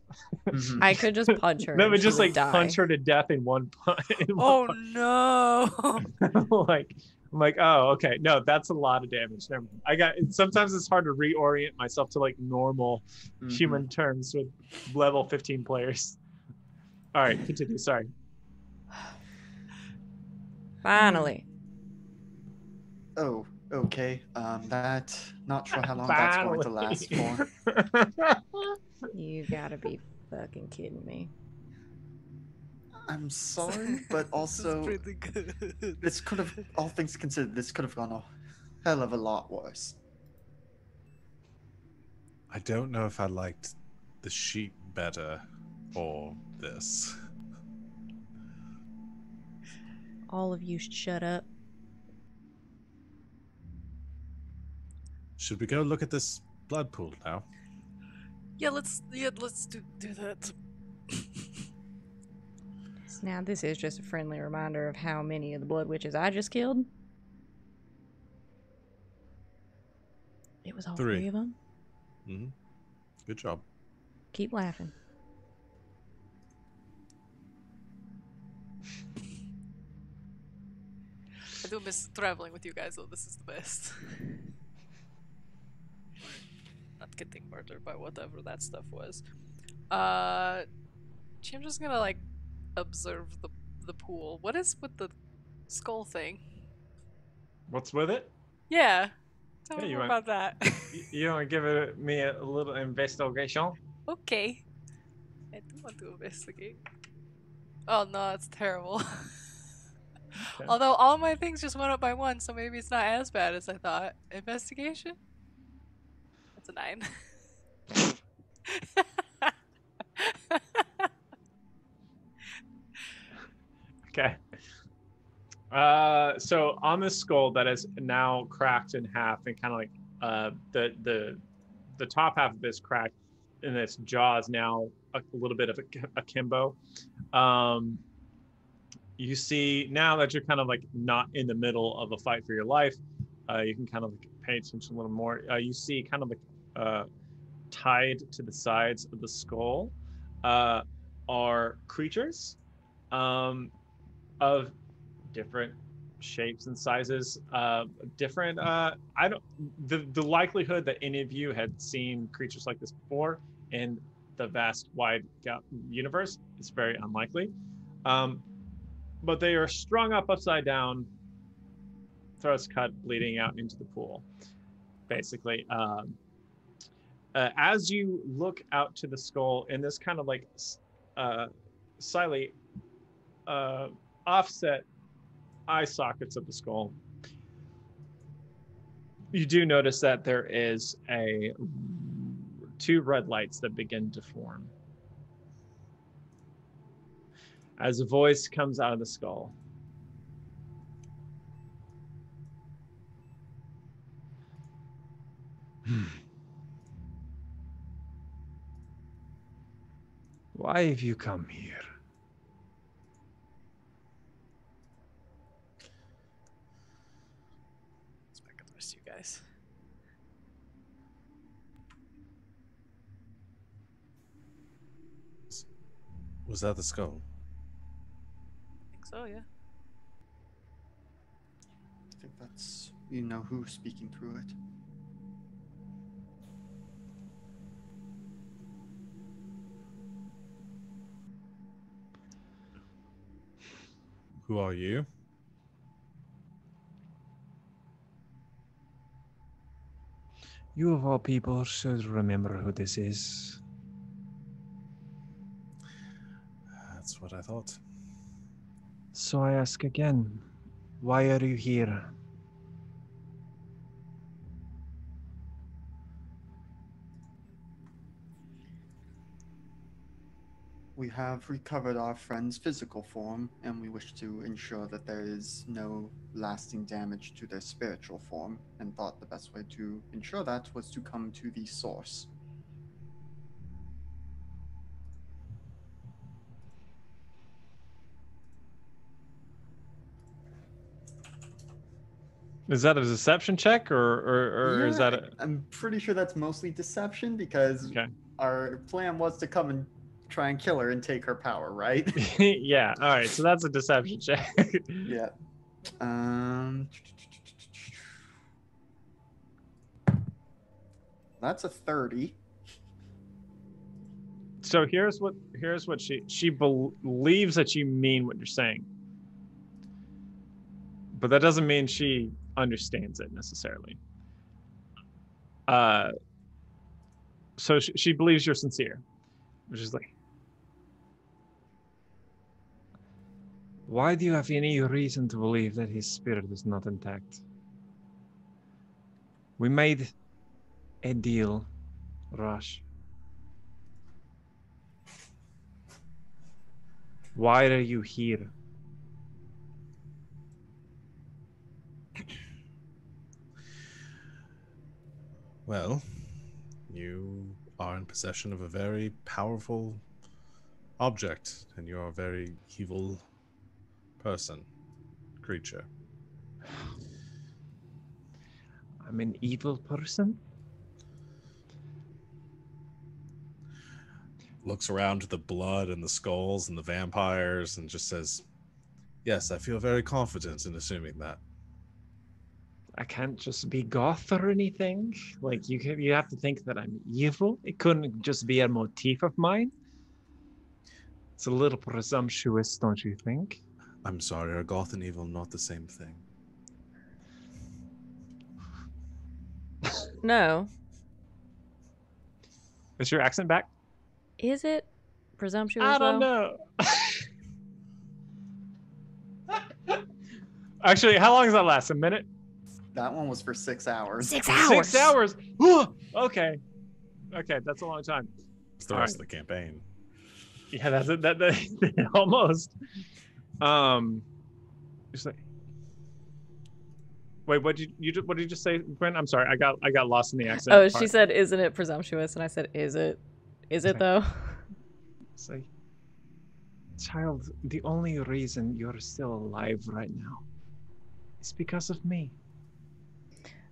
Mhm. I could just punch her. That and would she just like die. punch her to death in one punch. Oh no! Like I'm like, oh, okay, no, that's a lot of damage. Never mind. Sometimes it's hard to reorient myself to like normal human terms with level 15 players. All right, continue. Sorry. Finally. Oh, okay. Not sure how long that's going to last for. You gotta be fucking kidding me. I'm sorry, but This is also pretty good. this could have, all things considered, this could have gone a hell of a lot worse. I don't know if I liked the sheep better or this. All of you should shut up. Should we go look at this blood pool now? Yeah, let's do that. Now, this is just a friendly reminder of how many of the blood witches I just killed. It was all 3. three of them. Mm-hmm. Good job. Keep laughing. I do miss traveling with you guys, though. This is the best. Not getting murdered by whatever that stuff was. I'm just gonna like observe the pool. What is with the skull thing? What's with it? Yeah. Tell Yeah, me you more want- about that. You want to give me a little investigation? Okay. I do want to investigate. Oh no, it's terrible. Okay. Although all my things just went up by 1, so maybe it's not as bad as I thought. Investigation? That's a 9. Okay. So on the skull that is now cracked in half, and kind of like the top half of this cracked, and its jaw is now a little bit of akimbo. You see now that you're kind of like not in the middle of a fight for your life, you can kind of like pay attention a little more. You see kind of like tied to the sides of the skull are creatures of different shapes and sizes, different the likelihood that any of you had seen creatures like this before in the vast wide universe is very unlikely, but they are strung up upside down, throats cut, bleeding out into the pool basically. As you look out to the skull in this kind of like slightly offset eye sockets of the skull, you do notice that there is 2 red lights that begin to form as a voice comes out of the skull. Why have you come here? Let's back up the rest of you guys. Was that the skull? I think so, yeah. I think that's, you know, who's speaking through it. Who are you? You of all people should remember who this is. That's what I thought. So I ask again, why are you here? We have recovered our friend's physical form, and we wish to ensure that there is no lasting damage to their spiritual form, and thought the best way to ensure that was to come to the source. Is that a deception check, or is Yeah, that a... I'm pretty sure that's mostly deception, because Okay. our plan was to come and try and kill her and take her power, right? Yeah, all right, so that's a deception check. Yeah. That's a 30. So here's what she believes that you mean what you're saying, but that doesn't mean she understands it necessarily. So she believes you're sincere, which is like, why do you have any reason to believe that his spirit is not intact? We made a deal, Rosh. Why are you here? Well, you are in possession of a very powerful object, and you are a very evil person, creature. I'm an evil person? Looks around to the blood and the skulls and the vampires and just says, yes, I feel very confident in assuming that. I can't just be goth or anything. Like you have to think that I'm evil. It couldn't just be a motif of mine. It's a little presumptuous, don't you think? I'm sorry, are goth and evil not the same thing? No. Is your accent back? Is it presumptuous, I don't though? know. Actually, how long does that last? A minute? That one was for 6 hours. 6 hours. 6 hours. Okay. Okay, that's a long time. It's the rest of the campaign. Yeah, that's it. That almost. Just like. Wait, what did you just say, Gwen? I'm sorry, I got lost in the accent. Oh, part. she said, "Isn't it presumptuous?" And I said, "Is it? Is it though?" It's like, child, the only reason you're still alive right now is because of me.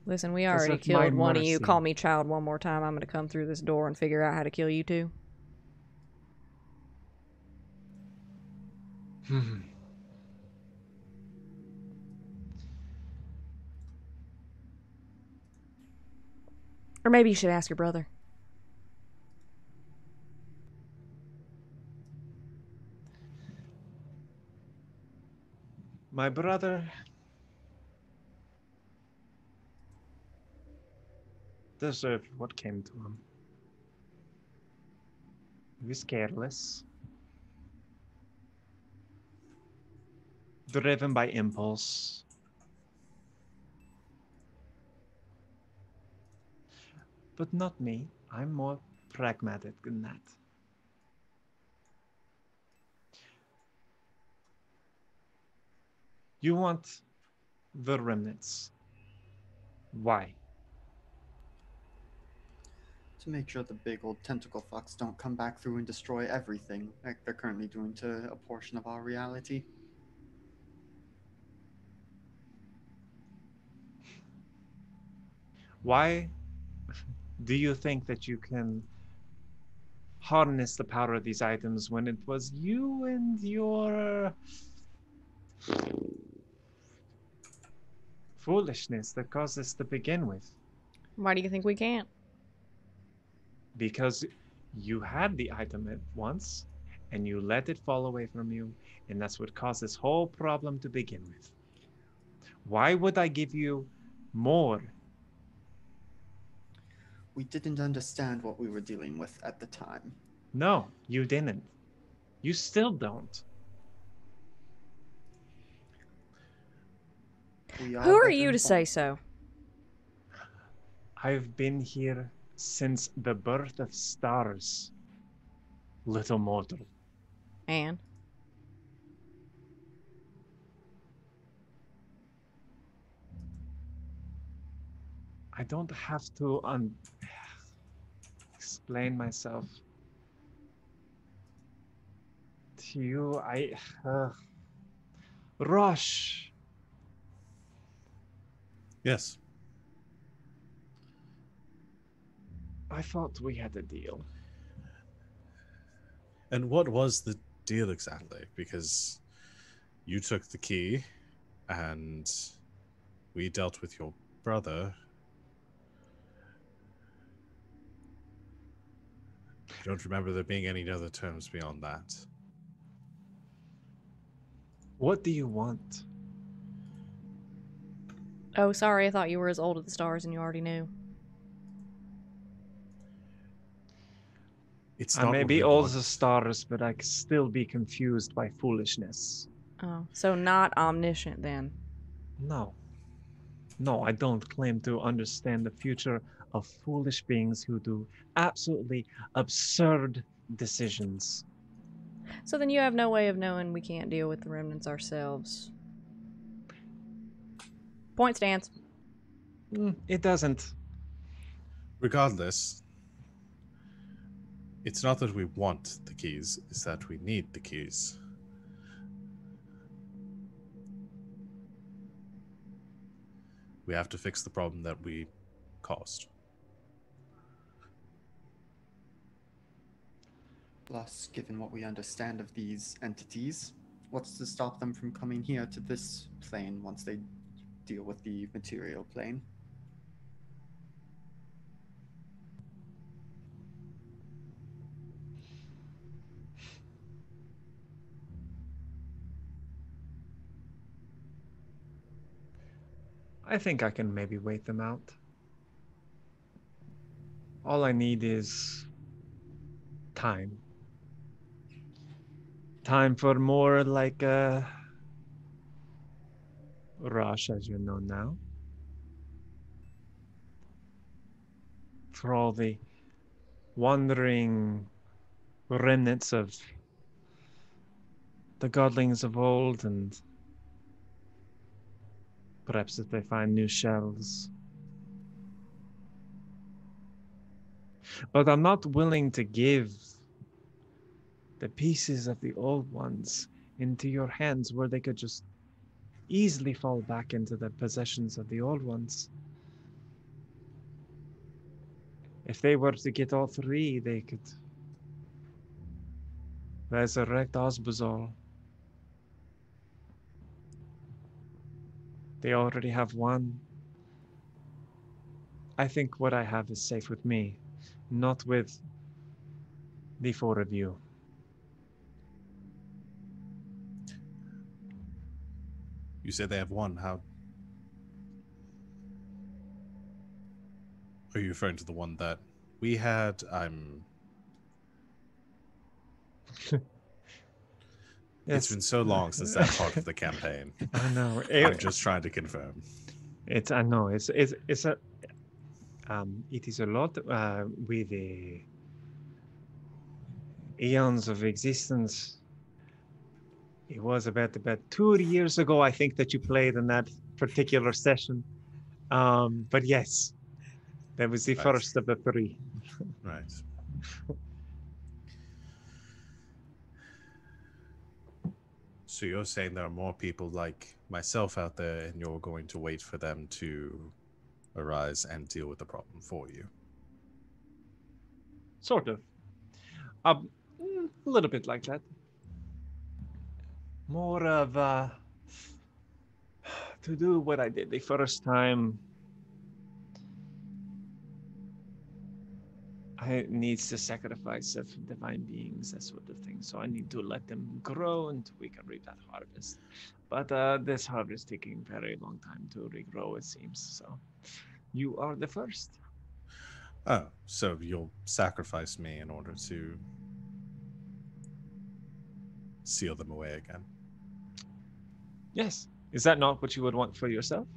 Listen, we Because already of my killed one of you. mercy. Call me child one more time. I'm gonna come through this door and figure out how to kill you too. Or maybe you should ask your brother. My brother deserved what came to him. He was careless, driven by impulse. But not me. I'm more pragmatic than that. You want the remnants. Why? To make sure the big old tentacle fucks don't come back through and destroy everything like they're currently doing to a portion of our reality. Why do you think that you can harness the power of these items when it was you and your foolishness that caused this to begin with? Why do you think we can't? Because you had the item at once and you let it fall away from you, and that's what caused this whole problem to begin with. Why would I give you more? We didn't understand what we were dealing with at the time. No, you didn't. You still don't. We Who are better you to say informed. so? I've been here since the birth of stars, little mortal. And I don't have to explain myself to you. Rosh. Yes. I thought we had a deal. And what was the deal exactly? Because you took the key and we dealt with your brother. I don't remember there being any other terms beyond that. What do you want? Oh, sorry, I thought you were as old as the stars and you already knew. It's I not may what be we old want. as stars, but I can still be confused by foolishness. Oh, so not omniscient then. No. No, I don't claim to understand the future of foolish beings who do absolutely absurd decisions. So then you have no way of knowing we can't deal with the remnants ourselves. Point stands. It doesn't. Regardless, it's not that we want the keys, it's that we need the keys. We have to fix the problem that we caused. Plus, given what we understand of these entities, what's to stop them from coming here to this plane once they deal with the material plane? I think I can maybe wait them out. All I need is time. Time for more like Rosh, as you know now. For all the wandering remnants of the godlings of old, and perhaps if they find new shells. But I'm not willing to give the pieces of the old ones into your hands where they could just easily fall back into the possessions of the old ones. If they were to get all three, they could resurrect Osbazol. They already have one. I think what I have is safe with me, not with the four of you. You said they have one. How are you referring to the one that we had? It's been so long since that part of the campaign. I know. I'm just trying to confirm. I know. It is a lot with the eons of existence. It was about 2 years ago, I think, that you played in that particular session. But yes, that was the Right. first of the three. Right. So you're saying there are more people like myself out there, and you're going to wait for them to arise and deal with the problem for you? Sort of. A little bit like that. More of to do what I did the first time. I needs to sacrifice of divine beings, that sort of thing. So I need to let them grow until we can reap that harvest. But this harvest taking a very long time to regrow, it seems. So you are the first. Oh, so you'll sacrifice me in order to seal them away again? Yes. Is that not what you would want for yourself?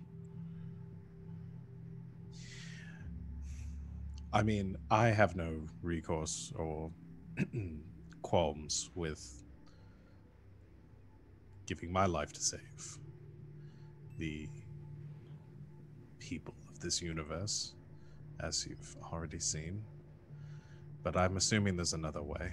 I mean, I have no recourse or qualms with giving my life to save the people of this universe, as you've already seen. But I'm assuming there's another way.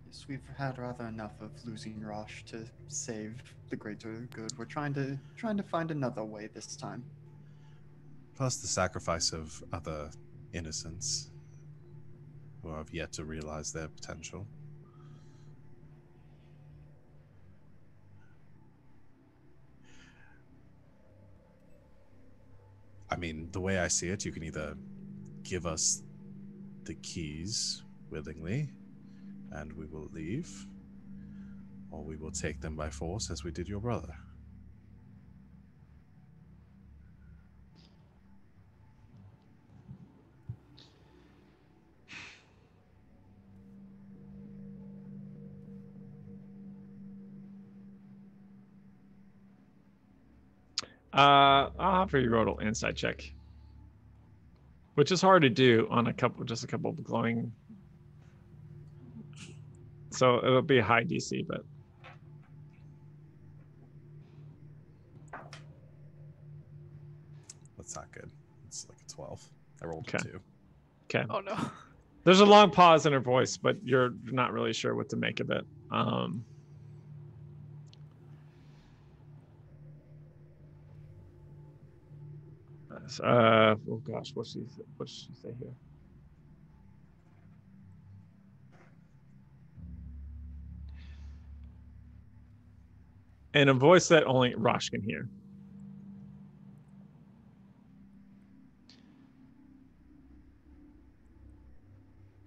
Yes, we've had rather enough of losing Rosh to save the greater good. We're trying to find another way this time. Plus the sacrifice of other innocents who have yet to realize their potential. I mean, the way I see it, you can either give us the keys willingly, and we will leave, or we will take them by force as we did your brother. I'll have you roll an insight check, which is hard to do on just a couple of glowing. So it'll be a high DC, but That's not good. It's like a 12. I rolled Okay. a 2. okay. Oh no. There's a long pause in her voice, but you're not really sure what to make of it. Oh gosh, what should she say here? In a voice that only Rosh can hear.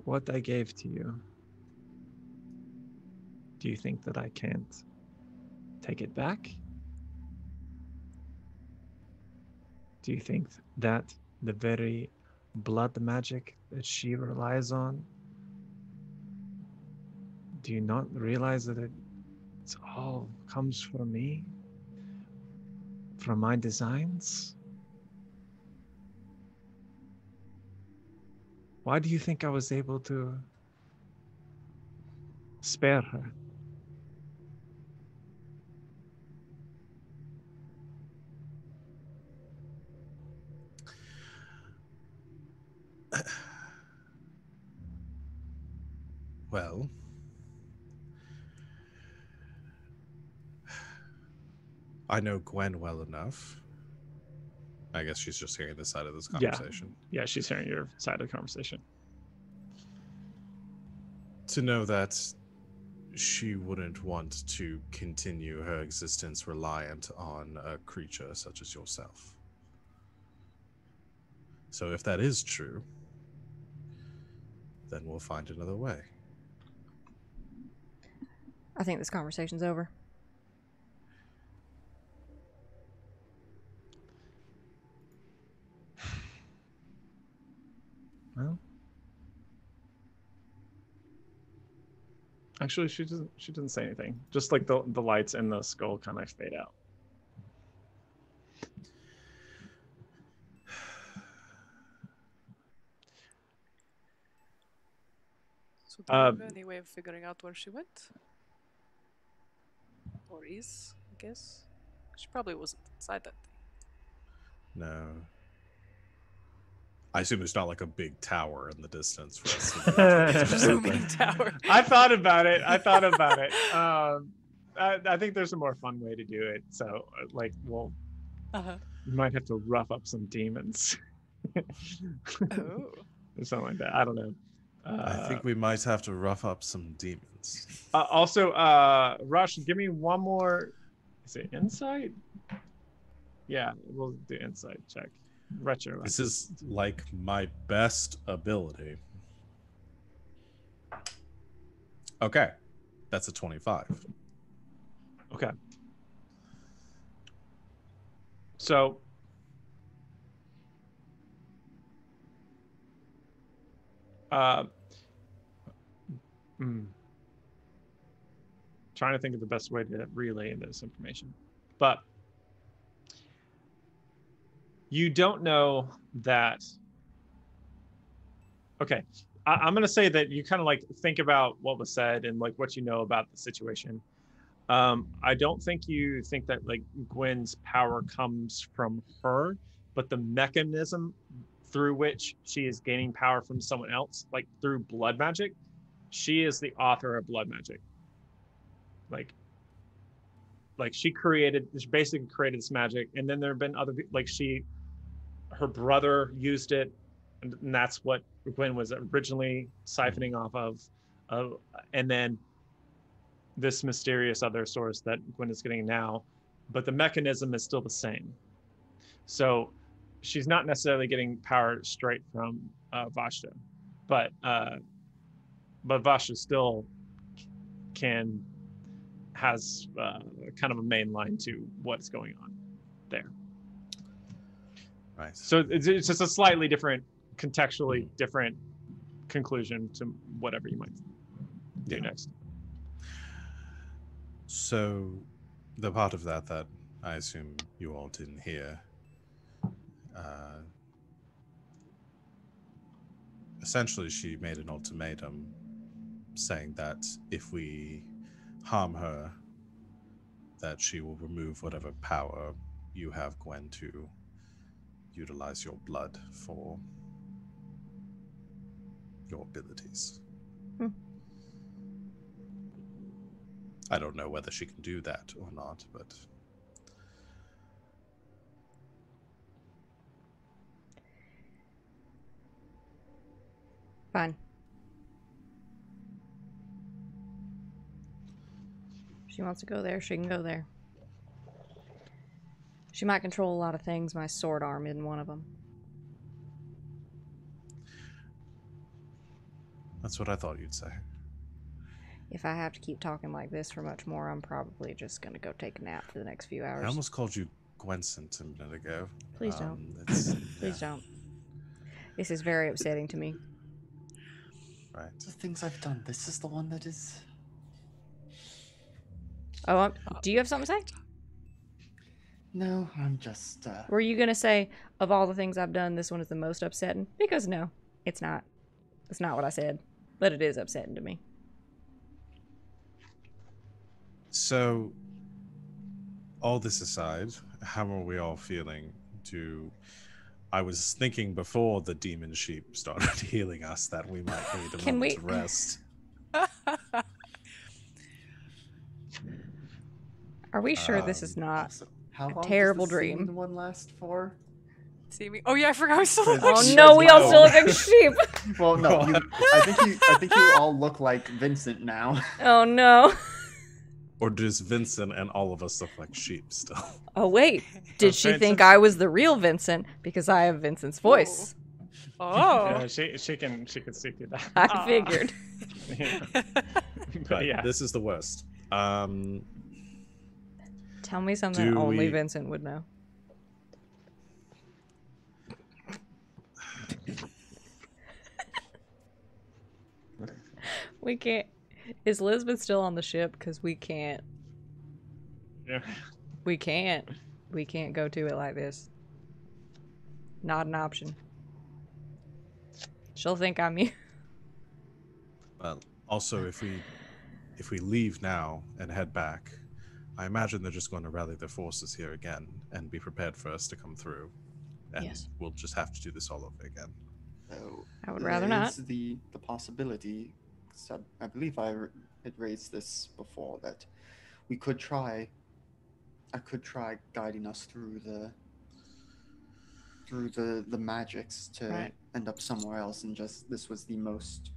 What I gave to you, do you think that I can't take it back? Do you think that the very blood magic that she relies on, do you not realize that it's all comes from me? From my designs? Why do you think I was able to spare her? Well, I know Gwen well enough. I guess she's just hearing this side of this conversation. Yeah, she's hearing your side of the conversation. To know that she wouldn't want to continue her existence reliant on a creature such as yourself. So if that is true, then we'll find another way. I think this conversation's over. Well, actually, she doesn't say anything. Just like the lights in the skull kind of fade out. So do you have any way of figuring out where she went? Or is, I guess? She probably wasn't inside that thing. No. I assume there's not like a big tower in the distance for us to Zooming tower. I thought about it. I think there's a more fun way to do it. So, like, you might have to rough up some demons. Oh. Or something like that. I don't know. I think we might have to rough up some demons. Also, Rosh, give me one more. Is it insight? Yeah, we'll do insight check. Retro. This is like my best ability. Okay. That's a 25. Okay. So trying to think of the best way to relay this information. But you don't know that. Okay. I'm going to say that you kind of like think about what was said and like what you know about the situation. I don't think you think that like Gwen's power comes from her, but the mechanism through which she is gaining power from someone else, like through blood magic, she is the author of blood magic. Like she basically created this magic, and then there have been other people, like her brother used it, and that's what Gwen was originally siphoning off of, and then this mysterious other source that Gwen is getting now, but the mechanism is still the same. So she's not necessarily getting power straight from Vashta, but Vashta still can has kind of a main line to what's going on there. Right. So it's just a slightly different, contextually different conclusion to whatever you might do next. So, the part of that I assume you all didn't hear, essentially she made an ultimatum saying that if we harm her, that she will remove whatever power you have, Gwen, to utilize your blood for your abilities. I don't know whether she can do that or not, but Fine. If she wants to go there, she can go there. She might control a lot of things. My sword arm isn't one of them. that's what I thought you'd say. If I have to keep talking like this for much more, I'm probably just going to go take a nap for the next few hours. I almost called you Gwyncent a minute ago. Please don't. It's, Please don't. This is very upsetting to me. Right. The things I've done. This is the one that is. Oh, do you have something to say? No, I'm just. Were you going to say, of all the things I've done, this one is the most upsetting? Because no, it's not. It's not what I said. But it is upsetting to me. So, all this aside, how are we all feeling? I was thinking before the demon sheep started healing us that we might need a moment to rest. Are we sure this is not How long terrible does the dream? seeming one last for? See me? Oh yeah, I forgot we still look Oh like no, we all still look like sheep. Well, no, I think you all look like Vincent now. Oh no. Or does Vincent and all of us look like sheep still? Oh wait, did she think Vincent? I was the real Vincent because I have Vincent's voice? Oh. Yeah, she can see through that. I figured. Yeah. But Right, yeah. this is the worst. Tell me something Do only we- Vincent would know. We can't. Is Elizabeth still on the ship? Because we can't. Yeah. We can't. We can't go to it like this. Not an option. She'll think I'm you. Well, also, if we leave now and head back, I imagine they're just going to rally their forces here again and be prepared for us to come through. And Yes. we'll just have to do this all over again. So I would rather there not. is the possibility. So I believe I had raised this before that we could try. I could try guiding us through the magics to Right. end up somewhere else, and just this was the most,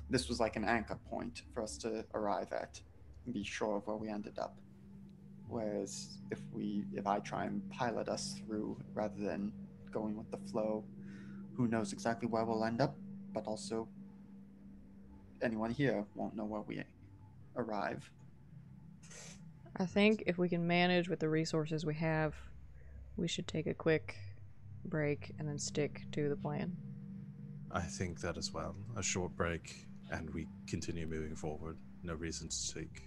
this was like an anchor point for us to arrive at and be sure of where we ended up. Whereas if I try and pilot us through rather than going with the flow, who knows exactly where we'll end up, but also anyone here won't know where we arrive. I think if we can manage with the resources we have, we should take a quick break and then stick to the plan. I think that as well. A short break, and we continue moving forward. No reason to take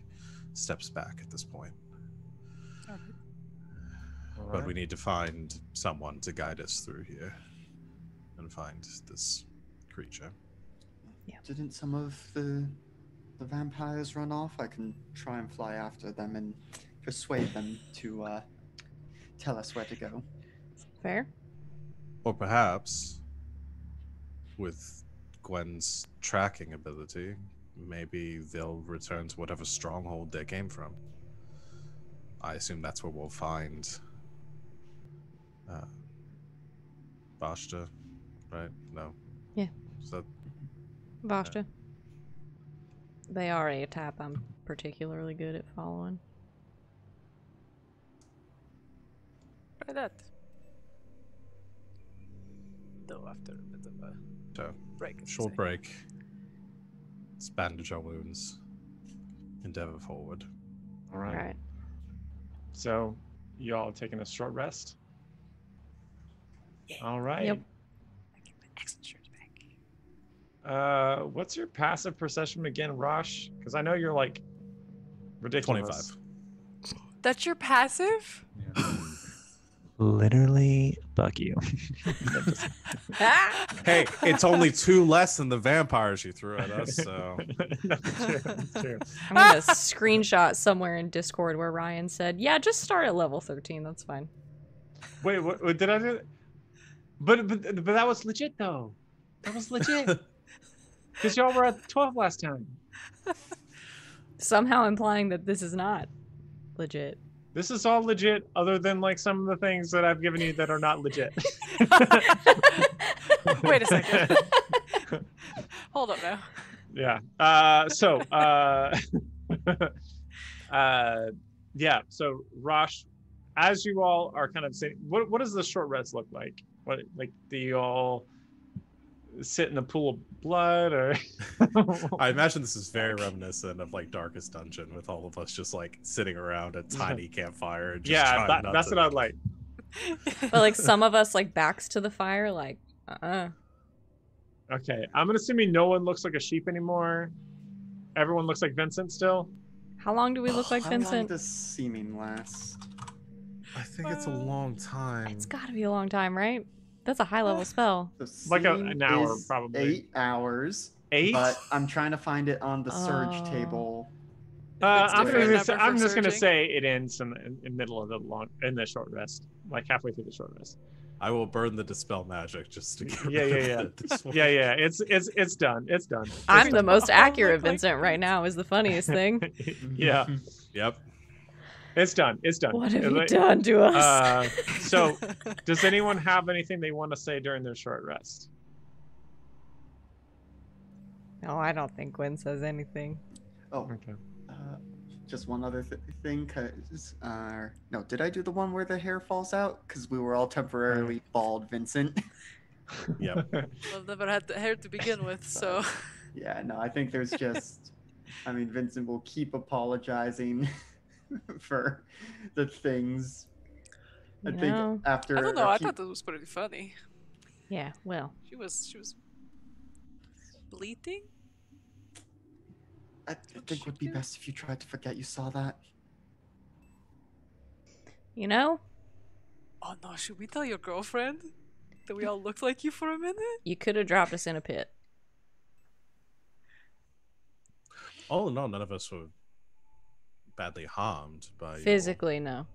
steps back at this point. But we need to find someone to guide us through here and find this creature. Yeah. Didn't some of the vampires run off? I can try and fly after them and persuade them to tell us where to go. Fair? Or perhaps, with Gwen's tracking ability, maybe they'll return to whatever stronghold they came from. I assume that's where we'll find Vashta, right? No. Yeah. Is that Vashta. They are a type I'm particularly good at following. Try that. Though after a bit of a so? break. as you Short say. break. Let's bandage our wounds. endeavor forward. All right. All right. So, you all taking a short rest? Yeah. All right. Yep. I get my accent shirt back. What's your passive perception again, Rosh? Because I know you're like ridiculous. 25. That's your passive? Literally, fuck you. Hey, it's only 2 less than the vampires you threw at us, so. That's true. That's true. I'm gonna screenshot somewhere in Discord where Ryan said, "Yeah, just start at level 13. That's fine." Wait, what did I do? But that was legit though. That was legit. Because y'all were at 12 last time. Somehow implying that this is not legit. This is all legit, other than like some of the things that I've given you that are not legit. Wait a second. Hold up now. Yeah. Yeah. So Rosh, as you all are kind of saying, what does the short rest look like? What, like, do you all sit in a pool of blood, or? I imagine this is very reminiscent of like Darkest Dungeon, with all of us just like sitting around a tiny campfire. And just Yeah, trying not that's to... what I'd like. But like some of us like backs to the fire, like Okay, I'm assuming no one looks like a sheep anymore. Everyone looks like Vincent still. How long do we look like How long Vincent? does seeming last? I think it's a long time. It's gotta be a long time, right? That's a high level spell. The Like seeming an hour, is probably. 8 hours. 8. But I'm trying to find it on the surge Oh. table. I'm different just, number I'm for just gonna searching. say it ends in the middle of the short rest, like halfway through the short rest. I will burn the dispel magic just to get Yeah, rid yeah, of this one. Yeah, yeah. It's done. It's done. I'm the most Oh, accurate look like Vincent right now is the funniest thing. Yeah, Yep. it's done. It's done. What have you Like, done to us? So, does anyone have anything they want to say during their short rest? No, I don't think Gwen says anything. Oh, Okay. just one other thing, cause no, did I do the one where the hair falls out? Because we were all temporarily bald, Vincent. Yep. Well, never had the hair to begin with, so. Yeah, no, I think there's just, I mean, Vincent will keep apologizing for the things. I You think know. after I don't know. a I few- thought that was pretty funny. Yeah, well. She was bleating. I think it would be best if you tried to forget you saw that. You know, Oh no! Should we tell your girlfriend that we all looked like you for a minute? you could have dropped us in a pit. All in all, none of us were badly harmed by your- Physically, no.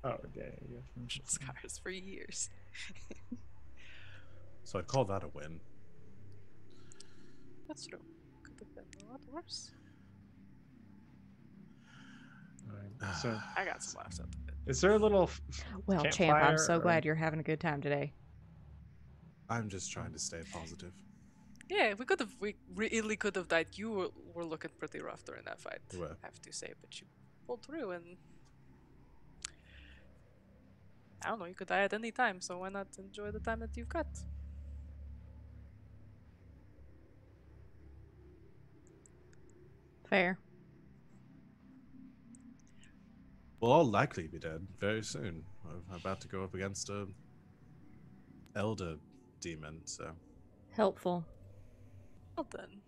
Oh, yeah. Scars for years. So I'd call that a win. That's true. Could have been a lot worse. All right. So, I got some laughs out of it. is there a little? Well, Champ, campfire I'm so or- glad you're having a good time today. I'm just trying to stay positive. Yeah, we really could have died. You were looking pretty rough during that fight. You were. I have to say, but you pulled through, and I don't know. You could die at any time, so why not enjoy the time that you've got? Fair. We'll all likely be dead very soon. I'm about to go up against a elder demon, so Helpful. Well then,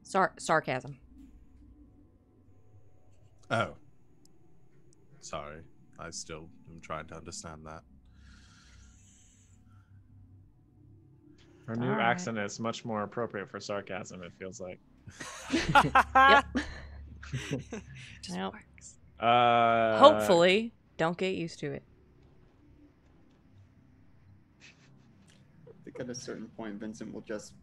Sarcasm. oh, sorry. I still am trying to understand that. Her new All right. accent is much more appropriate for sarcasm. It feels like. Yep. just Yep. works. Hopefully, don't get used to it. I think at a certain point, Vincent will just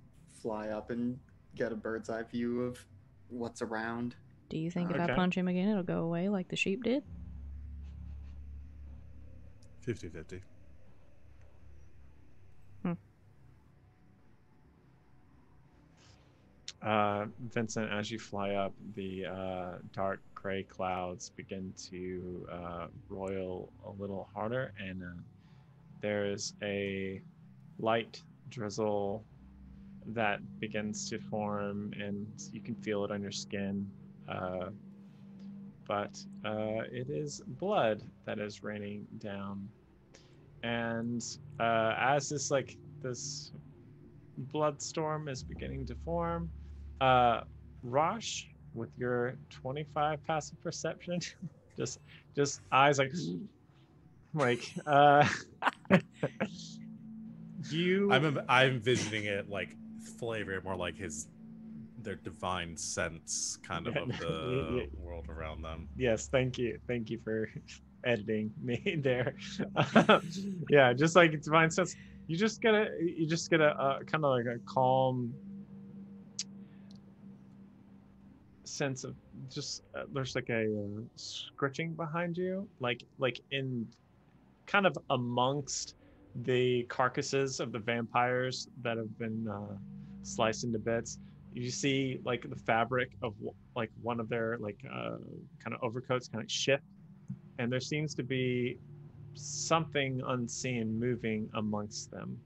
fly up and get a bird's eye view of what's around. Do you think if I Okay. punch him again, it'll go away like the sheep did? 50-50. Vincent, as you fly up, the dark gray clouds begin to roil a little harder, and there is a light drizzle that begins to form, and you can feel it on your skin. But it is blood that is raining down. And as this blood storm is beginning to form, Rosh, with your 25 passive perception, just eyes like you. I'm envisioning it like flavor more like their divine sense kind of the world around them. Yes, thank you for editing me there. Yeah, just like divine sense. You just get a kind of like a calm sense of just there's like a scritching behind you, like in kind of amongst the carcasses of the vampires that have been sliced into bits. You see like the fabric of like one of their like kind of overcoats kind of shift, and there seems to be something unseen moving amongst them.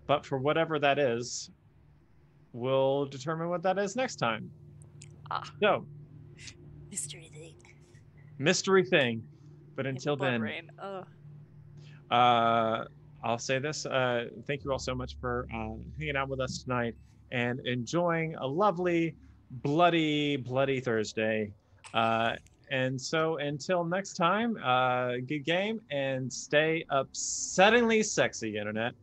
But for whatever that is, we'll determine what that is next time. So, mystery thing. But until then, I'll say this. Thank you all so much for hanging out with us tonight and enjoying a lovely, bloody Thursday. And so until next time, good game and stay upsettingly sexy, Internet.